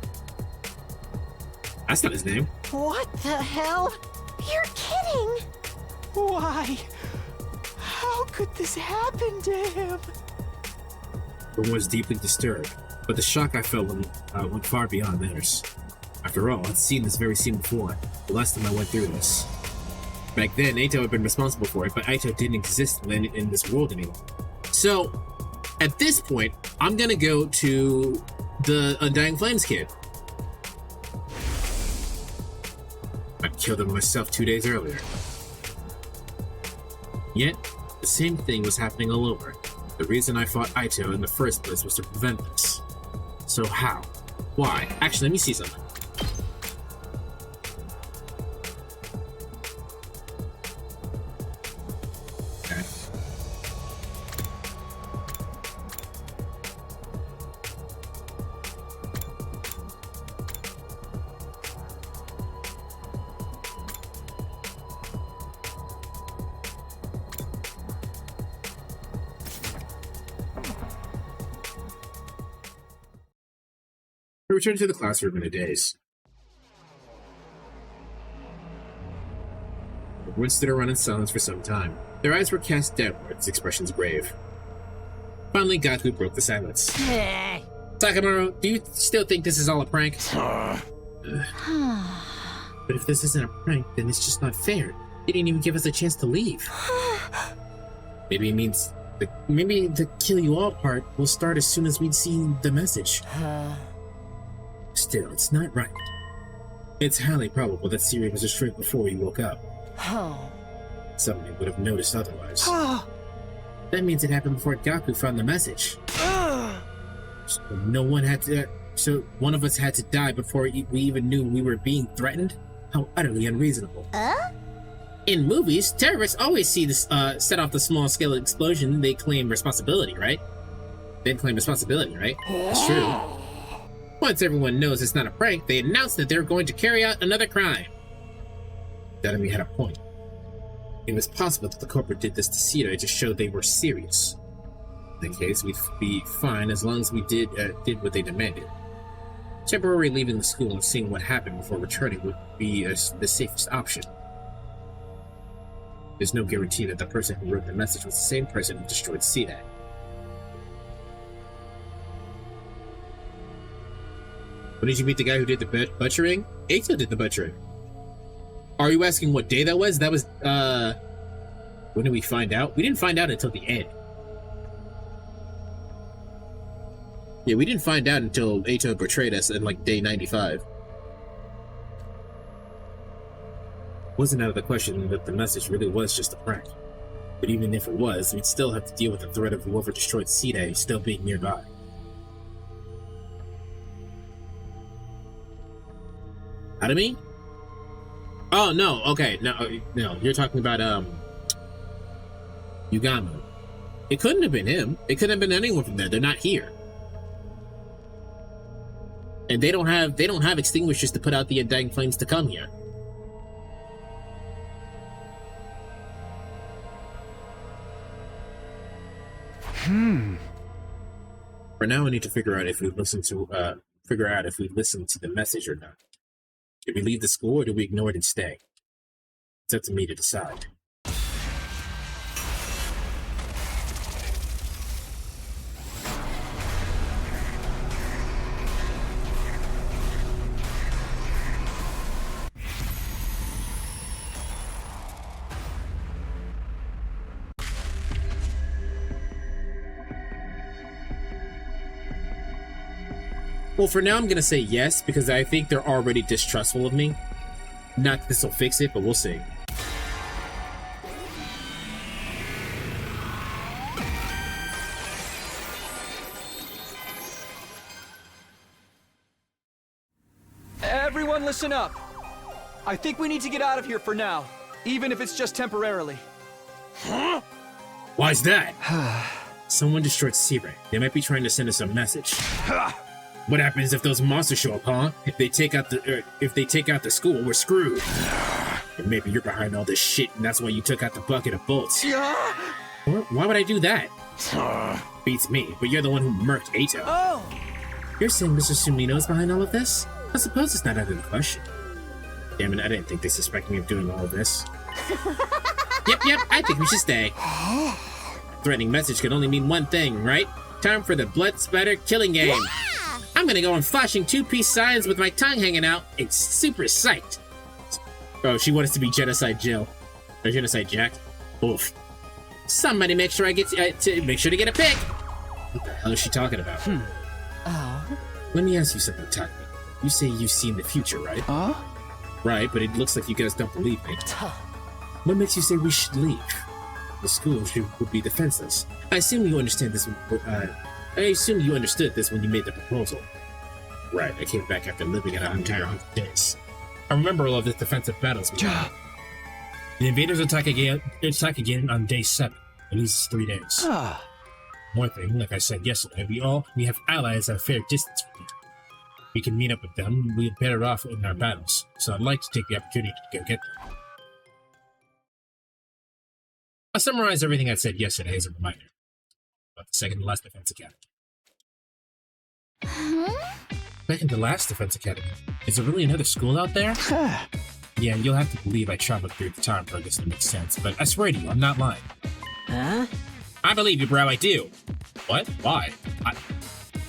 Speaker 9: That's not his name.
Speaker 3: What the hell? You're kidding!
Speaker 4: Why? How could this happen to him?
Speaker 9: Everyone was deeply disturbed, but the shock I felt went far beyond theirs. After all, I'd seen this very scene before, the last time I went through this. Back then, Eito had been responsible for it, but Eito didn't exist in this world anymore. So, at this point, I'm gonna go to the Undying Flames kid. I killed him myself 2 days earlier. Yet, the same thing was happening all over. The reason I fought Eito in the first place was to prevent this. So how? Why? Actually, let me see something. Okay. I returned to the classroom in a daze. Everyone stood around in silence for some time. Their eyes were cast downwards, expressions grave. Finally, Gaku broke the silence. Takamaru, do you still think this is all a prank? But if this isn't a prank, then it's just not fair. He didn't even give us a chance to leave. Maybe it means maybe the kill you all part will start as soon as we'd seen the message. Still, it's not right. It's highly probable that Siri was destroyed before we woke up. Somebody would have noticed otherwise. That means it happened before Gaku found the message. So one of us had to die before we even knew we were being threatened? How utterly unreasonable. In movies, terrorists always see this set off the small-scale explosion. They claim responsibility, right? It's true. Once everyone knows it's not a prank, they announce that they're going to carry out another crime. Dadami had a point. It was possible that the culprit did this to Sita to show they were serious. In that case, we'd be fine as long as we did what they demanded. Temporarily leaving the school and seeing what happened before returning would be the safest option. There's no guarantee that the person who wrote the message was the same person who destroyed Sita. When did you meet the guy who did the butchering? Eito did the butchering. Are you asking what day that was? That was, when did we find out? We didn't find out until the end. Yeah, we didn't find out until Eito betrayed us in, like, day 95. Wasn't out of the question that the message really was just a prank. But even if it was, we'd still have to deal with the threat of whoever destroyed Sita still being nearby. Adami? Oh, no, okay, no, you're talking about, Yugamo. It couldn't have been him. It couldn't have been anyone from there. They're not here. And they don't have extinguishers to put out the undying flames to come here. For now, we need to figure out if we listen to the message or not. Did we leave the school or do we ignore it and stay? It's up to me to decide. Well, for now, I'm gonna say yes, because I think they're already distrustful of me. Not that this will fix it, but we'll see.
Speaker 14: Everyone listen up. I think we need to get out of here for now, even if it's just temporarily.
Speaker 9: Huh? Why's that? Someone destroyed Searay. They might be trying to send us a message. What happens if those monsters show up, huh? If they take out the school, we're screwed. And maybe you're behind all this shit, and that's why you took out the bucket of bolts. Why would I do that? Beats me, but you're the one who murked Eito.
Speaker 4: Oh!
Speaker 9: You're saying Mr. Sumino is behind all of this? I suppose it's not out of the question. Damn it, I didn't think they suspected me of doing all of this. Yep, I think we should stay. Threatening message can only mean one thing, right? Time for the blood spatter killing game. Yeah! I'm gonna go on flashing two-piece signs with my tongue hanging out. It's super psyched. Oh, she wants to be Genocide Jill. Or Genocide Jack. Oof. Somebody make sure to get a pic. What the hell is she talking about?
Speaker 10: Oh.
Speaker 9: Let me ask you something, Taki. You say you've seen the future, right? Right, but it looks like you guys don't believe me. What makes you say we should leave? The school would be defenseless. I assume you understand this. I assume you understood this when you made the proposal. Right, I came back after living it out entire 100 days. I remember all of the defensive battles we had. The invaders attack again on day 7. At least 3 days. One thing, like I said yesterday, we have allies at a fair distance from here. We can meet up with them. We're better off in our battles. So I'd like to take the opportunity to go get them. I'll summarize everything I said yesterday as a reminder. About the second to last defense academy. Second to last defense academy? Is there really another school out there? Yeah, you'll have to believe I traveled through the time for this to make sense, but I swear to you, I'm not lying. I believe you, bro, I do. What? Why?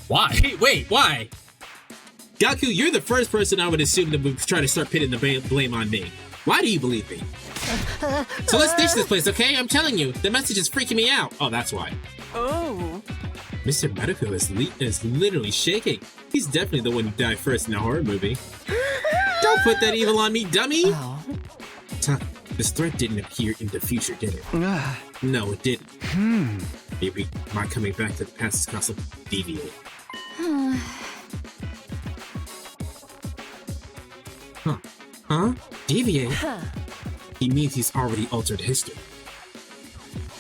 Speaker 9: Why? Wait, why? Gaku, you're the first person I would assume that would try to start pitting the blame on me. Why do you believe me? So let's ditch this place, okay? I'm telling you, the message is freaking me out. Oh, that's why.
Speaker 4: Oh.
Speaker 9: Mr. Medico is literally shaking. He's definitely the one who died first in a horror movie. Don't put that evil on me, dummy!
Speaker 11: Oh.
Speaker 9: Tuck, this threat didn't appear in the future, did it? No, it didn't. Maybe my coming back to the past is causing deviate. Huh? Deviate? He means he's already altered history.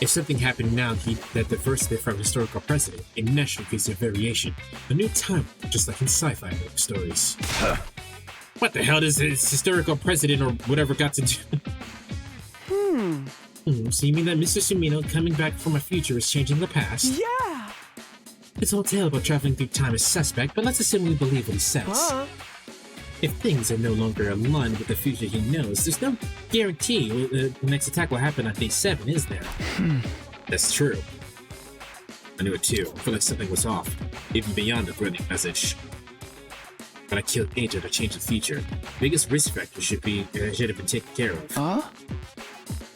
Speaker 9: If something happened now that diverted from historical precedent, it naturally creates a variation. A new time, just like in sci-fi stories. What the hell does this historical precedent or whatever got to do? So you mean that Mr. Sumino coming back from a future is changing the past?
Speaker 4: Yeah!
Speaker 9: His whole tale about traveling through time is suspect, but let's assume we believe what he says. If things are no longer aligned with the future he knows, there's no guarantee the next attack will happen on day 7, is there? That's true. I knew it too. I feel like something was off, even beyond the threatening message. But I killed Eito to change the future. Biggest risk factor should have been taken care of.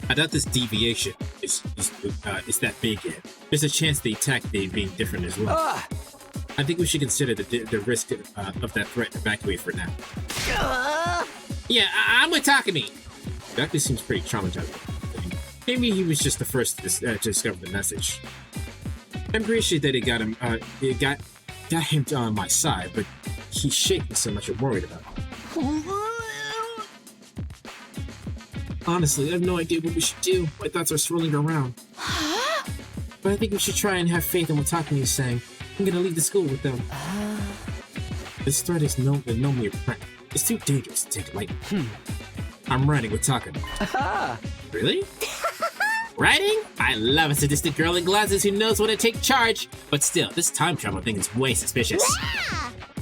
Speaker 9: I doubt this deviation is that big yet. There's a chance the attack day being different as well. I think we should consider the risk of that threat and evacuate for now. Yeah, I'm with Takumi. That actually seems pretty traumatizing. Maybe he was just the first to discover the message. I'm pretty sure that it got him on my side, but he's shaking so much I'm worried about him. Honestly, I have no idea what we should do. My thoughts are swirling around. But I think we should try and have faith in what Takumi is saying. I'm gonna leave the school with them. This threat is no mere prank. It's too dangerous to take lightly. I'm riding with Takumi. Really? Riding? I love a sadistic girl in glasses who knows when to take charge. But still, this time travel thing is way suspicious.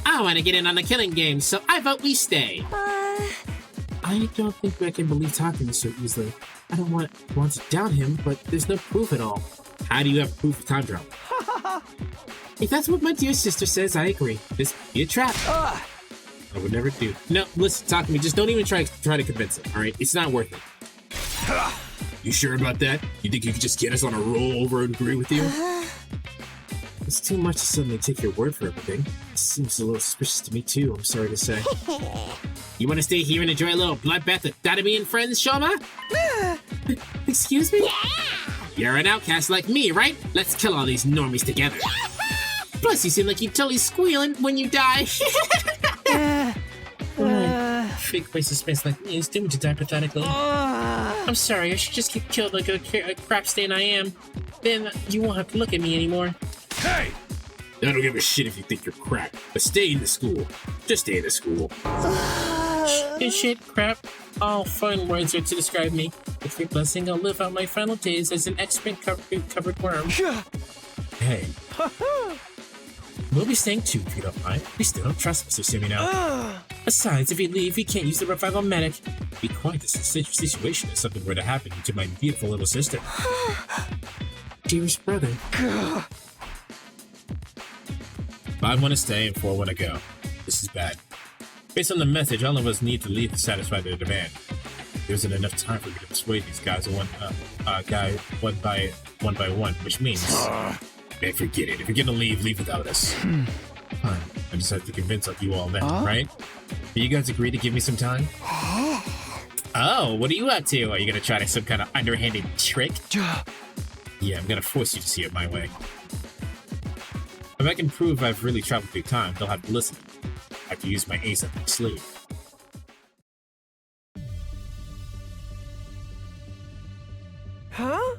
Speaker 9: I want to get in on the killing game, so I vote we stay. I don't think I can believe Takumi so easily. I don't want to doubt him, but there's no proof at all. How do you have proof of time travel? If that's what my dear sister says, I agree. This could be a trap. I would never do. No, listen, Takumi, just don't even try to convince him, alright? It's not worth it. You sure about that? You think you could just get us on a roll over and agree with you? It's too much to suddenly take your word for everything. It seems a little suspicious to me too, I'm sorry to say. You want to stay here and enjoy a little bloodbath with Tatami and friends, Shoma? Excuse me? Yeah! You're an outcast like me, right? Let's kill all these normies together. Plus, you seem like you're totally squealing when you die. Fake waste of space like me is doomed to die pathetically. I'm sorry, I should just get killed like a crap stain I am. Then you won't have to look at me anymore. Hey! I don't give a shit if you think you're crap, but stay in the school. Just stay in the school. Shit, crap. All fun words are to describe me. With your blessing, I'll live out my final days as an excrement covered worm. Hey. We'll be staying too, if you don't mind. We still don't trust Mr. Sumino. Besides, if you leave, we can't use the revival medic. Be quite the situation if something were to happen to my beautiful little sister. Dearest brother. 5 want to stay and 4 want to go. This is bad. Based on the message, all of us need to leave to satisfy their demand. There isn't enough time for me to persuade these guys one by one, which means... Man, forget it. If you're gonna leave without us. Fine. I just have to convince you all then, right? Do you guys agree to give me some time? Oh, what are you up to? Are you gonna try some kind of underhanded trick? Yeah, I'm gonna force you to see it my way. If I can prove I've really traveled through time, they'll have to listen. I have to use my ace up my sleeve.
Speaker 4: Huh?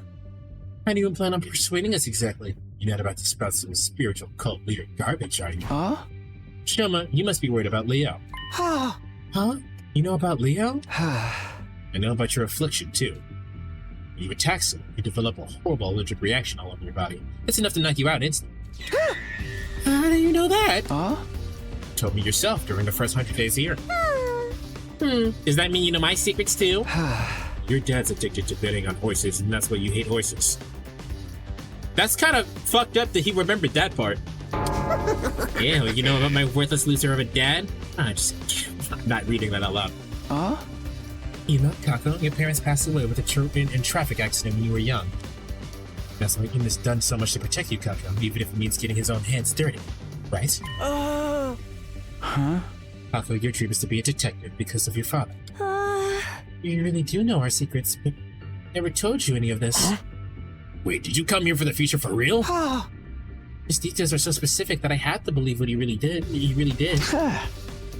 Speaker 9: How do you plan on persuading us exactly? You're not about to spout some spiritual cult leader garbage, are you? Huh? Shoma, you must be worried about Leo. Huh? You know about Leo? I know about your affliction, too. When you attack someone, you develop a horrible allergic reaction all over your body. It's enough to knock you out instantly. How do you know that? You told me yourself during the first 100 days here. Does that mean you know my secrets, too? Your dad's addicted to betting on horses, and that's why you hate horses. That's kind of fucked up that he remembered that part. Yeah, well, you know about my worthless loser of a dad? I'm not reading that out loud. Ema, Kako, your parents passed away with in traffic accident when you were young. That's why Ema's done so much to protect you, Kako, even if it means getting his own hands dirty. Right?
Speaker 11: Huh?
Speaker 9: Kako, your dream is to be a detective because of your father. You really do know our secrets, but never told you any of this. Huh? Wait, did you come here for the future for real? His details are so specific that I had to believe what he really did.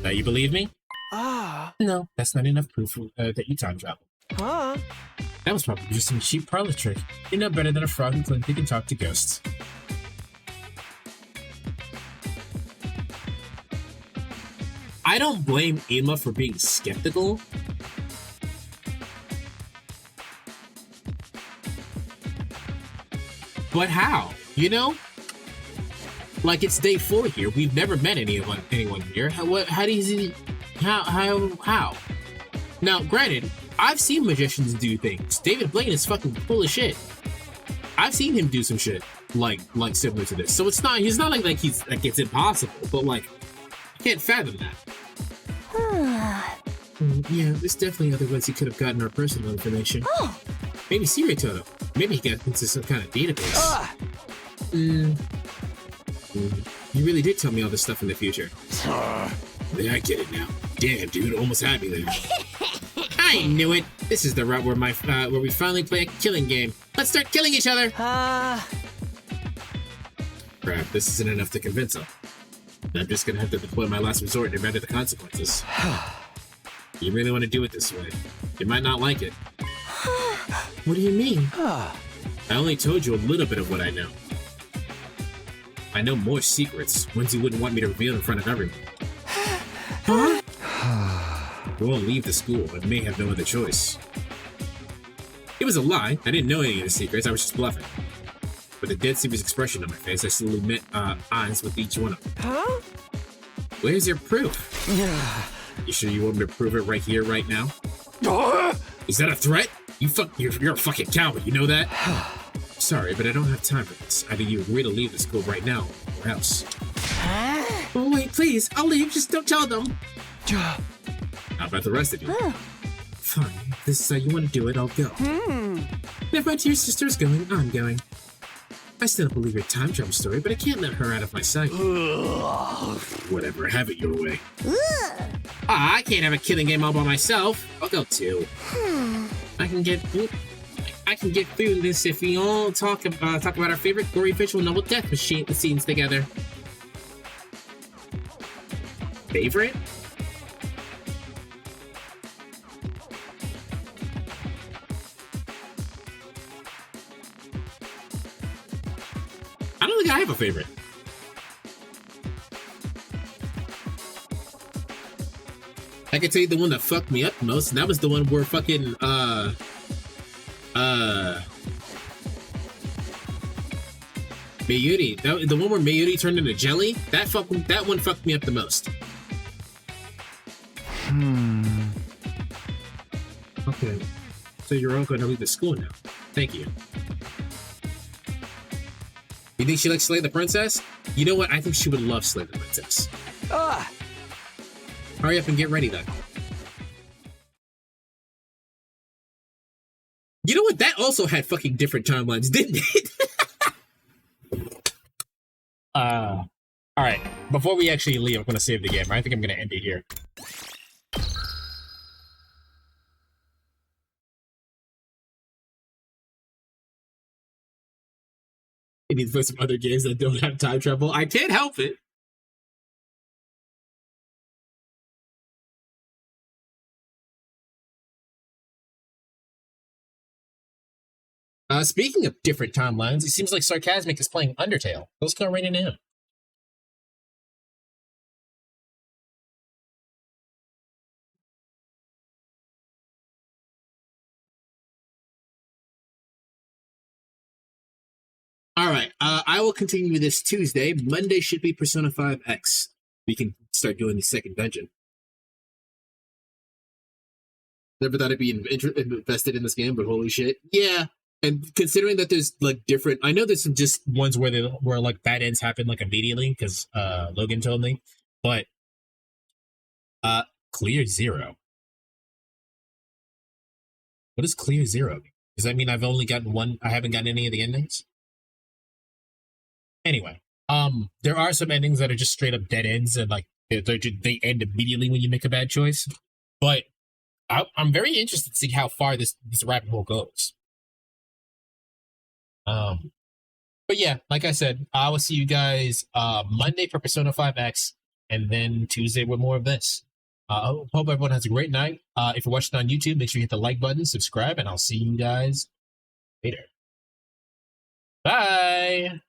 Speaker 9: Now you believe me? No, that's not enough proof that you time traveled. That was probably just some cheap parlor trick. You're no better than a frog who claims he can talk to ghosts. I don't blame Ema for being skeptical. But how? You know? Like, it's day 4 here. We've never met anyone here. How? Now, granted, I've seen magicians do things. David Blaine is fucking full of shit. I've seen him do some shit like similar to this. So it's not, he's not like it's impossible, but like, I can't fathom that. Yeah, there's definitely other ways he could have gotten our personal information. Maybe Siri Toto. Maybe he got into some kind of database. You really did tell me all this stuff in the future. Yeah, I get it now. Damn, dude, almost had me there. I knew it. This is the route where where we finally play a killing game. Let's start killing each other. Crap, this isn't enough to convince him. I'm just gonna have to deploy my last resort and remember the consequences. You really want to do it this way? You might not like it. What do you mean? I only told you a little bit of what I know. I know more secrets, ones you wouldn't want me to reveal in front of everyone. Huh? We won't leave the school and may have no other choice. It was a lie. I didn't know any of the secrets. I was just bluffing. With a dead serious expression on my face, I slowly met eyes with each one of them. Huh? Where's your proof? You sure you want me to prove it right here, right now? Is that a threat? You're a fucking coward, you know that? Sorry, but I don't have time for this. Either you agree to leave the school right now, or else. Oh, wait, please. I'll leave. Just don't tell them. How about the rest of you? Fine. If this is how you want to do it, I'll go. If my dear sister's going, I'm going. I still don't believe your time travel story, but I can't let her out of my sight. Whatever, have it your way. I can't have a killing game all by myself. I'll go too. I can get through this if we all talk about our favorite gory visual novel death machine scenes together. Favorite? I don't think I have a favorite. I can tell you the one that fucked me up the most, and that was the one where fucking Mayuri. The one where Mayuri turned into jelly. That one fucked me up the most. Okay. So you're all going to leave the school now. Thank you. You think she likes Slay the Princess? You know what? I think she would love Slay the Princess. Hurry up and get ready then. You know what? That also had fucking different timelines, didn't it? Alright. Before we actually leave, I'm gonna save the game. I think I'm gonna end it here. You need to play some other games that don't have time travel. I can't help it. Speaking of different timelines, it seems like Sarcasmic is playing Undertale. Let's go right into him. All right, I will continue this Tuesday. Monday should be Persona 5 X. We can start doing the second dungeon. Never thought I'd be invested in this game, but holy shit. Yeah. And considering that there's like different, I know there's some just ones where like bad ends happen like immediately because Logan told me, but clear 0. What does clear 0 mean? Does that mean I've only gotten one? I haven't gotten any of the endings? Anyway, there are some endings that are just straight up dead ends, and like they end immediately when you make a bad choice. But I'm very interested to see how far this rabbit hole goes. But yeah, like I said, I will see you guys Monday for Persona 5X, and then Tuesday with more of this. I hope everyone has a great night. If you're watching on YouTube, make sure you hit the like button, subscribe, and I'll see you guys later. Bye!